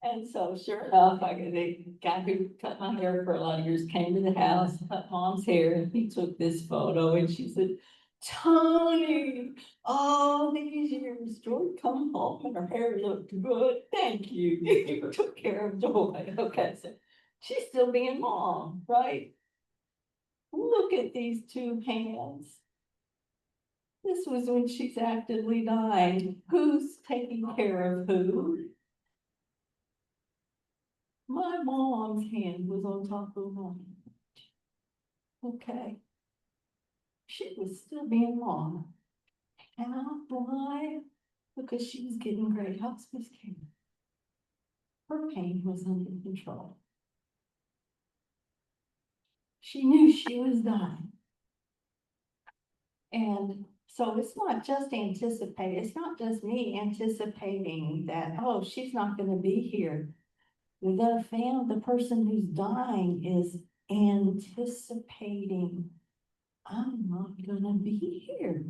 And so sure enough, the guy who cut my hair for a lot of years came to the house, cut mom's hair, and he took this photo, and she said, Tony, all these years, Joy come home and her hair looked good. Thank you. You took care of Joy. Okay, so she's still being mom, right? Look at these two hands. This was when she's actively dying. Who's taking care of who? My mom's hand was on top of mine. Okay. She was still being mom. How? Why? Because she was getting great hospice care. Her pain was under control. She knew she was dying. And so it's not just it's not just me anticipating that, oh, she's not going to be here. The person who's dying is anticipating, I'm not going to be here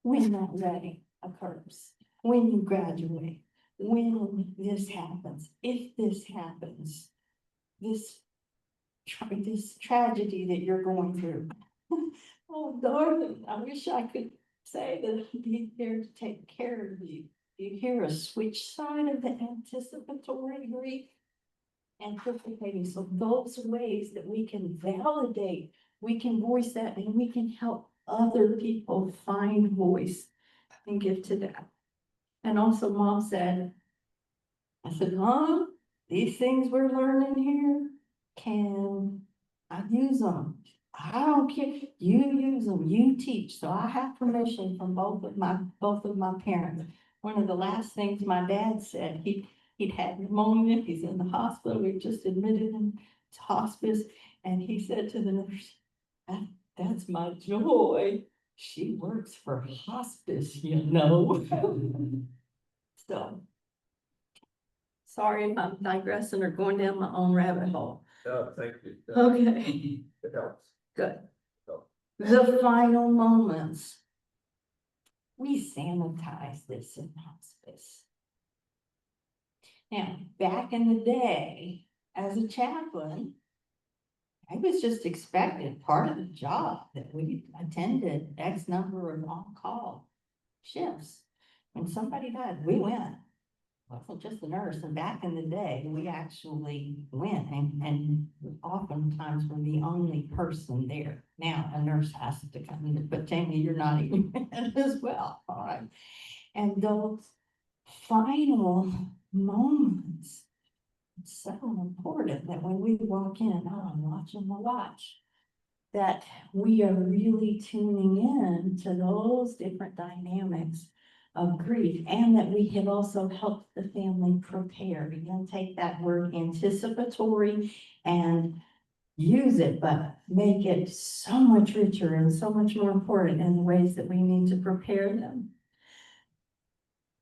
when that wedding occurs, when you graduate, when this happens, if this happens, this tragedy that you're going through. Oh, darling, I wish I could say that I'd be there to take care of you. You hear a switch side of the anticipatory grief? Anticipating. So those ways that we can validate, we can voice that, and we can help other people find voice and give to that. And also mom said, I said, Mom, these things we're learning here, can I use them? I don't care. You use them, you teach. So I have permission from both of my parents. One of the last things my dad said, he'd had pneumonia, he's in the hospital, we just admitted him to hospice, and he said to the nurse, that's my Joy. she works for hospice, you know? So. Sorry if I'm digressing or going down my own rabbit hole. Thank you. Okay, It helps. good. The final moments. We sanitize this in hospice. Now, back in the day, as a chaplain, I was just expected, part of the job, that we attended X number of on-call shifts. When somebody died, we went. Wasn't just the nurse, and back in the day, we actually went and oftentimes were the only person there. Now, a nurse has to come in, but Tammy, you're not even in as well, all right? And those final moments, it's so important that when we walk in, oh, I'm watching the watch, that we are really tuning in to those different dynamics of grief, and that we have also helped the family prepare. We can take that word anticipatory and use it, but make it so much richer and so much more important in the ways that we need to prepare them.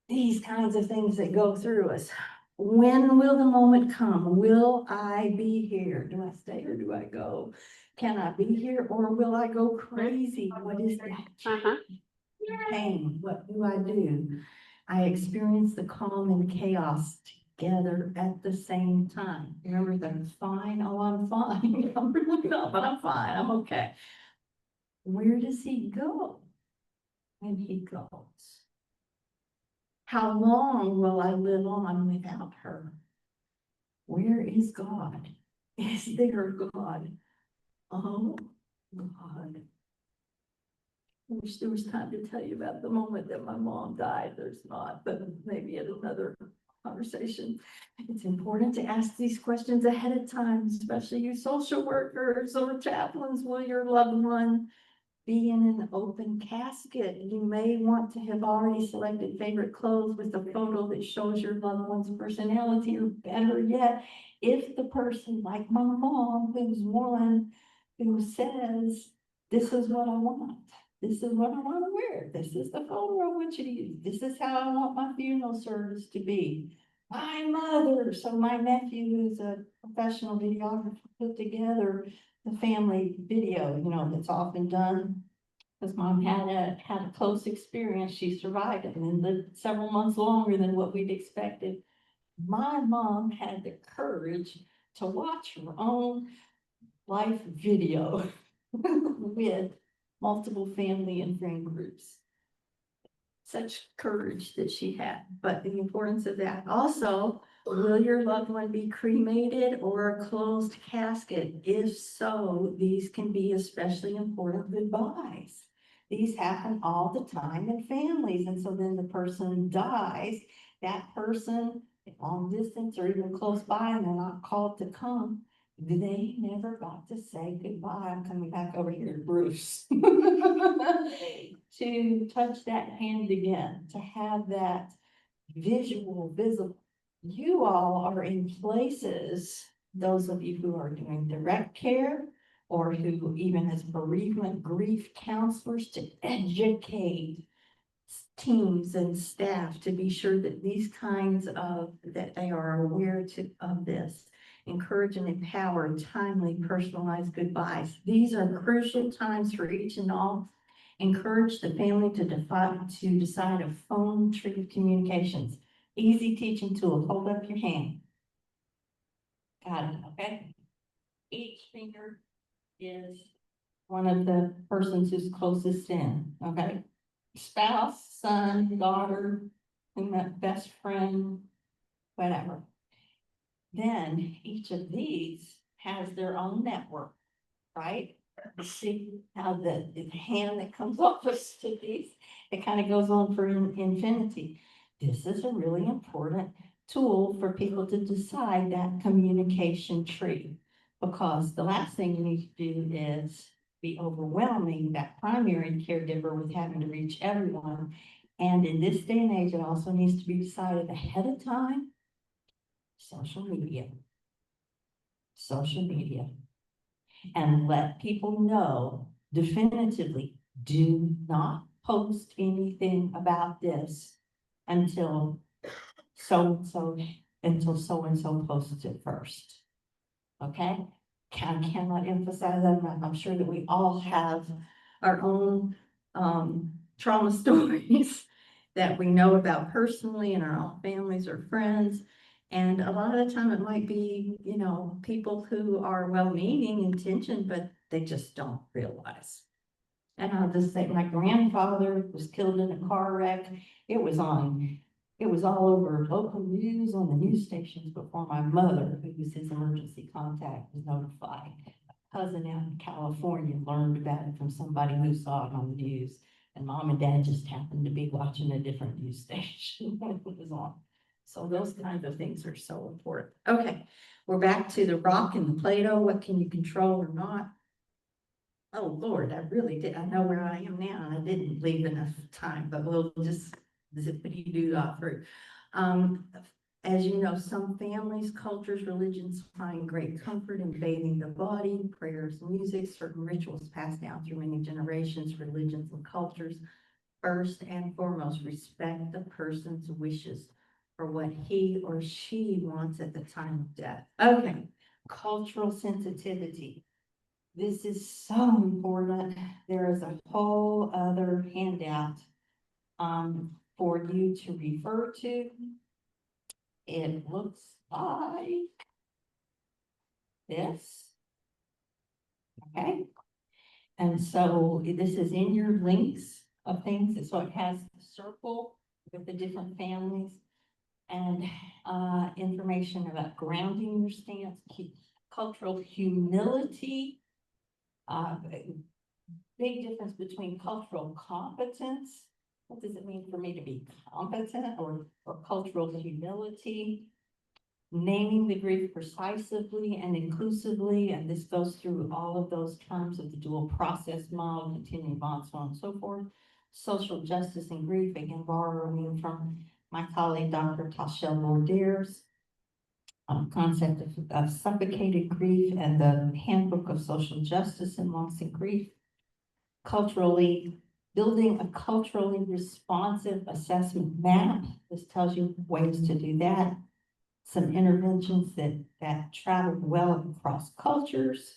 These kinds of things that go through us. When will the moment come? Will I be here? Do I stay or do I go? Can I be here or will I go crazy? What is that? Pain, what do I do? I experience the calm and chaos together at the same time. Remember that I'm fine, oh, I'm fine. I'm really not, but I'm fine, I'm okay. Where does he go when he goes? How long will I live on without her? Where is God? Is there God? Oh, God. I wish there was time to tell you about the moment that my mom died. There's not, but maybe at another conversation. It's important to ask these questions ahead of time, especially you social workers or chaplains. Will your loved one be in an open casket? You may want to have already selected favorite clothes with a photo that shows your loved one's personality, or better yet, if the person, like my mom, who's one who says, this is what I want. This is what I want to wear. This is the photo I want you to use. This is how I want my funeral service to be. My mother, so my nephew, who's a professional videographer, put together the family video, you know, that's often done. Because mom had a close experience. She survived it and lived several months longer than what we'd expected. My mom had the courage to watch her own life video with multiple family and friend groups. Such courage that she had, but the importance of that. Also, will your loved one be cremated or a closed casket? If so, these can be especially important goodbyes. These happen all the time in families, and so then the person dies, that person, long distance or even close by, and they're not called to come, they never got to say goodbye. I'm coming back over here to Bruce. To touch that hand again, to have that visual, visible. You all are in places, those of you who are doing direct care, or who even as bereavement grief counselors, to educate teams and staff to be sure that these kinds of, that they are aware of this. Encourage and empower timely, personalized goodbyes. These are crucial times for each and all. Encourage the family to decide a phone tree of communications. Easy teaching tool. Hold up your hand. Got it, okay? Each finger is one of the persons who's closest in, okay? Spouse, son, daughter, and that best friend, whatever. Then each of these has their own network, right? See how the hand that comes off of these, it kind of goes on for infinity. This is a really important tool for people to decide that communication tree, because the last thing you need to do is be overwhelming that primary caregiver with having to reach everyone. And in this day and age, it also needs to be decided ahead of time. Social media. Social media. And let people know definitively, do not post anything about this until so-and-so, until so-and-so posts it first. Okay? I cannot emphasize that enough. I'm sure that we all have our own, trauma stories that we know about personally in our own families or friends. And a lot of the time it might be, you know, people who are well-meaning intention, but they just don't realize. And I'll just say, my grandfather was killed in a car wreck. It was all over local news on the news stations before my mother, who was his emergency contact, was notified. A cousin out in California learned about it from somebody who saw it on the news. And mom and dad just happened to be watching a different news station when it was on. So those kinds of things are so important. Okay, we're back to the rock and the Play-Doh. What can you control or not? Oh, Lord, I really did. I know where I am now, and I didn't leave enough time, but we'll just zippity-doo through. As you know, some families, cultures, religions find great comfort in bathing the body, prayers, music, certain rituals passed down through many generations, religions, and cultures. First and foremost, respect the person's wishes for what he or she wants at the time of death. Okay, cultural sensitivity. This is so important. There is a whole other handout for you to refer to. It looks like this. Okay. And so this is in your links of things. So it has the circle with the different families and information about grounding your stance, cultural humility, big difference between cultural competence. What does it mean for me to be competent or cultural humility? Naming the grief precisely and inclusively, and this goes through all of those terms of the dual process model, continuing bond, so on and so forth. Social justice and grief, again, borrowing from my colleague, Dr. Tashel Bordaire's concept of suffocated grief and the Handbook of Social Justice in Loss and Grief. Culturally, building a culturally responsive assessment map. This tells you ways to do that. Some interventions that travel well across cultures.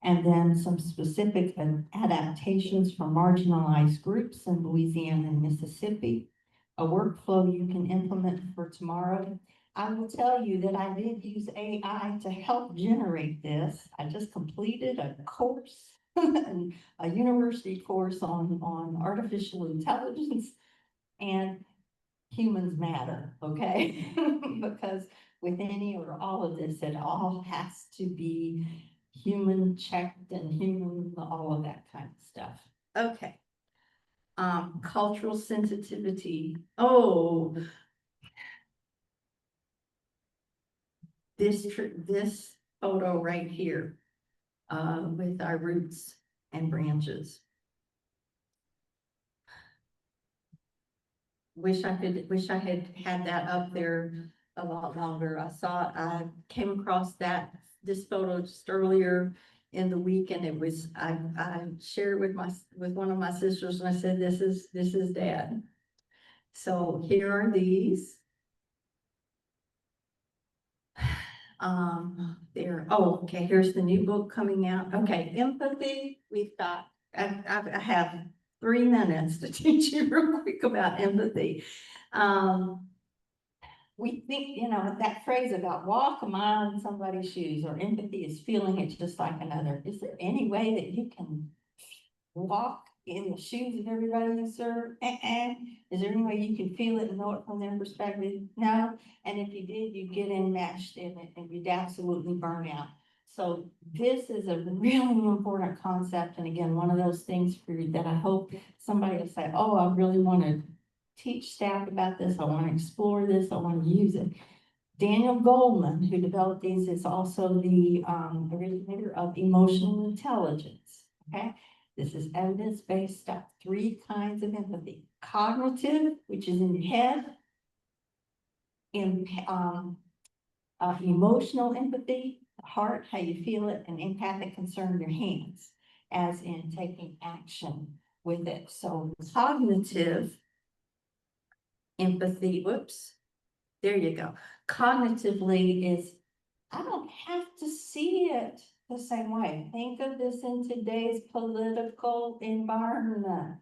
And then some specific adaptations for marginalized groups in Louisiana and Mississippi. A workflow you can implement for tomorrow. I will tell you that I did use AI to help generate this. I just completed a course, a university course on artificial intelligence, and humans matter, okay? Because with any or all of this, it all has to be human checked and human, all of that kind of stuff. Okay. Cultural sensitivity. Oh, this photo right here, with our roots and branches. Wish I had had that up there a lot longer. I came across this photo just earlier in the week, and it was, I shared with one of my sisters, and I said, this is Dad. So here are these. Okay, here's the new book coming out. Okay, empathy. We've got, I have 3 minutes to teach you real quick about empathy. We think, that phrase about walk a mile in somebody's shoes, or empathy is feeling it just like another. Is there any way that you can walk in the shoes of everybody you serve? Is there any way you can feel it and know it from their perspective? No. And if you did, you'd get enmeshed in it and you'd absolutely burn out. So this is a really important concept. And again, one of those things that I hope somebody will say, oh, I really want to teach staff about this. I want to explore this. I want to use it. Daniel Goldman, who developed these, is also the originator of emotional intelligence. Okay. This is evidence-based stuff. 3 kinds of empathy. Cognitive, which is in your head. Emotional empathy, the heart, how you feel it, and empathic concern, your hands. as in taking action with it. So cognitive empathy, whoops, there you go. Cognitively is, I don't have to see it the same way. Think of this in today's political environment.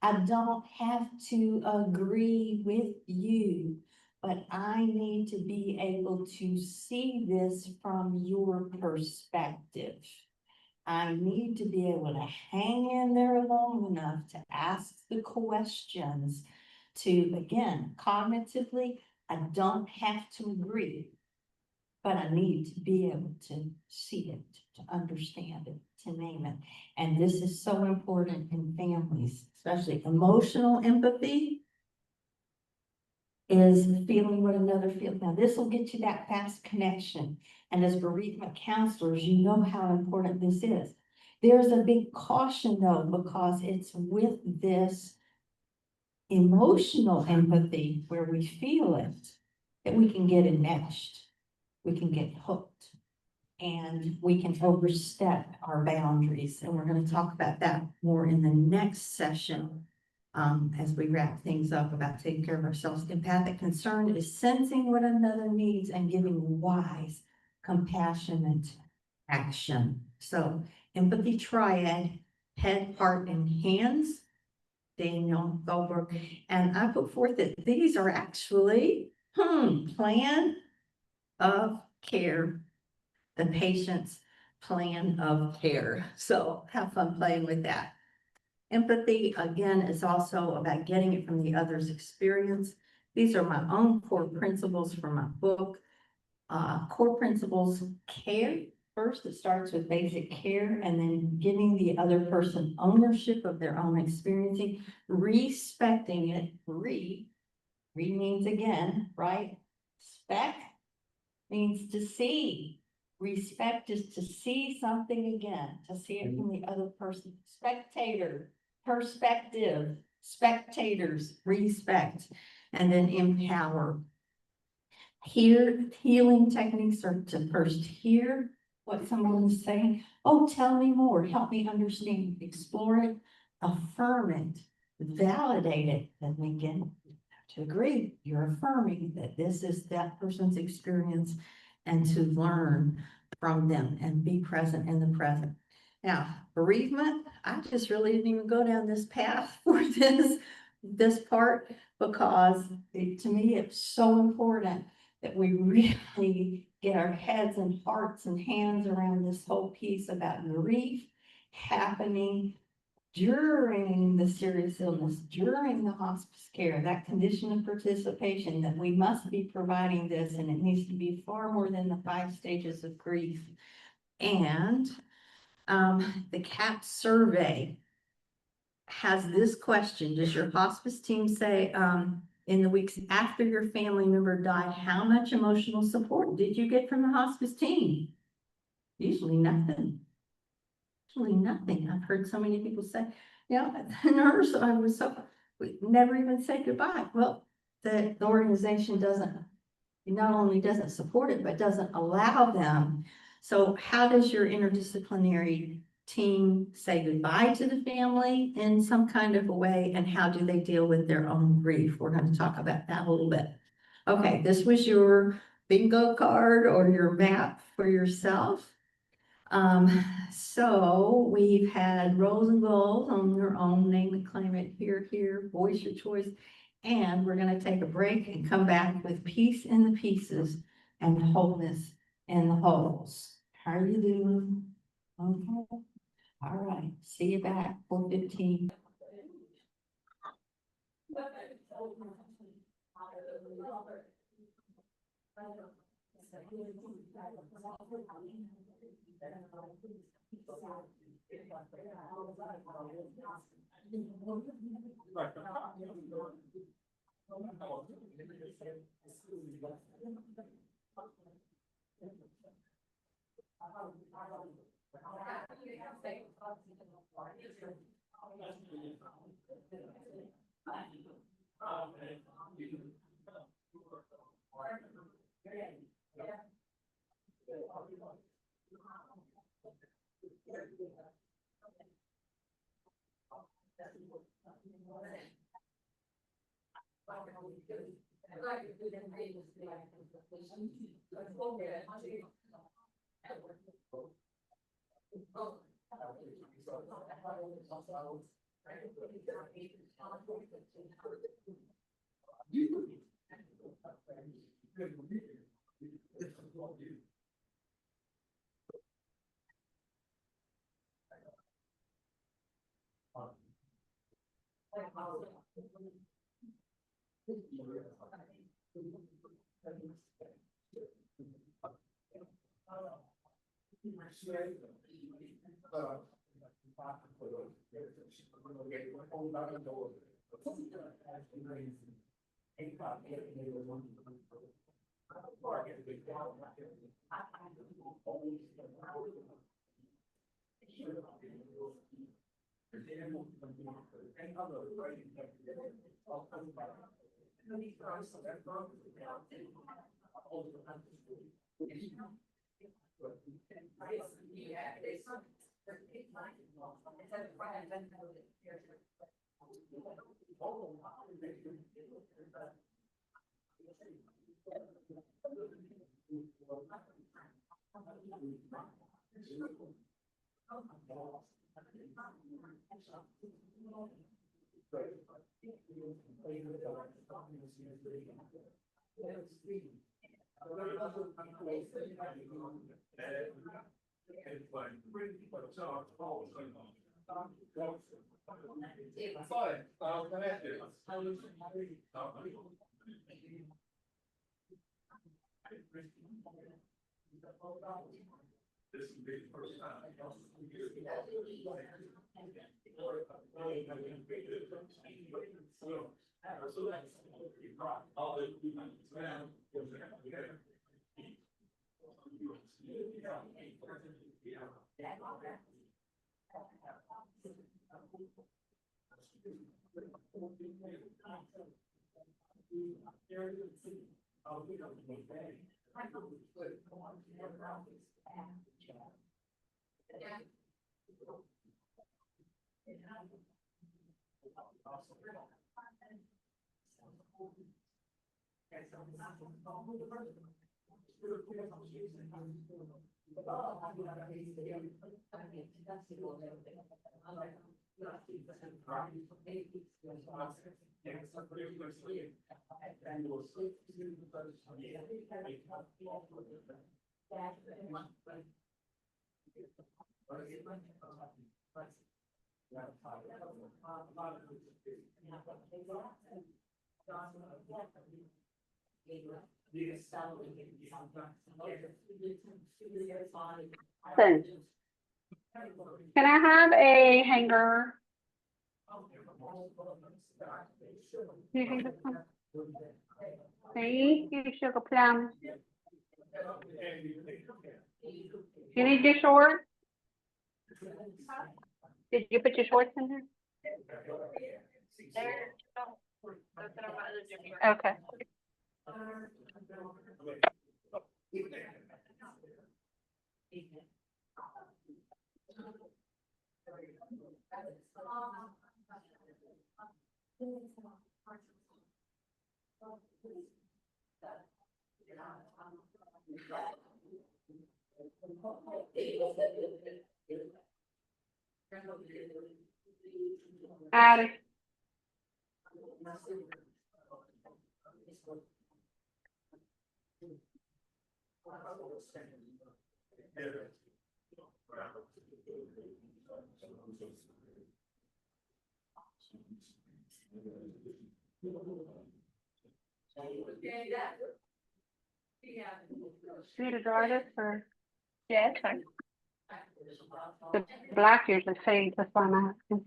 I don't have to agree with you, but I need to be able to see this from your perspective. I need to be able to hang in there long enough to ask the questions to, again, cognitively, I don't have to agree, but I need to be able to see it, to understand it, to name it. And this is so important in families, especially emotional empathy is feeling what another feels. Now, this will get you that fast connection. And as bereavement counselors, you know how important this is. There's a big caution though, because it's with this emotional empathy where we feel it, that we can get enmeshed, we can get hooked, and we can overstep our boundaries. And we're going to talk about that more in the next session. As we wrap things up about taking care of ourselves. Empathic concern is sensing what another needs and giving wise, compassionate action. So empathy triad, head, heart, and hands. Daniel Goldberg, and I put forth that these are actually plan of care, the patient's plan of care. So have fun playing with that. Empathy, again, is also about getting it from the other's experience. These are my own core principles from my book. Core principles, care. First, it starts with basic care and then giving the other person ownership of their own experiencing, respecting it. Re means again, right? Spec means to see. Respect is to see something again, to see it from the other person. Spectator, perspective, spectators, respect, and then empower. Healing techniques are to first hear what someone is saying. Oh, tell me more, help me understand, explore it, affirm it, validate it, and again, to agree, you're affirming that this is that person's experience and to learn from them and be present in the present. Now, bereavement, I just really didn't even go down this path for this part because to me, it's so important that we really get our heads and hearts and hands around this whole piece about grief happening during the serious illness, during the hospice care, that condition of participation, that we must be providing this, and it needs to be far more than the 5 stages of grief. And the CAP survey has this question: does your hospice team say, in the weeks after your family member died, how much emotional support did you get from the hospice team? Usually nothing. Usually nothing. I've heard so many people say, the nurse, we never even say goodbye. Well, the organization not only doesn't support it, but doesn't allow them. So how does your interdisciplinary team say goodbye to the family in some kind of a way, and how do they deal with their own grief? We're going to talk about that a little bit. Okay, this was your bingo card or your map for yourself. So we've had roles and goals on your own, name it, claim it, here, voice your choice. And we're going to take a break and come back with peace in the pieces and wholeness in the wholes. How are you doing? Okay. All right. See you back 4:15. Can I have a hanger? Can you hang this one? Thank you, Sugar Plum. You need your shorts? Did you put your shorts in there? Okay. Addie. Need to dry this or? Yeah, it's fine. The black usually fades, that's why I'm asking.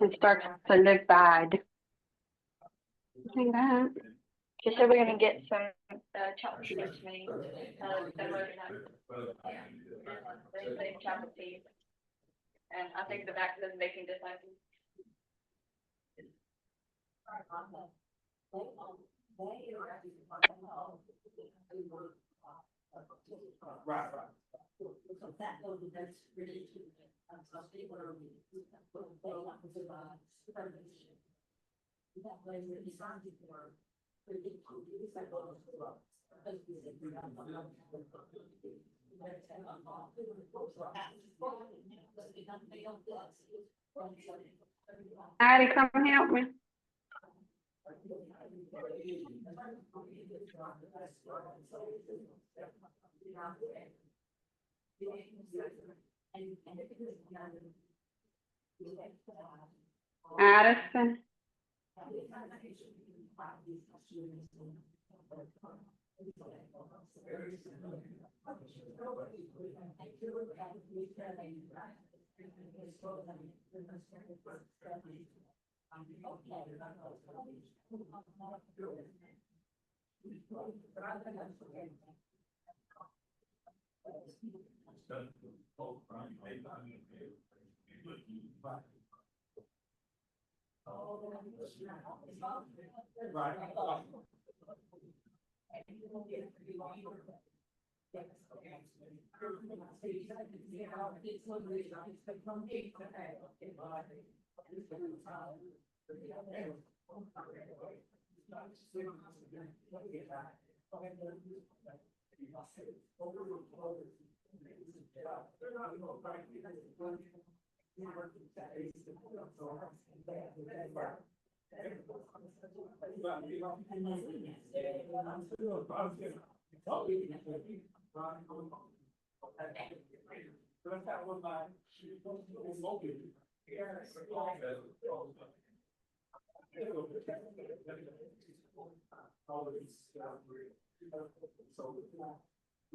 It starts to look bad. Like that. She said we're gonna get some chocolate chips made, similar to the same chocolate tea. And I think the back says making disciples. Right. Addie, come help me. Addison.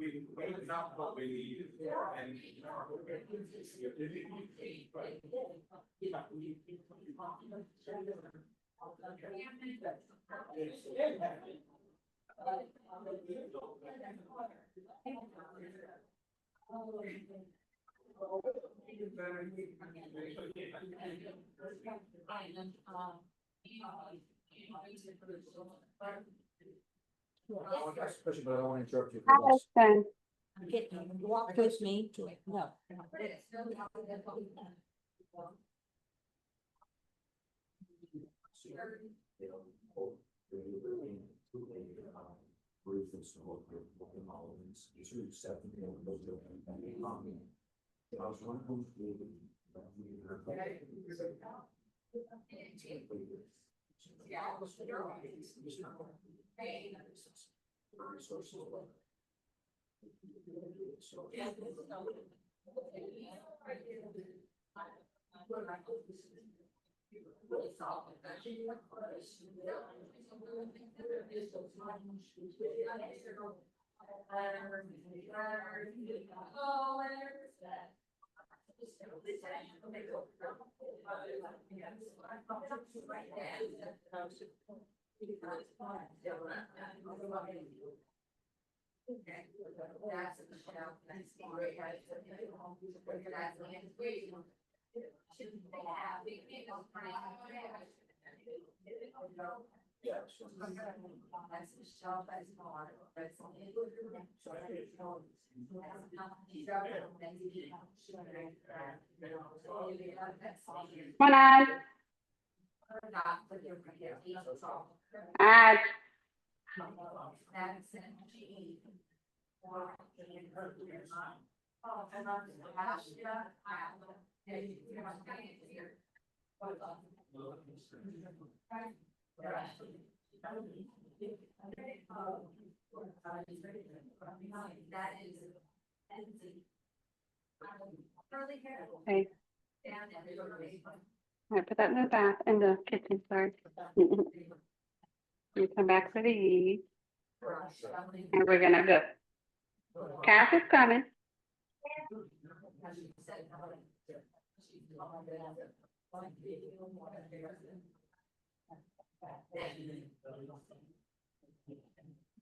We not what we need. But I don't want to interrupt you. Addison. Walk with me to it, no. Come on, Add. Add. Okay. All right, put that in the bath, in the kitchen, sorry. You come back for these. And we're gonna go. Cass is coming.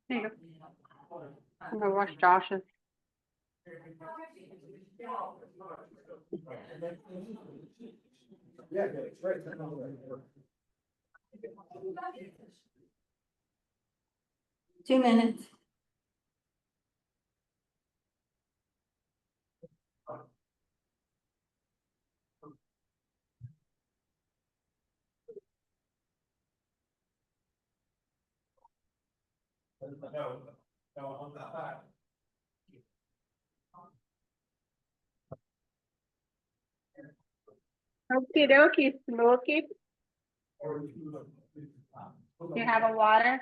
There you go. I'm gonna wash Josh's. Yeah, it's right. 2 minutes. Okie dokie, Smokey. You have a water?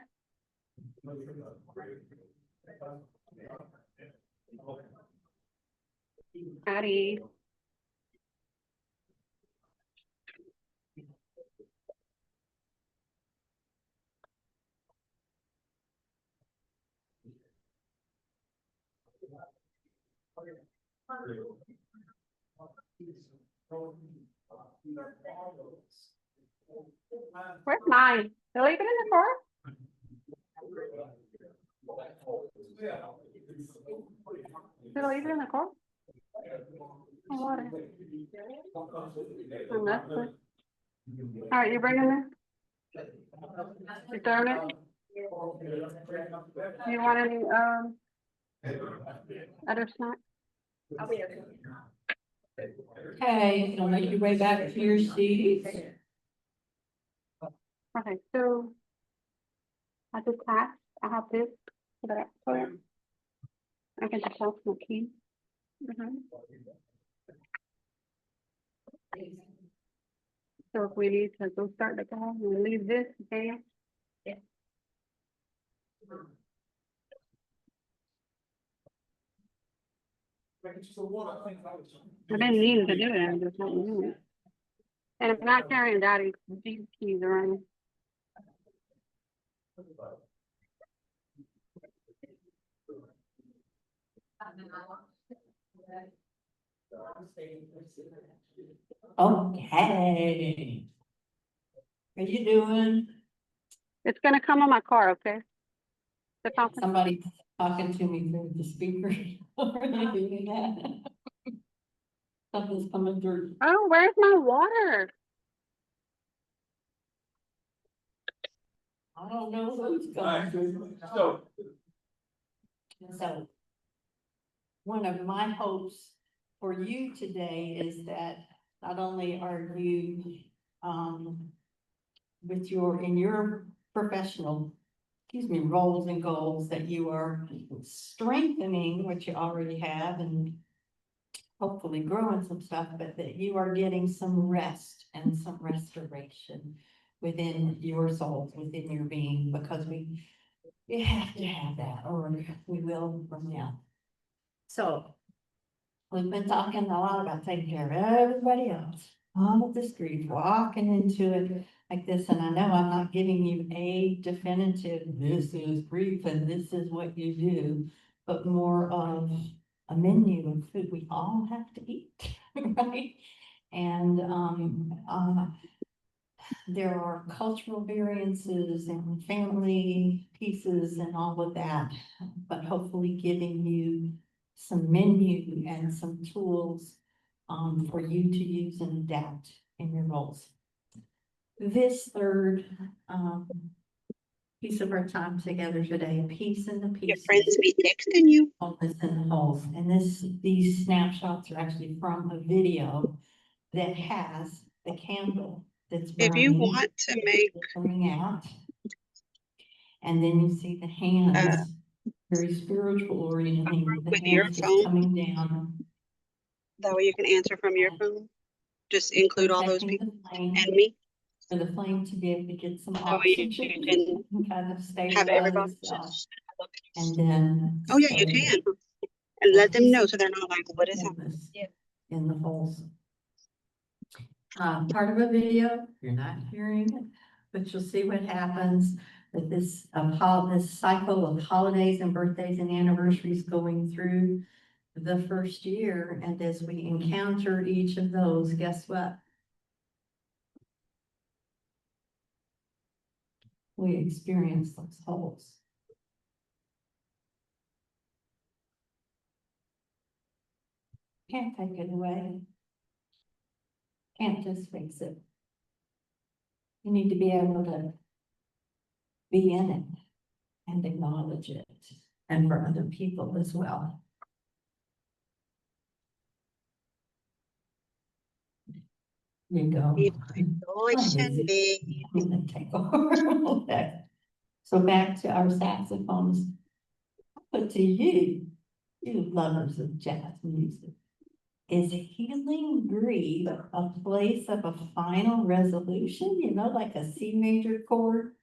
Howdy. Where's mine? Did I leave it in the car? Did I leave it in the car? Oh, water. Oh, that's good. All right, you bringing this? You throwing it? Do you want any, other snacks? I'll be okay. Okay, you'll make your way back to your seats. Okay, so I just asked, I have this, so that, I can just pass my key. So if we need to go start the call, we leave this, okay? I've been needing to do it, I'm just not doing it. And I'm not carrying Daddy's keys around. Okay. How you doing? It's gonna come on my car, okay? The conference. Somebody talking to me through the speaker. Doing that. Something's coming through. Oh, where's my water? I don't know who's Alright, coming through. So one of my hopes for you today is that not only are you, with in your professional, roles and goals, that you are strengthening what you already have and hopefully growing some stuff, but that you are getting some rest and some restoration within your soul, within your being, because we have to have that, or we will from now. So we've been talking a lot about taking care of everybody else on the street, walking into it like this. And I know I'm not giving you a definitive, this is brief and this is what you do, but more of a menu of food we all have to eat, right? And there are cultural variances and family pieces and all of that, but hopefully giving you some menu and some tools for you to use and adapt in your roles. This third piece of our time together today, peace in the pieces. Your friends be texting you. Wholeness in the wholes. And these snapshots are actually from a video that has the candle that's burning. If you want to make Coming out. And then you see the hands, very spiritual oriented, the with your hands just phone, coming down. that way you can answer from your phone. Just include all those Protecting people the flame, and me. for the flame to be able to get some That way you oxygen can and kind of stabilize have everybody itself. just. And then. Oh, yeah, you can. And let them know so they're not like, what is happening? Wholeness Yeah. in the holes. Part of a video, you're not hearing it, but you'll see what happens with this cycle of holidays and birthdays and anniversaries going through the first year. And as we encounter each of those, guess what? We experience those holes. Can't take it away. Can't just fix it. You need to be able to be in it and acknowledge it, and for other people as well. You go. Evaluation day. I'm gonna take over. Okay. So back to our saxophones. But to you, you lovers of jazz music, is healing grief a place of a final resolution? You know, like a C major chord?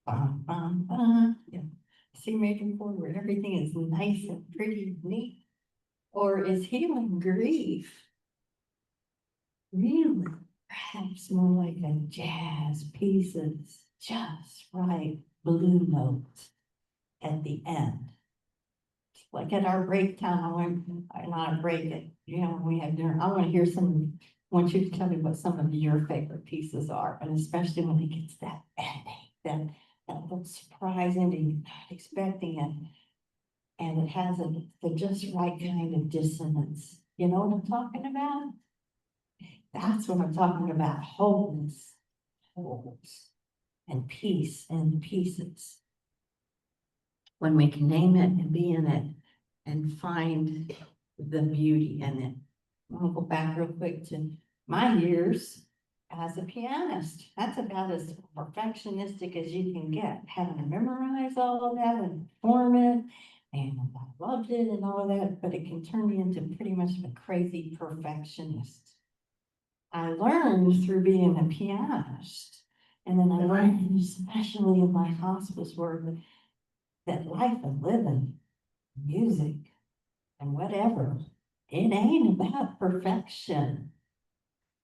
Bum, bum, bum. Yeah. C major chord where everything is nice and pretty, neat? Or is healing grief really perhaps more like a jazz pieces, just right blue notes at the end? Like at our break time, not a break it, you know, when we have dinner, I want to hear want you to tell me what some of your favorite pieces are, and especially when it gets that ending, that little surprise ending, you're not expecting it. And it has the just right kind of dissonance. You know what I'm talking about? That's what I'm talking about, wholeness, wholeness, and peace and pieces. When we can name it and be in it and find the beauty in it. I'll go back real quick to my years as a pianist. That's about as perfectionistic as you can get, having to memorize all of that and perform it. And I loved it and all of that, but it can turn me into pretty much a crazy perfectionist. I learned through being a pianist, and then I learned, especially in my hospice work, that life and living, music, and whatever, it ain't about perfection.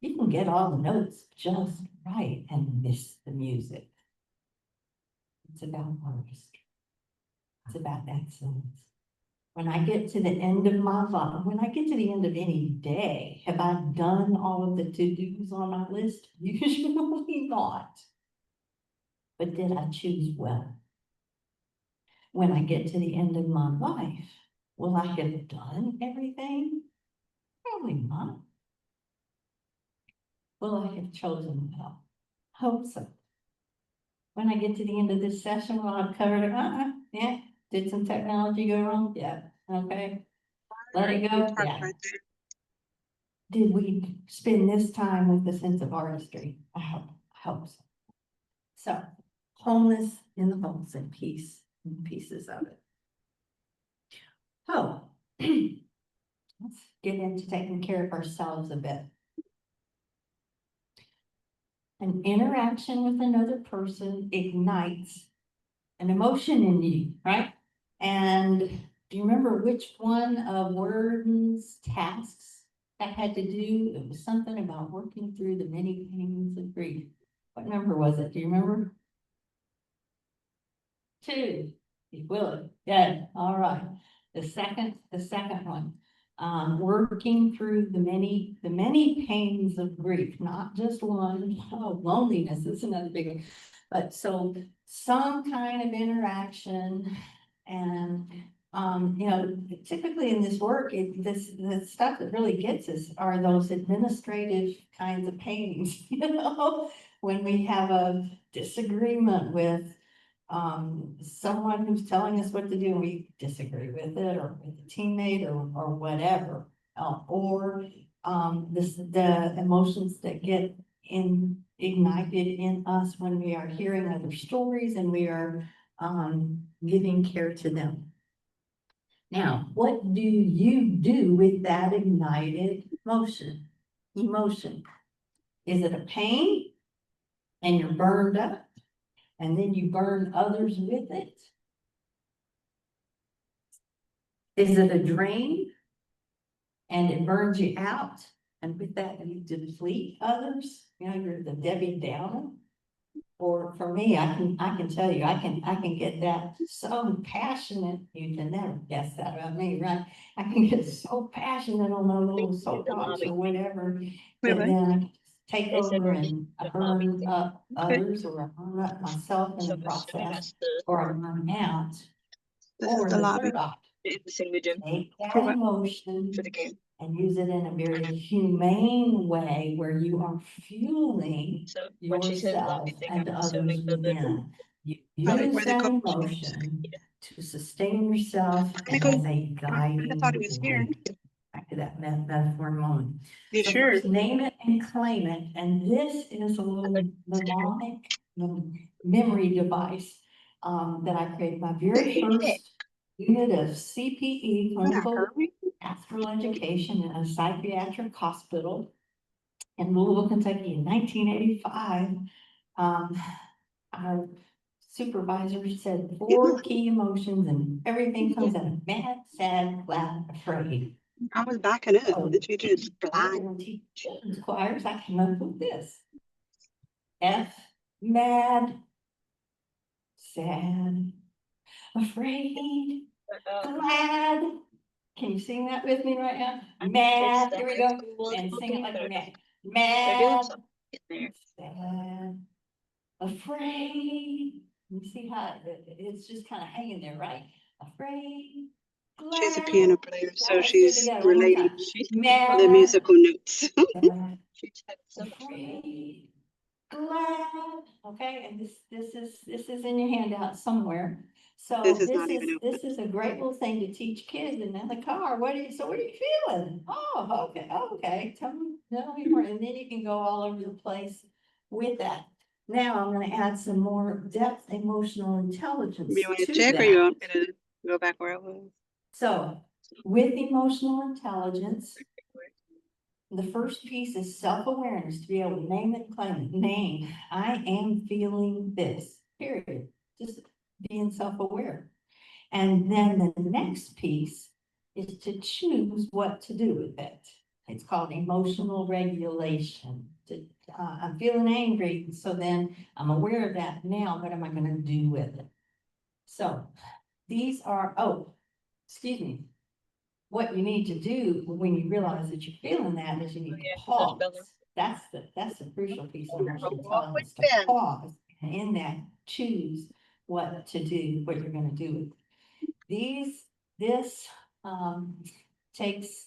You can get all the notes just right and miss the music. It's about artistry. It's about excellence. When I get to the end of my life, when I get to the end of any day, have I done all of the to-dos on my list? Usually not. But did I choose well? When I get to the end of my life, will I have done everything? Probably not. Will I have chosen well? Hope so. When I get to the end of this session, will I have covered it? Yeah. Did some technology go wrong? Yeah. Okay. Let it go? Yeah. Did we spend this time with a sense of artistry? I hope so. So, wholeness in the wholes and peace in the pieces of it. So, let's get into taking care of ourselves a bit. An interaction with another person ignites an emotion in you, right? And do you remember which one of Worden's tasks that had to do? It was something about working through the many pains of grief. What number was it? Do you remember? 2. You will. Yeah. All right. The second one. Working through the many pains of grief, not just one. Oh, loneliness is another big one. But so some kind of interaction, and you know, typically in this work, the stuff that really gets us are those administrative kinds of pains. You know, when we have a disagreement with someone who's telling us what to do, and we disagree with it, or with a teammate, or whatever, or the emotions that get ignited in us when we are hearing other stories and we are giving care to them. Now, what do you do with that ignited emotion? Is it a pain and you're burned up? And then you burn others with it? Is it a drain and it burns you out? And with that, you deplete others? You know, you're the Debbie Downer. Or for me, I can tell you, I can get that so passionate. You can never guess that about me, right? I can get so passionate on those little soapbox or whatever, that then I take over and I burn up others, or I burn up myself in the process, or I burn out. Or the third option, take that emotion and use it in a very humane way where you are fueling yourself and others within. You use that emotion to sustain yourself as a guiding light. Back to that metaphor in a moment. You So sure? first, name it and claim it, and this is a little mnemonic, memory device that I created. My very first unit of CPE, clinical pastoral education in a psychiatric hospital in Louisville, Kentucky in 1985. Our supervisor said 4 key emotions and everything comes out: mad, sad, glad, afraid. I was backing up. Oh. Did you just I fly? don't teach children's choirs. I came up with this. F, mad, sad, afraid, glad. Can you sing that with me right now? Mad, here we go, and sing it like we're mad. Mad, sad, afraid. You see how it's just kind of hanging there, right? Afraid, She's a glad. piano player, so Let's do it she's together one more relating time. the Mad, musical notes. sad, afraid, glad. Okay, and this is in your handout somewhere. So This is not even this is a great little thing to teach kids and in the car. What are you feeling? Oh, okay. Tell me more, and then you can go all over the place with that. Now I'm going to add some more depth, emotional intelligence You want to to check or that. you want me to go back where I was? So with emotional intelligence, the first piece is self-awareness, to be able to name it, claim it. Name, I am feeling this, period. Just being self-aware. And then the next piece is to choose what to do with it. It's called emotional regulation. I'm feeling angry, so then I'm aware of that. Now, what am I going to do with it? So these are, excuse me. What you need to do when you realize that you're feeling that is you need to pause. That's the crucial piece of emotional intelligence, to pause, and in that choose what to do, what you're gonna do with it. This takes,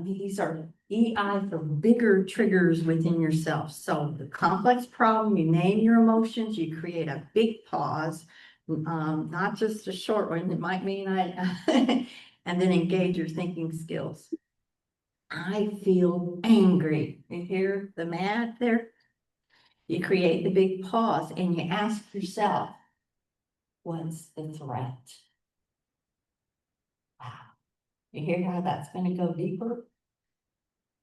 these are EI for bigger triggers within yourself. So the complex problem, you name your emotions, you create a big pause, not just a short one. It might mean and then engage your thinking skills. I feel angry. You hear the mad there? You create the big pause and you ask yourself, what's the threat? Wow. You hear how that's going to go deeper?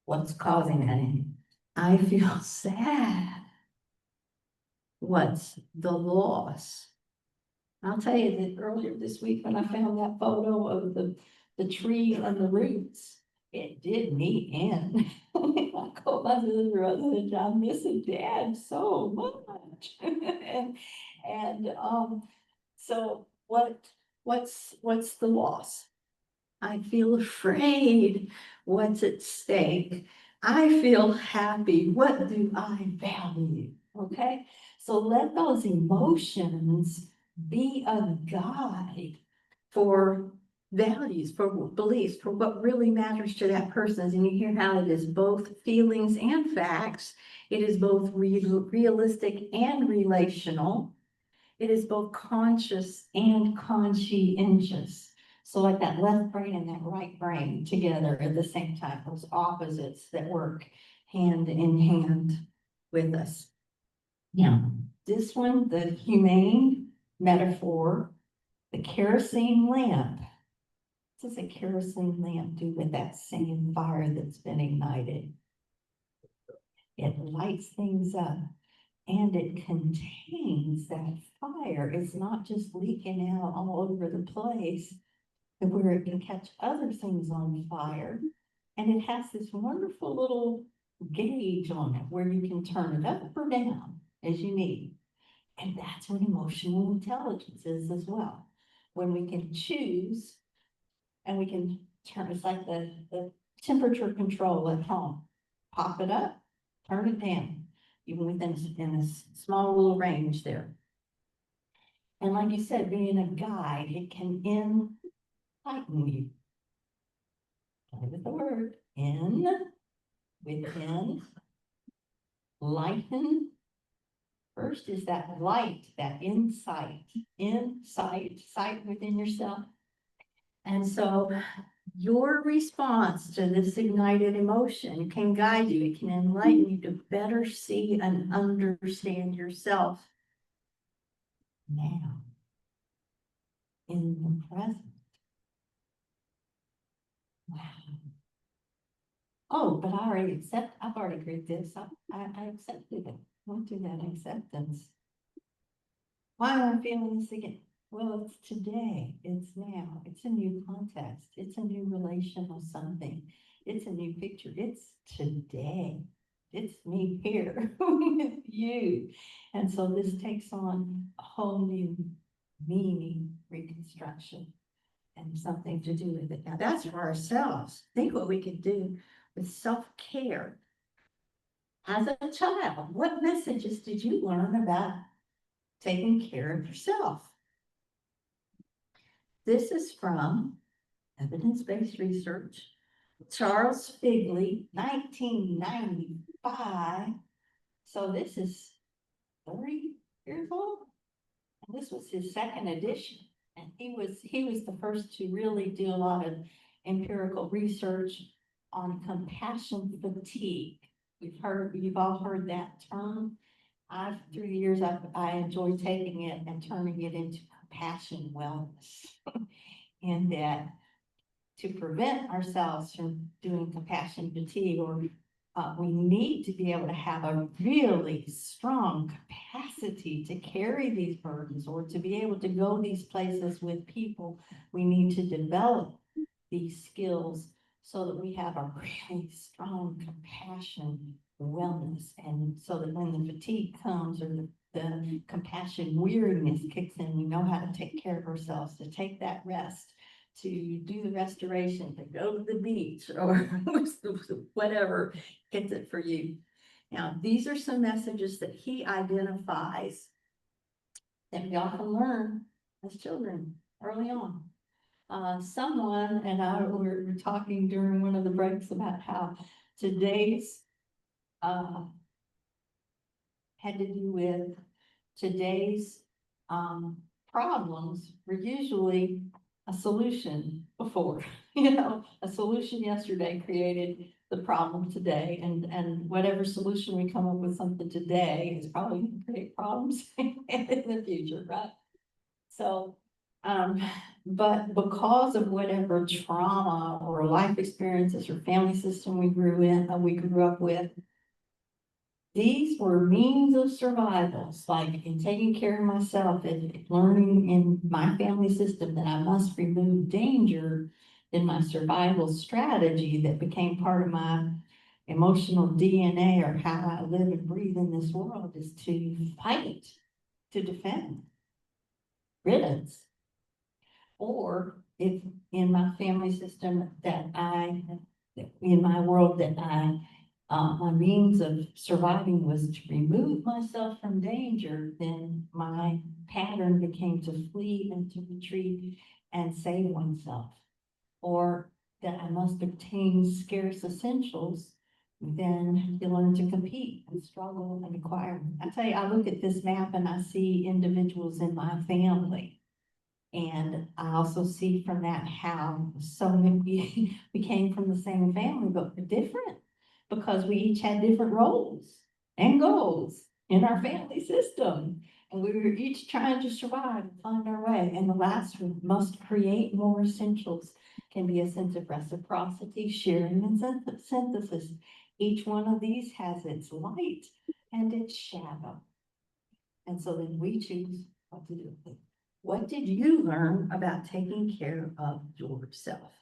What's causing that? I feel sad. What's the loss? I'll tell you that earlier this week when I found that photo of the tree and the roots, it did me in. I called my sister, I'm missing Dad so much. and so what's the loss? I feel afraid. What's at stake? I feel happy. What do I value? Okay, so let those emotions be a guide for values, for beliefs, for what really matters to that person. And you hear how it is both feelings and facts. It is both realistic and relational. It is both conscious and conscientious. So like that left brain and that right brain together at the same time, those opposites that work hand in hand with us. Now, this one, the humane metaphor, the kerosene lamp. What does a kerosene lamp do with that same fire that's been ignited? It lights things up. And it contains that fire. It's not just leaking out all over the place, where it can catch other things on fire. And it has this wonderful little gauge on it where you can turn it up or down as you need. And that's what emotional intelligence is as well. When we can choose and we can turn, it's like the temperature control at home. Pop it up, turn it down, even within in a small little range there. And like you said, being a guide, it can enlighten you. Play with the word, within, lighten. First is that light, that insight, sight within yourself. And so Your response to this ignited emotion can guide you, it can enlighten you to better see and understand yourself now, in the present. Wow. Oh, but I've already agreed this, I accepted it, went through that acceptance. Why am I feeling this again? Well, it's today, it's now, it's a new context, it's a new relational something, it's a new picture, it's today. It's me here with you. And so this takes on a whole new meaning, reconstruction, and something to do with it. Now that's for ourselves. Think what we could do with self-care. As a child, what messages did you learn about taking care of yourself? This is from evidence-based research, Charles Figley, 1995. So this is 30 years old. And this was his second edition. And he was the first to really do a lot of empirical research on compassion fatigue. You've all heard that term. Through the years, I enjoyed taking it and turning it into compassion wellness. And that to prevent ourselves from doing compassion fatigue, or we need to be able to have a really strong capacity to carry these burdens, or to be able to go these places with people. We need to develop these skills so that we have a really strong compassion wellness. And so that when the fatigue comes, or the compassion weariness kicks in, we know how to take care of ourselves, to take that rest, to do the restoration, to go to the beach, or whatever gets it for you. Now, these are some messages that he identifies that we often learn as children early on. Someone and I were talking during one of the breaks about how today's had to do with today's problems were usually a solution before. A solution yesterday created the problem today, and whatever solution we come up with something today is probably going to create problems in the future, right? So, but because of whatever trauma or life experiences or family system we grew up with, these were means of survival, like in taking care of myself and learning in my family system that I must remove danger in my survival strategy that became part of my emotional DNA, or how I live and breathe in this world, is to fight, to defend, riddance. Or if in my family system in my world my means of surviving was to remove myself from danger, then my pattern became to flee and to retreat and save oneself. Or that I must obtain scarce essentials, then you learn to compete and struggle and acquire. I tell you, I look at this map and I see individuals in my family. And I also see from that how so many we came from the same family, but we're different, because we each had different roles and goals in our family system. And we were each trying to survive and find our way. And the last one, must create more essentials, can be a sense of reciprocity, sharing, and synthesis. Each one of these has its light and its shadow. And so then we choose what to do with it. What did you learn about taking care of yourself?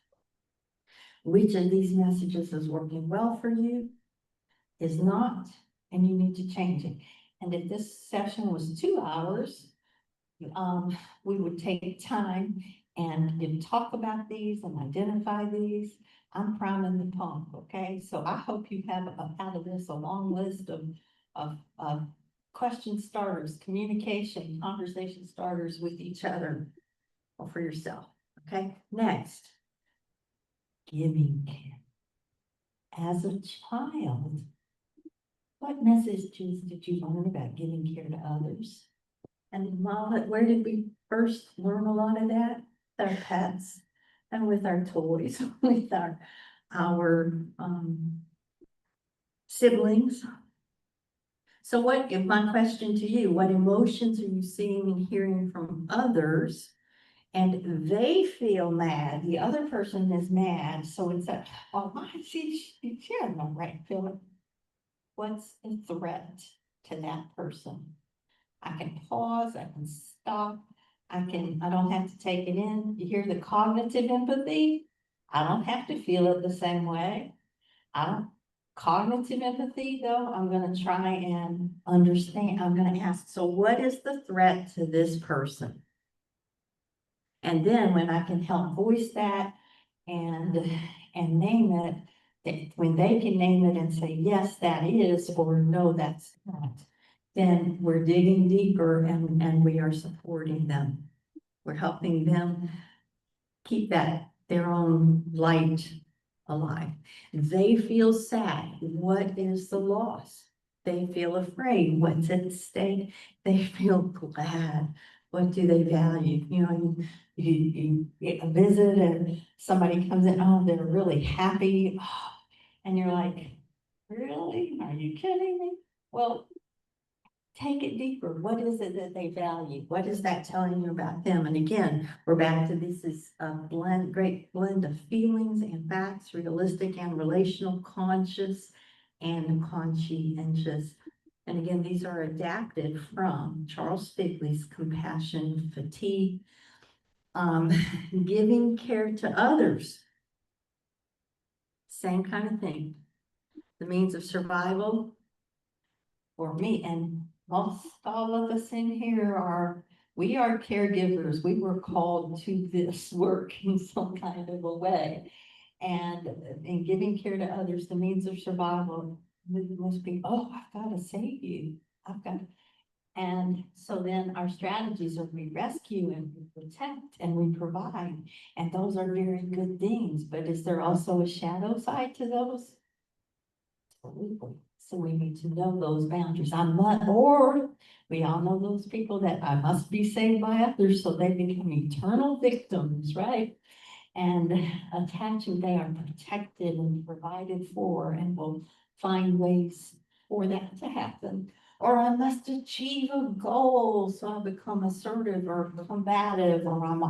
Which of these messages is working well for you, is not, and you need to change it. And if this session was 2 hours, we would take time and talk about these and identify these. I'm priming the pump, okay? So I hope you have out of this a long list of question starters, communication, conversation starters with each other or for yourself, okay? Next, giving care. As a child, what messages did you learn about giving care to others? And Mama, where did we first learn a lot of that? Our pets. and with our toys, with our siblings. So my question to you, what emotions are you seeing and hearing from others? And they feel mad, the other person is mad, so it's a, oh, she has no right feeling. What's the threat to that person? I can pause, I can stop, I don't have to take it in. You hear the cognitive empathy? I don't have to feel it the same way. Cognitive empathy, though, I'm gonna try and understand, I'm gonna ask, so what is the threat to this person? And then when I can help voice that and name it, when they can name it and say, yes, that is, or no, that's not, then we're digging deeper and we are supporting them. We're helping them keep their own light alive. They feel sad. What is the loss? They feel afraid. What's at stake? They feel glad. What do they value? You know, you get a visit and somebody comes in, oh, they're really happy. And you're like, really? Are you kidding me? Well, take it deeper. What is it that they value? What is that telling you about them? And again, we're back to this is a great blend of feelings and facts, realistic and relational, conscious and conscientious. And again, these are adapted from Charles Figley's Compassion Fatigue, giving care to others. Same kind of thing. The means of survival for me, and most all of us in here we are caregivers. We were called to this work in some kind of a way. And in giving care to others, the means of survival must be, oh, I've got to save you. And so then our strategies are we rescue and we protect and we provide. And those are very good things. But is there also a shadow side to those? Absolutely. So we need to know those boundaries. Or we all know those people that I must be saved by others, so they become eternal victims, right? And attaching, they are protected and provided for, and will find ways for that to happen. Or I must achieve a goal, so I become assertive or combative, or I'm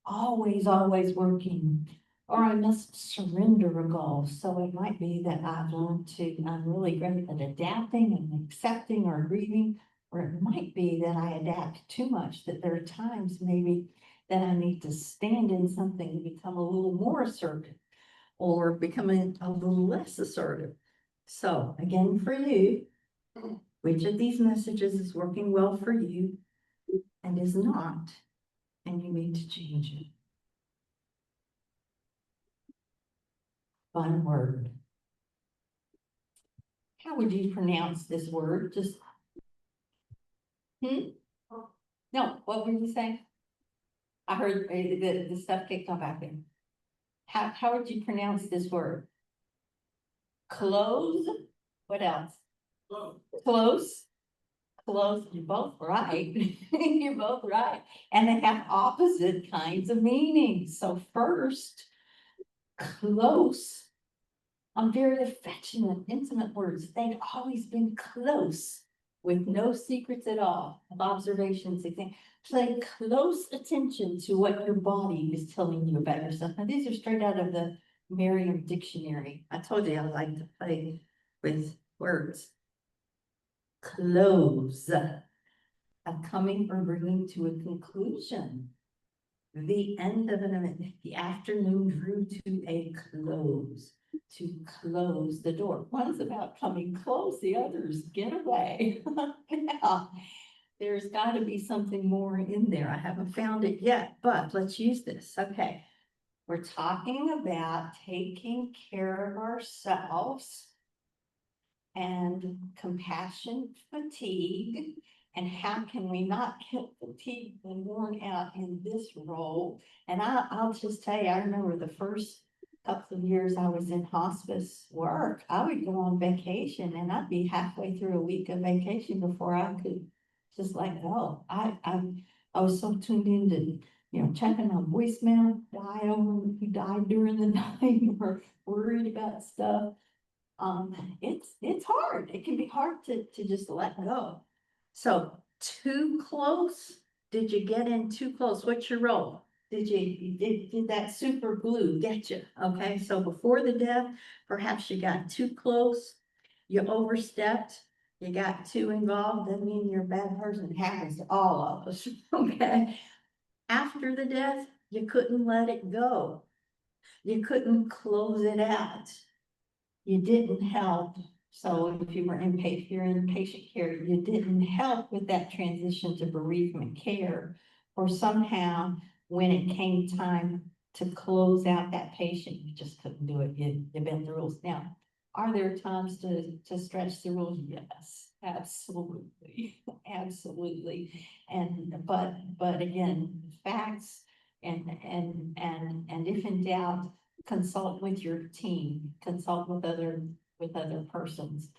always working. Or I must surrender a goal. So it might be that I'm really great at adapting and accepting or grieving. Or it might be that I adapt too much, that there are times maybe that I need to stand in something to become a little more assertive or becoming a little less assertive. So again, for you, which of these messages is working well for you and is not, and you need to change it. One word. How would you pronounce this word? Just, No, what were you saying? I heard the stuff kicked off back there. How would you pronounce this word? Close? What else? Close? Close, you're both right. You're both right. And they have opposite kinds of meanings. So first, close. I'm very affectionate, intimate words. They've always been close with no secrets at all. Observations, pay close attention to what your body is telling you about yourself. Now, these are straight out of the Merriam Dictionary. I told you I like to play with words. Close. A coming or bringing to a conclusion. The end of an event. The afternoon drew to a close. To close the door. One's about coming close, the other's get away. Now, there's got to be something more in there. I haven't found it yet, but let's use this. Okay. We're talking about taking care of ourselves and compassion fatigue. And how can we not get fatigued and worn out in this role? And I'll just tell you, I remember the first couple of years I was in hospice work, I would go on vacation and I'd be halfway through a week of vacation before I could just let go. I was so tuned into checking on voicemail, who died during the night, or worried about stuff. It's hard. It can be hard to just let go. So too close? Did you get in too close? What's your role? Did that super glue get you? Okay, so before the death, perhaps you got too close, you overstepped, you got too involved, doesn't mean you're a bad person. It happens to all of us, okay? After the death, you couldn't let it go. You couldn't close it out. You didn't help. So if you were if you're in patient care, you didn't help with that transition to bereavement care. Or somehow, when it came time to close out that patient, you just couldn't do it. You bent the rules. Now, are there times to stretch the rules? Yes, absolutely, absolutely. But again, facts and if in doubt, consult with your team, consult with other persons.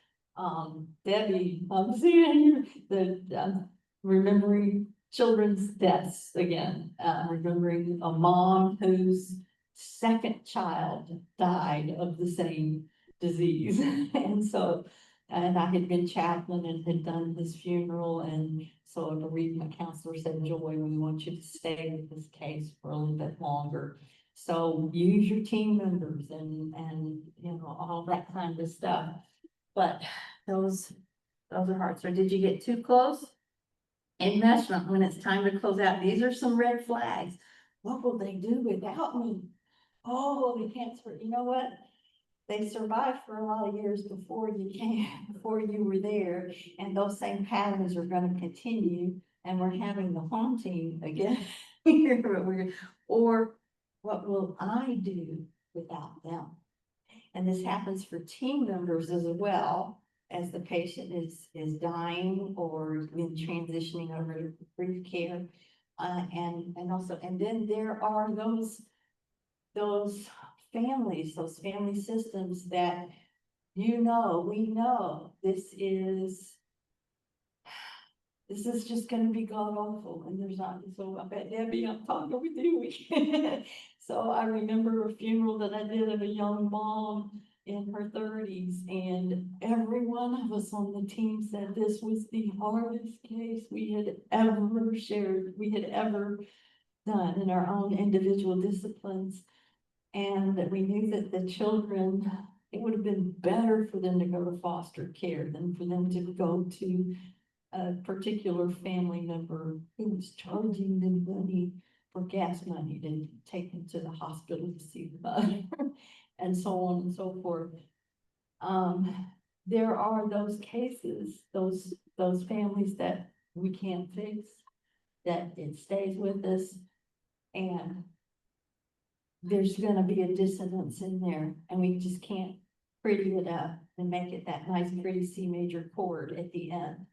Debbie, I'm seeing you, remembering children's deaths again, remembering a mom whose second child died of the same disease. And I had been chaplain and had done his funeral, and so a bereavement counselor said, Joy, we want you to stay with this case for a little bit longer. So use your team members and all that kind of stuff. But those are hard. So did you get too close? Enmeshment, when it's time to close out, these are some red flags. What will they do without me? Oh, they can't, you know what? They survived for a lot of years before you were there, and those same patterns are gonna continue, and we're having the haunting again. Or what will I do without them? And this happens for team members as well, as the patient is dying or in transitioning over to brief care. And then there are those families, those family systems that, we know this is just gonna be god awful, and there's not, so I bet Debbie, I'm talking with you. So I remember a funeral that I did of a young mom in her 30s, and every one of us on the team said this was the hardest case we had ever done in our own individual disciplines. And that we knew that the children, it would have been better for them to go to foster care than for them to go to a particular family member who was charging them money for gas money to take them to the hospital to see the mother, and so on and so forth. There are those cases, those families that we can't fix, that it stays with us, and there's gonna be a dissonance in there, and we just can't pretty it up and make it that nice, pretty C major chord at the end.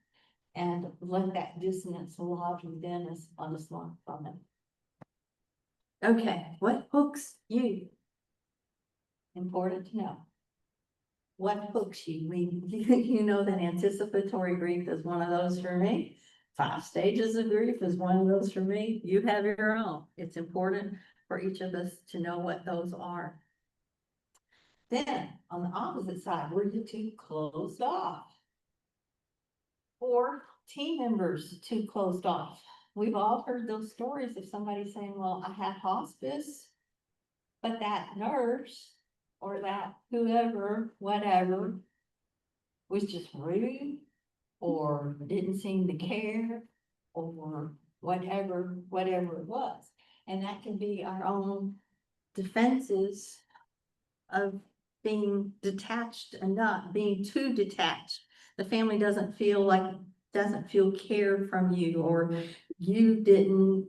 And let that dissonance lodge within us on us long from it. Okay, what hooks you? Important to know. What hooks you? You know that anticipatory grief is one of those for me. 5 stages of grief is one of those for me. You have your own. It's important for each of us to know what those are. Then, on the opposite side, were you too closed off? Or team members too closed off? We've all heard those stories of somebody saying, well, I had hospice, but that nurse or that whoever, whatever, was just rude or didn't seem to care or whatever it was. And that can be our own defenses of being detached and not being too detached. The family doesn't feel cared from you, or you didn't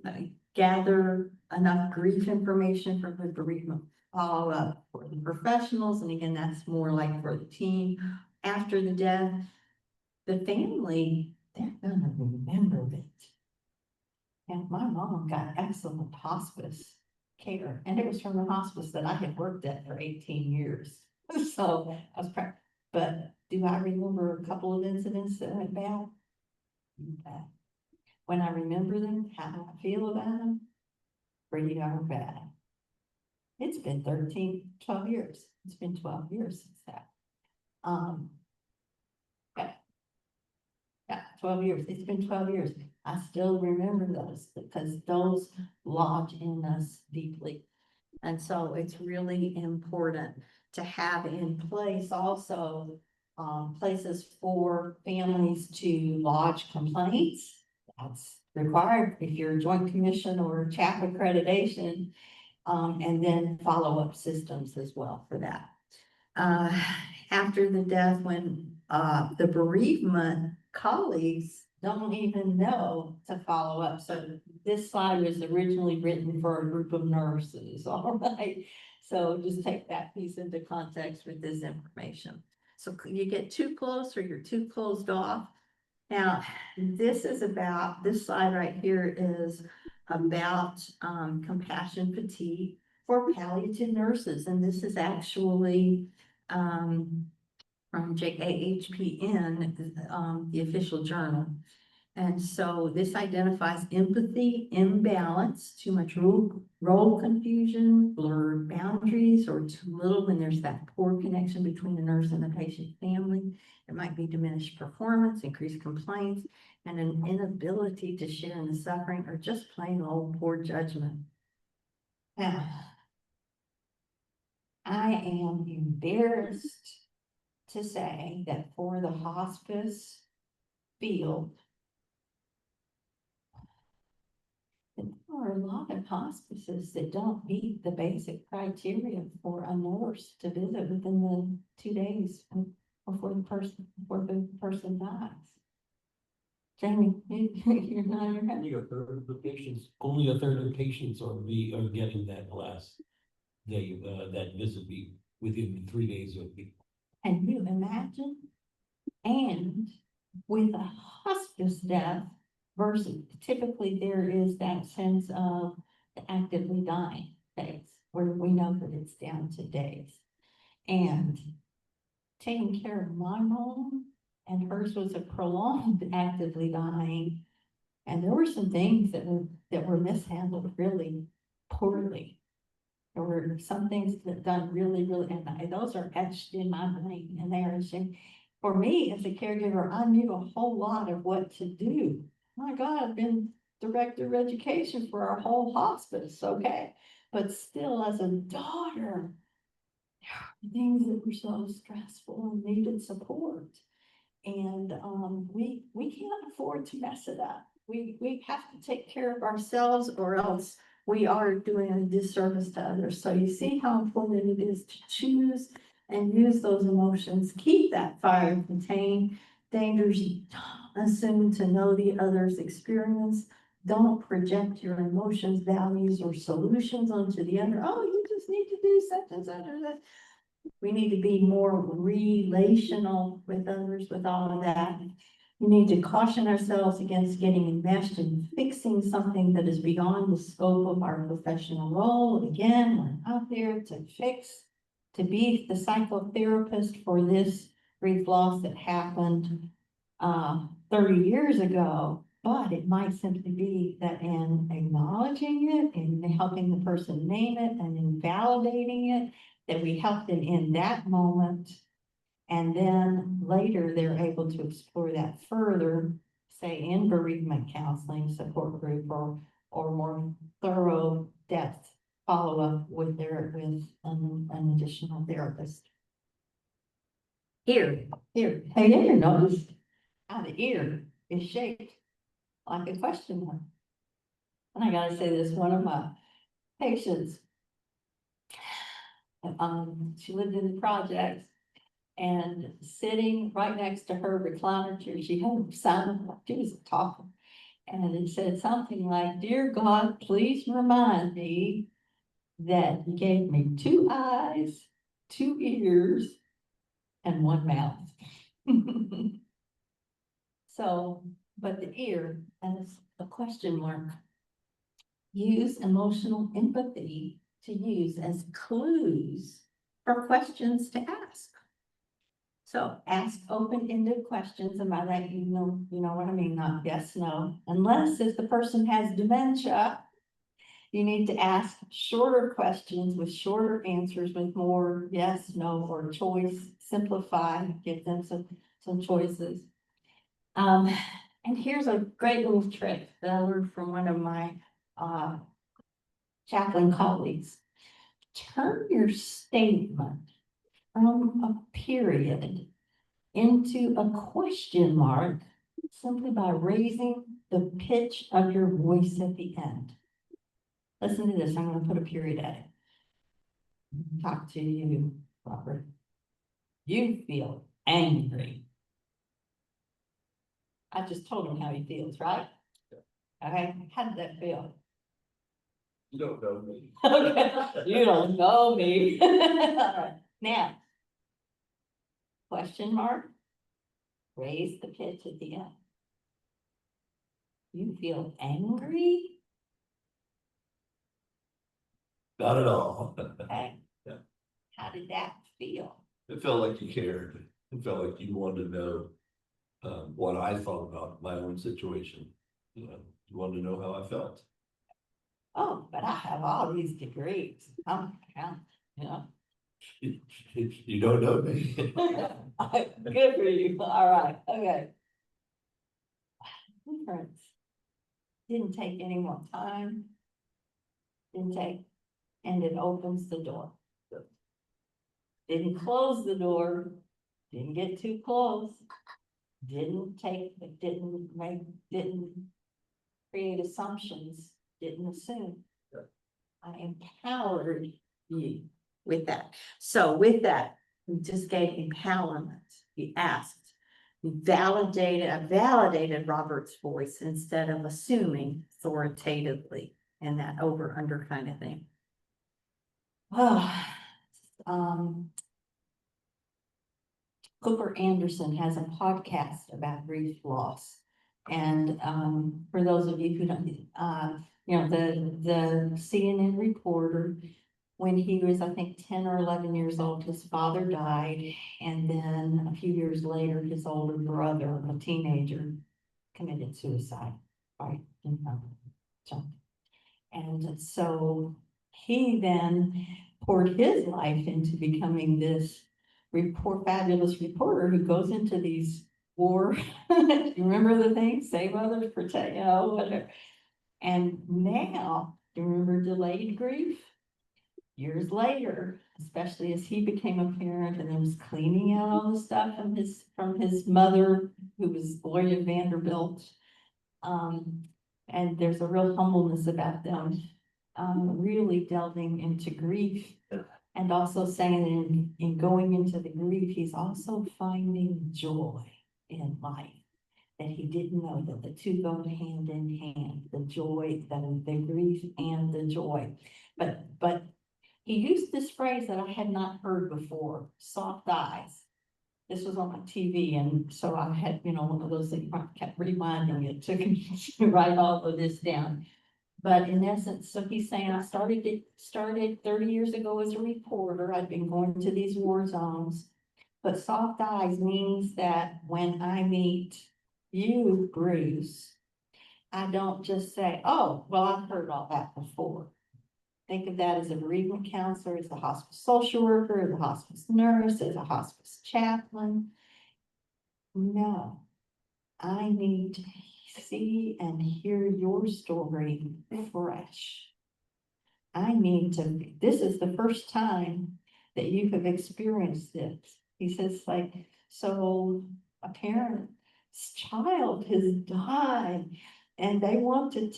gather enough grief information from the bereavement follow-up for the professionals. And again, that's more like for the team after the death. The family, they're gonna remember it. And my mom got excellent hospice care, and it was from the hospice that I had worked at for 18 years. So I was proud. But do I remember a couple of incidents that went bad? When I remember them, how do I feel about them? pretty darn bad. It's been 12 years. It's been 12 years since that. Yeah. Yeah, 12 years. It's been 12 years. I still remember those because those lodge in us deeply. And so it's really important to have in place also places for families to lodge complaints. That's required if you're a joint commission or CHAP accreditation, and then follow-up systems as well for that. After the death, when the bereavement colleagues don't even know to follow up. So this slide was originally written for a group of nurses, all right? So just take that piece into context with this information. So you get too close or you're too closed off. Now, this slide right here is about compassion fatigue for palliative nurses. And this is actually from LMHPCO, the official journal. And so this identifies empathy, imbalance, too much role confusion, blurred boundaries, or too little when there's that poor connection between the nurse and the patient family. It might be diminished performance, increased complaints, and an inability to share in the suffering, or just plain old poor judgment. Now, I am embarrassed to say that for the hospice field, there are a lot of hospices that don't meet the basic criteria for a nurse to visit within the 2 days before the person dies. Jamie, you're not your head. Only a third of the patients, only a third of the patients are getting that last day, that visit be within 3 days of the. Can you imagine? And with a hospice death versus typically there is that sense of the actively dying phase where we know that it's down to days. And taking care of my mom, and hers was a prolonged actively dying. And there were some things that were mishandled really poorly. There were some things that done really, and those are etched in my brain, and they are etching. For me, as a caregiver, I knew a whole lot of what to do. My God, I've been director of education for our whole hospice, okay? But still, as a daughter, there were things that were so stressful and needed support. And we can't afford to mess it up. We have to take care of ourselves, or else we are doing a disservice to others. So you see how important it is to choose and use those emotions. Keep that fire contained. Dangers, don't assume to know the other's experience. Don't project your emotions, values, or solutions onto the other. Oh, you just need to do such and such or that. We need to be more relational with others with all of that. We need to caution ourselves against getting enmeshed in fixing something that is beyond the scope of our professional role. Again, we're out there to fix, to be the psychotherapist for this grief loss that happened 30 years ago. But it might simply be that in acknowledging it and helping the person name it and in validating it, that we help them in that moment. And then later they're able to explore that further, say in bereavement counseling support group, or more thorough depth follow-up with an additional therapist. Here, hey, you notice how the ear is shaped like a question mark. And I gotta say this, one of my patients, she lived in the projects, and sitting right next to her recliner chair, she had a sign, she was talking, and it said something like, "Dear God, please remind me that you gave me 2 eyes, 2 ears, and 1 mouth." So, but the ear, and it's a question mark. Use emotional empathy to use as clues for questions to ask. So ask open-ended questions, and by that, you know what I mean, not yes, no. Unless if the person has dementia You need to ask shorter questions with shorter answers with more yes, no, or choice. Simplify, give them some choices. And here's a great little trick that I learned from one of my chaplain colleagues. Turn your statement from a period into a question mark simply by raising the pitch of your voice at the end. Listen to this. I'm going to put a period at it. Talk to you, Robert. You feel angry. I just told him how he feels, right? Okay, how did that feel? You don't know me. Okay, you don't know me. All right, now, question mark, raise the pitch at the end. You feel angry? Not at all. Okay. Yeah. How did that feel? It felt like you cared. It felt like you wanted to know what I thought about my own situation. You know, you wanted to know how I felt. Oh, but I have all these degrees. Oh, yeah, you know. You don't know me. Good for you. All right, okay. Difference. Didn't take any more time. Didn't take, and it opens the door. Didn't close the door. Didn't get too close. Didn't create assumptions. Didn't assume. I empowered you with that. So with that, we just gave empowerment. We asked. I validated Robert's voice instead of assuming authoritatively and that over under kind of thing. Cooper Anderson has a podcast about grief loss. And for those of you who don't, you know, the CNN reporter, when he was, I think, 10 or 11 years old, his father died. And then a few years later, his older brother, a teenager, committed suicide, right? And so he then poured his life into becoming this fabulous reporter who goes into these war, you remember the thing, save others, protect, you know, whatever. And now, do you remember delayed grief? Years later, especially as he became a parent and then was cleaning out all the stuff from his mother, who was Gloria Vanderbilt. And there's a real humbleness about them, really delving into grief. And also saying in going into the grief, he's also finding joy in life. That he didn't know that the two go hand in hand, the joy, the grief and the joy. But he used this phrase that I had not heard before, soft eyes. This was on my TV, and so I had, you know, one of those things kept reminding me. It took me to write all of this down. But in essence, so he's saying I started 30 years ago as a reporter. I'd been going to these war zones. But soft eyes means that when I meet you, Bruce, I don't just say, oh, well, I've heard all that before. Think of that as a bereavement counselor, as a hospice social worker, as a hospice nurse, as a hospice chaplain. No, I need to see and hear your story fresh. This is the first time that you have experienced this. He says, like, so a parent's child has died and they want me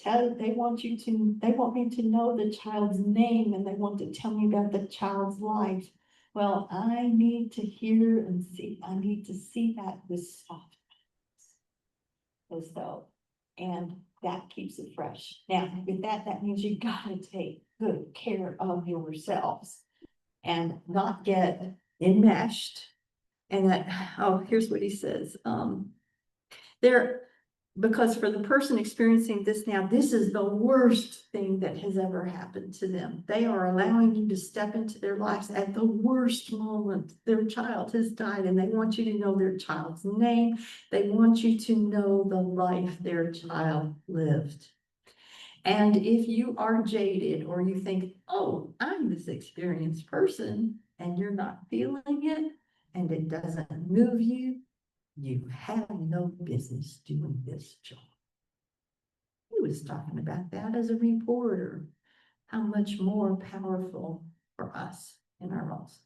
to know the child's name and they want to tell me about the child's life. Well, I need to hear and see, I need to see that with soft eyes. As though, and that keeps it fresh. Now, with that means you gotta take good care of yourselves and not get enmeshed. And here's what he says. Because for the person experiencing this now, this is the worst thing that has ever happened to them. They are allowing you to step into their lives at the worst moment. Their child has died and they want you to know their child's name. They want you to know the life their child lived. And if you are jaded or you think, oh, I'm this experienced person and you're not feeling it and it doesn't move you, you have no business doing this job. He was talking about that as a reporter, how much more powerful for us in our roles.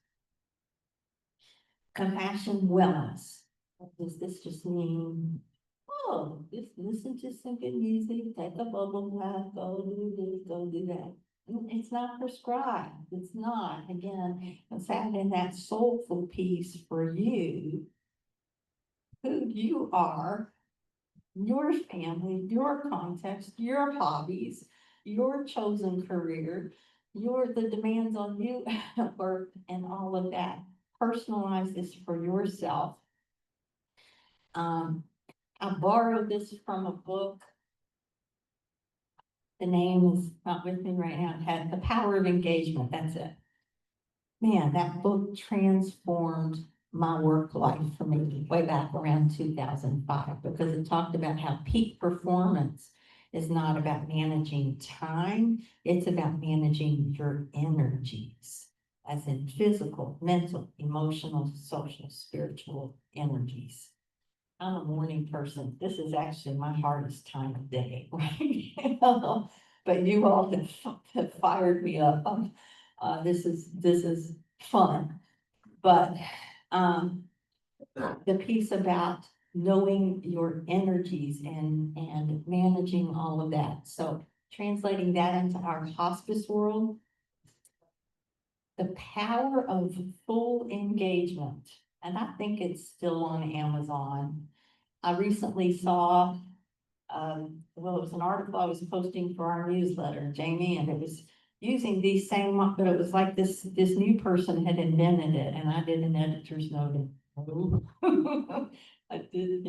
Compassion wellness. What does this just mean? Oh, just listen to some good music, take a bubble bath, go do this, go do that. It's not prescribed. It's not. Again, it's having that soulful piece for you, who you are, your family, your context, your hobbies, your chosen career, the demands on you at work and all of that. Personalize this for yourself. I borrowed this from a book. The name is not with me right now. It had The Power of Engagement. That's it. Man, that book transformed my work life for me way back around 2005, because it talked about how peak performance is not about managing time. It's about managing your energies, as in physical, mental, emotional, social, spiritual energies. I'm a morning person. This is actually my hardest time of day, right? But you all have fired me up. This is fun. But the piece about knowing your energies and managing all of that. So translating that into our hospice world, the power of full engagement. And I think it's still on Amazon. I recently saw, well, it was an article I was posting for our newsletter, Jamie, and it was using these same, but it was like this new person had invented it, and I did an editor's note. I did,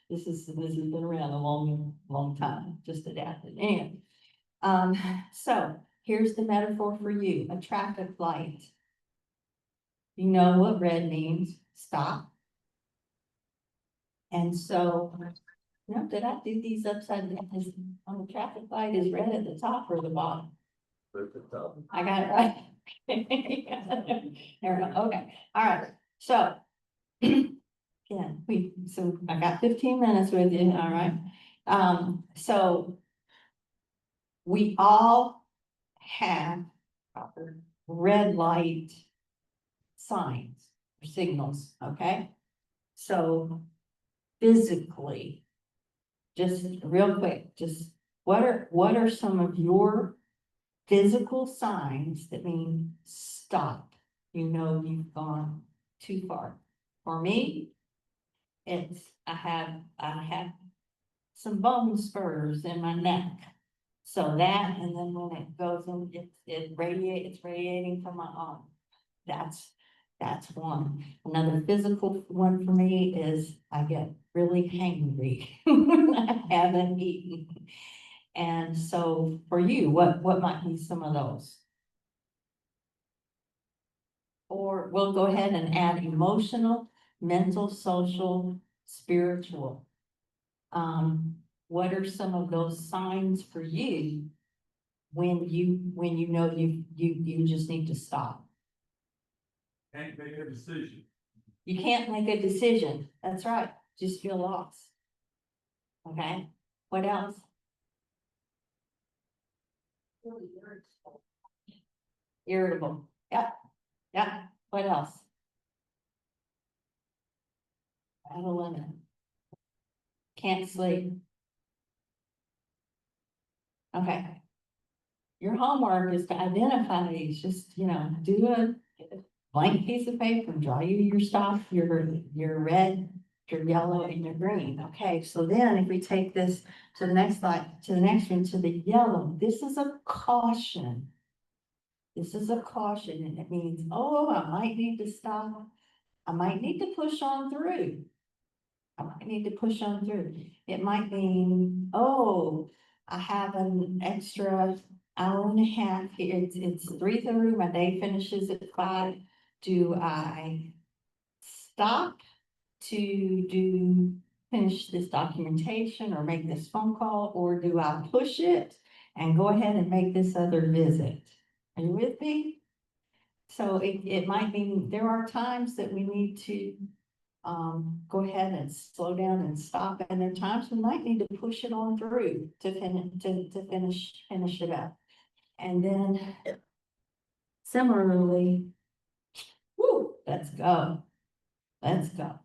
this has been around a long time, just adapted. And so here's the metaphor for you: a traffic light. You know what red means? Stop. And so, did I do these upside down? On the traffic light is red at the top or the bottom? I got it right. There we go. Okay. All right. So, again, I got 15 minutes with you. All right. So we all have proper red light signs or signals. Okay. So physically, just real quick, just what are some of your physical signs that mean stop? You've gone too far. For me, it's I have some bone spurs in my neck. So that, and then when it goes in, it's radiating from my arm. That's one. Another physical one for me is I get really hangry when I haven't eaten. And so for you, what might be some of those? Or we'll go ahead and add emotional, mental, social, spiritual. What are some of those signs for you when you know you just need to stop? Can't make a decision. You can't make a decision. That's right. Just feel lost. Okay. What else? Irritable. Yep. Yep. What else? Out of limit. Can't sleep. Okay. Your homework is to identify these. Just, do a blank piece of paper and draw your stuff, your red, your yellow, and your green. Okay, so then if we take this to the next slide, to the next one, to the yellow, this is a caution. This is a caution, and it means, oh, I might need to stop. I might need to push on through. I might need to push on through. It might mean, oh, I have an extra hour and a half here. It's 3:30. My day finishes at 5. Do I stop to finish this documentation or make this phone call, or do I push it and go ahead and make this other visit. Are you with me? So it might mean there are times that we need to go ahead and slow down and stop, and there are times we might need to push it on through to finish it up. And then similarly, whoo, let's go. Let's go.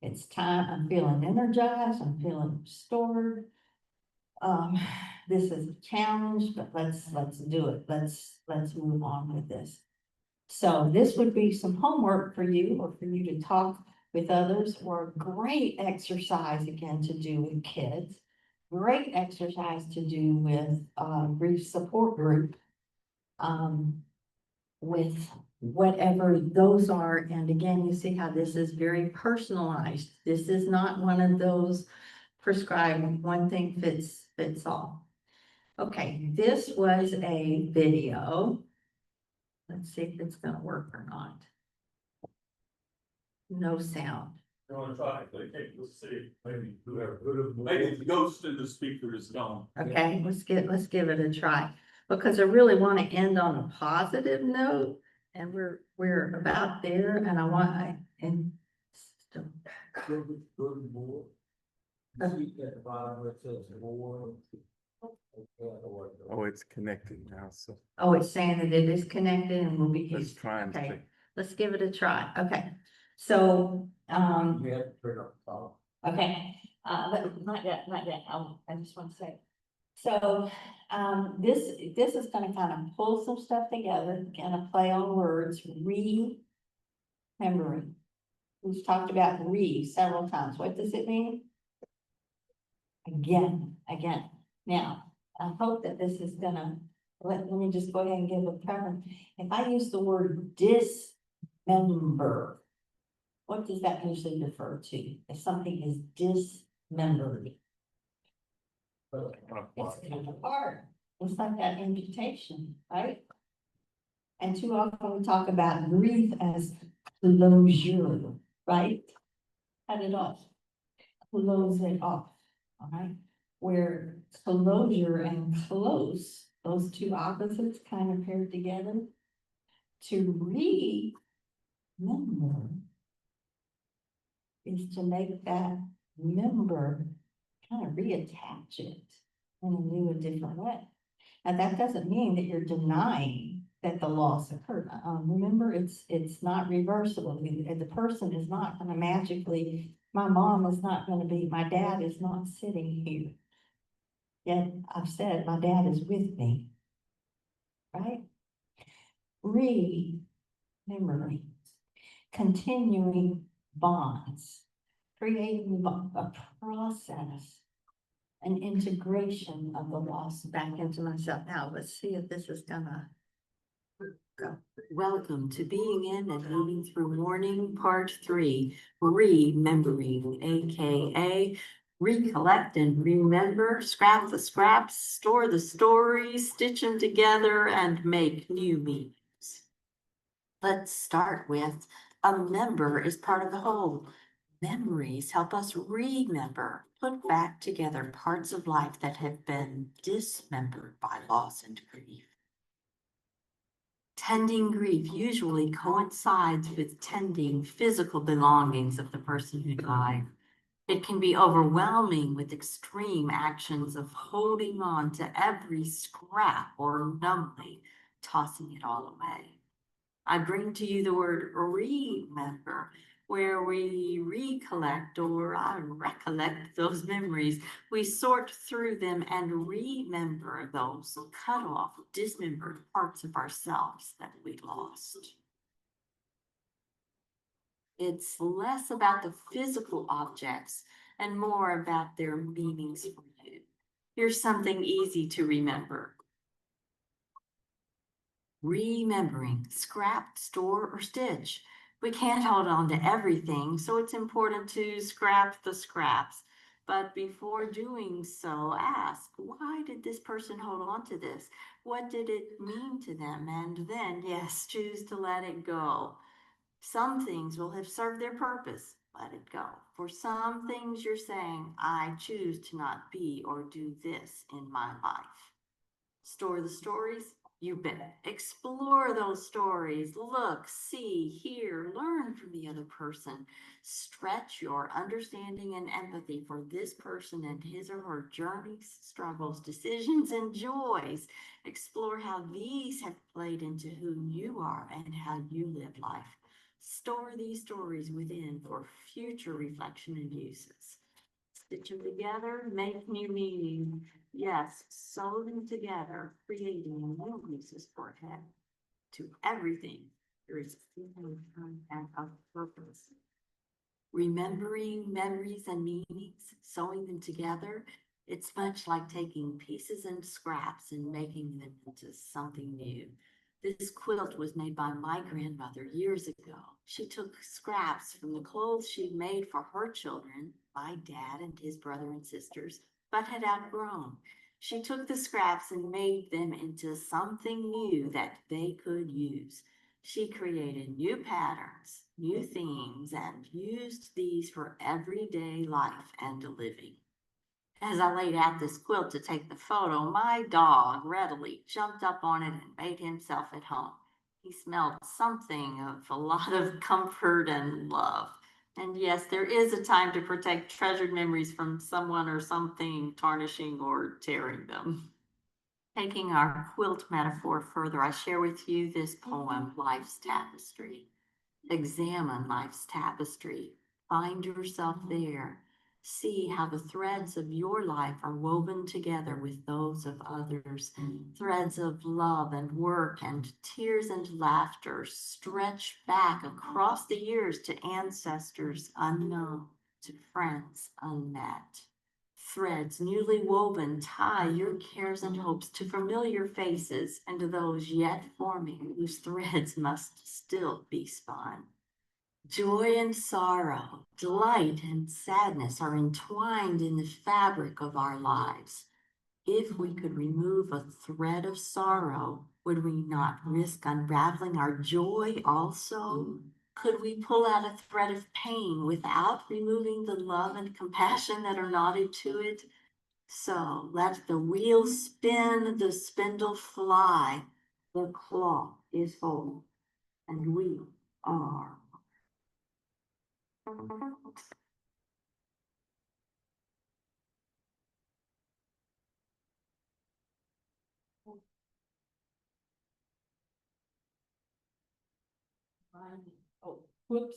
It's time. I'm feeling energized. I'm feeling restored. This is a challenge, but let's do it. Let's move on with this. So this would be some homework for you, or for you to talk with others, or a great exercise again to do with kids. Great exercise to do with grief support group. With whatever those are. And again, you see how this is very personalized. This is not one of those prescribed one thing fits all. Okay, this was a video. Let's see if it's gonna work or not. No sound. You wanna try it, okay, let's see, maybe the ghost in the speaker is gone. Okay, let's give it a try, because I really want to end on a positive note, and we're about there, and I want and Oh, it's connected now, so oh, it's saying that it is connected and will be let's used. try and Okay, see. let's give it a try. Okay, so We have to turn up the top. okay, but not yet. I just want to say. So, this is gonna kind of pull some stuff together, gonna play on words, remembering. We've talked about several times. What does it mean? Again. Now, I hope that this is gonna, let me just go ahead and give a preference. If I use the word dismember, what does that usually refer to? If something is dismembered? It's kind of hard. It's like that amputation, right? And too often we talk about grief as closure, right? Cut it off. Close it off, all right? Where closure and close, those two opposites kind of paired together. To remember is to make that member kind of reattach it in a new and different way. And that doesn't mean that you're denying that the loss occurred. Remember, it's not reversible. The person is not gonna magically, my mom is not gonna be, my dad is not sitting here. Yet I've said, my dad is with me, right? Remembering, continuing bonds, creating a process, an integration of the loss back into myself. Now, let's see if this is gonna go. Welcome to Being In and Moving Through Mourning, Part 3, Remembering, AKA recollect and remember, scrap the scraps, store the stories, stitch them together, and make new meanings. Let's start with a member is part of the whole. Memories help us remember, put back together parts of life that have been dismembered by loss and grief. Tending grief usually coincides with tending physical belongings of the person who died. It can be overwhelming with extreme actions of holding on to every scrap or numbly tossing it all away. I bring to you the word remember, where we recollect or I recollect those memories. We sort through them and remember those cut off, dismembered parts of ourselves that we lost. It's less about the physical objects and more about their meanings for you. Here's something easy to remember. Remembering, scrap, store, or stitch. We can't hold on to everything, so it's important to scrap the scraps. But before doing so, ask, why did this person hold on to this? What did it mean to them? And then, yes, choose to let it go. Some things will have served their purpose. Let it go. For some things you're saying, I choose to not be or do this in my life. Store the stories? You bet. Explore those stories. Look, see, hear, learn from the other person. Stretch your understanding and empathy for this person and his or her journeys, struggles, decisions, and joys. Explore how these have played into who you are and how you live life. Store these stories within for future reflection and uses. Stitch them together, make new meaning. Yes, sew them together, creating new uses for head. To everything, there is a feeling and a purpose. Remembering memories and meanings, sewing them together, it's much like taking pieces and scraps and making them into something new. This quilt was made by my grandmother years ago. She took scraps from the clothes she'd made for her children, my dad and his brother and sisters, but had outgrown. She took the scraps and made them into something new that they could use. She created new patterns, new themes, and used these for everyday life and living. As I laid out this quilt to take the photo, my dog readily jumped up on it and made himself at home. He smelled something of a lot of comfort and love. And yes, there is a time to protect treasured memories from someone or something tarnishing or tearing them. Taking our quilt metaphor further, I share with you this poem, Life's Tapestry. Examine life's tapestry. Find yourself there. See how the threads of your life are woven together with those of others. Threads of love and work and tears and laughter stretch back across the years to ancestors unknown, to friends unmet. Threads newly woven tie your cares and hopes to familiar faces and to those yet forming whose threads must still be spun. Joy and sorrow, delight and sadness are entwined in the fabric of our lives. If we could remove a thread of sorrow, would we not risk unraveling our joy also? Could we pull out a thread of pain without removing the love and compassion that are knotted to it? So let the wheel spin, the spindle fly, the cloth is whole, and we are. Oh, whoops.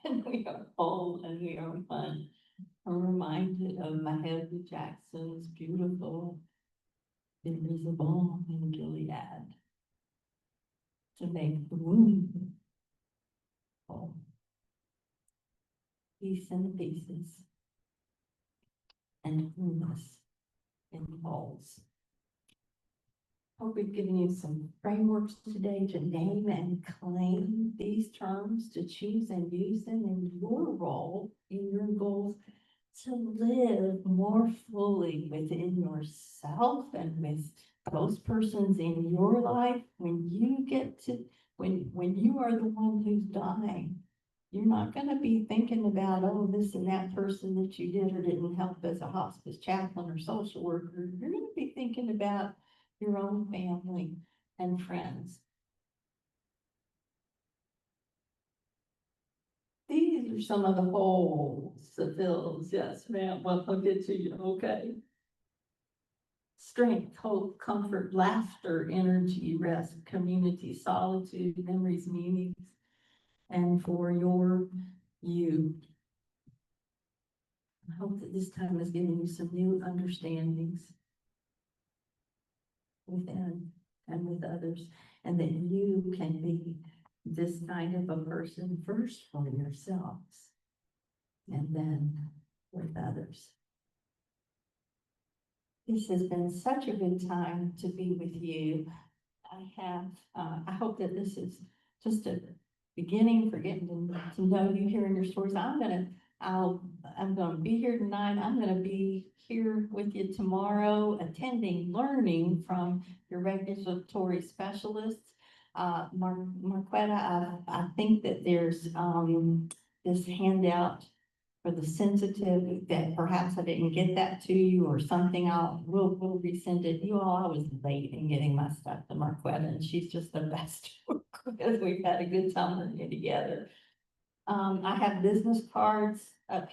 And we are whole and we are one. I'm reminded of Mahalia Jackson's beautiful "There is a balm in Gilead" to make the wound whole. Peace in the pieces and wholeness in wholes. Hope we've given you some frameworks today to name and claim these terms, to choose and use them in your role, in your goals, to live more fully within yourself and with those persons in your life. When you get to, when you are the one who's dying, you're not going to be thinking about, oh, this and that person that you did or didn't help as a hospice chaplain or social worker. You're going to be thinking about your own family and friends. These are some of the holes, the fills. Yes, ma'am. Well, I'll get to you. Okay. Strength, hope, comfort, laughter, energy, rest, community, solitude, memories, meanings, and for you. I hope that this time has given you some new understandings within and with others, and that you can be this kind of a person first for yourselves and then with others. This has been such a good time to be with you. I hope that this is just a beginning for getting to know you, hearing your stories. I'm gonna be here tonight. I'm gonna be here with you tomorrow, attending, learning from your regulatory specialists. Marquetta, I think that there's this handout for the sensitive, that perhaps I didn't get that to you or something, we'll resend it. You all, I was late in getting my stuff to Marquetta, and she's just the best. Because we've had a good time working together. I have business cards up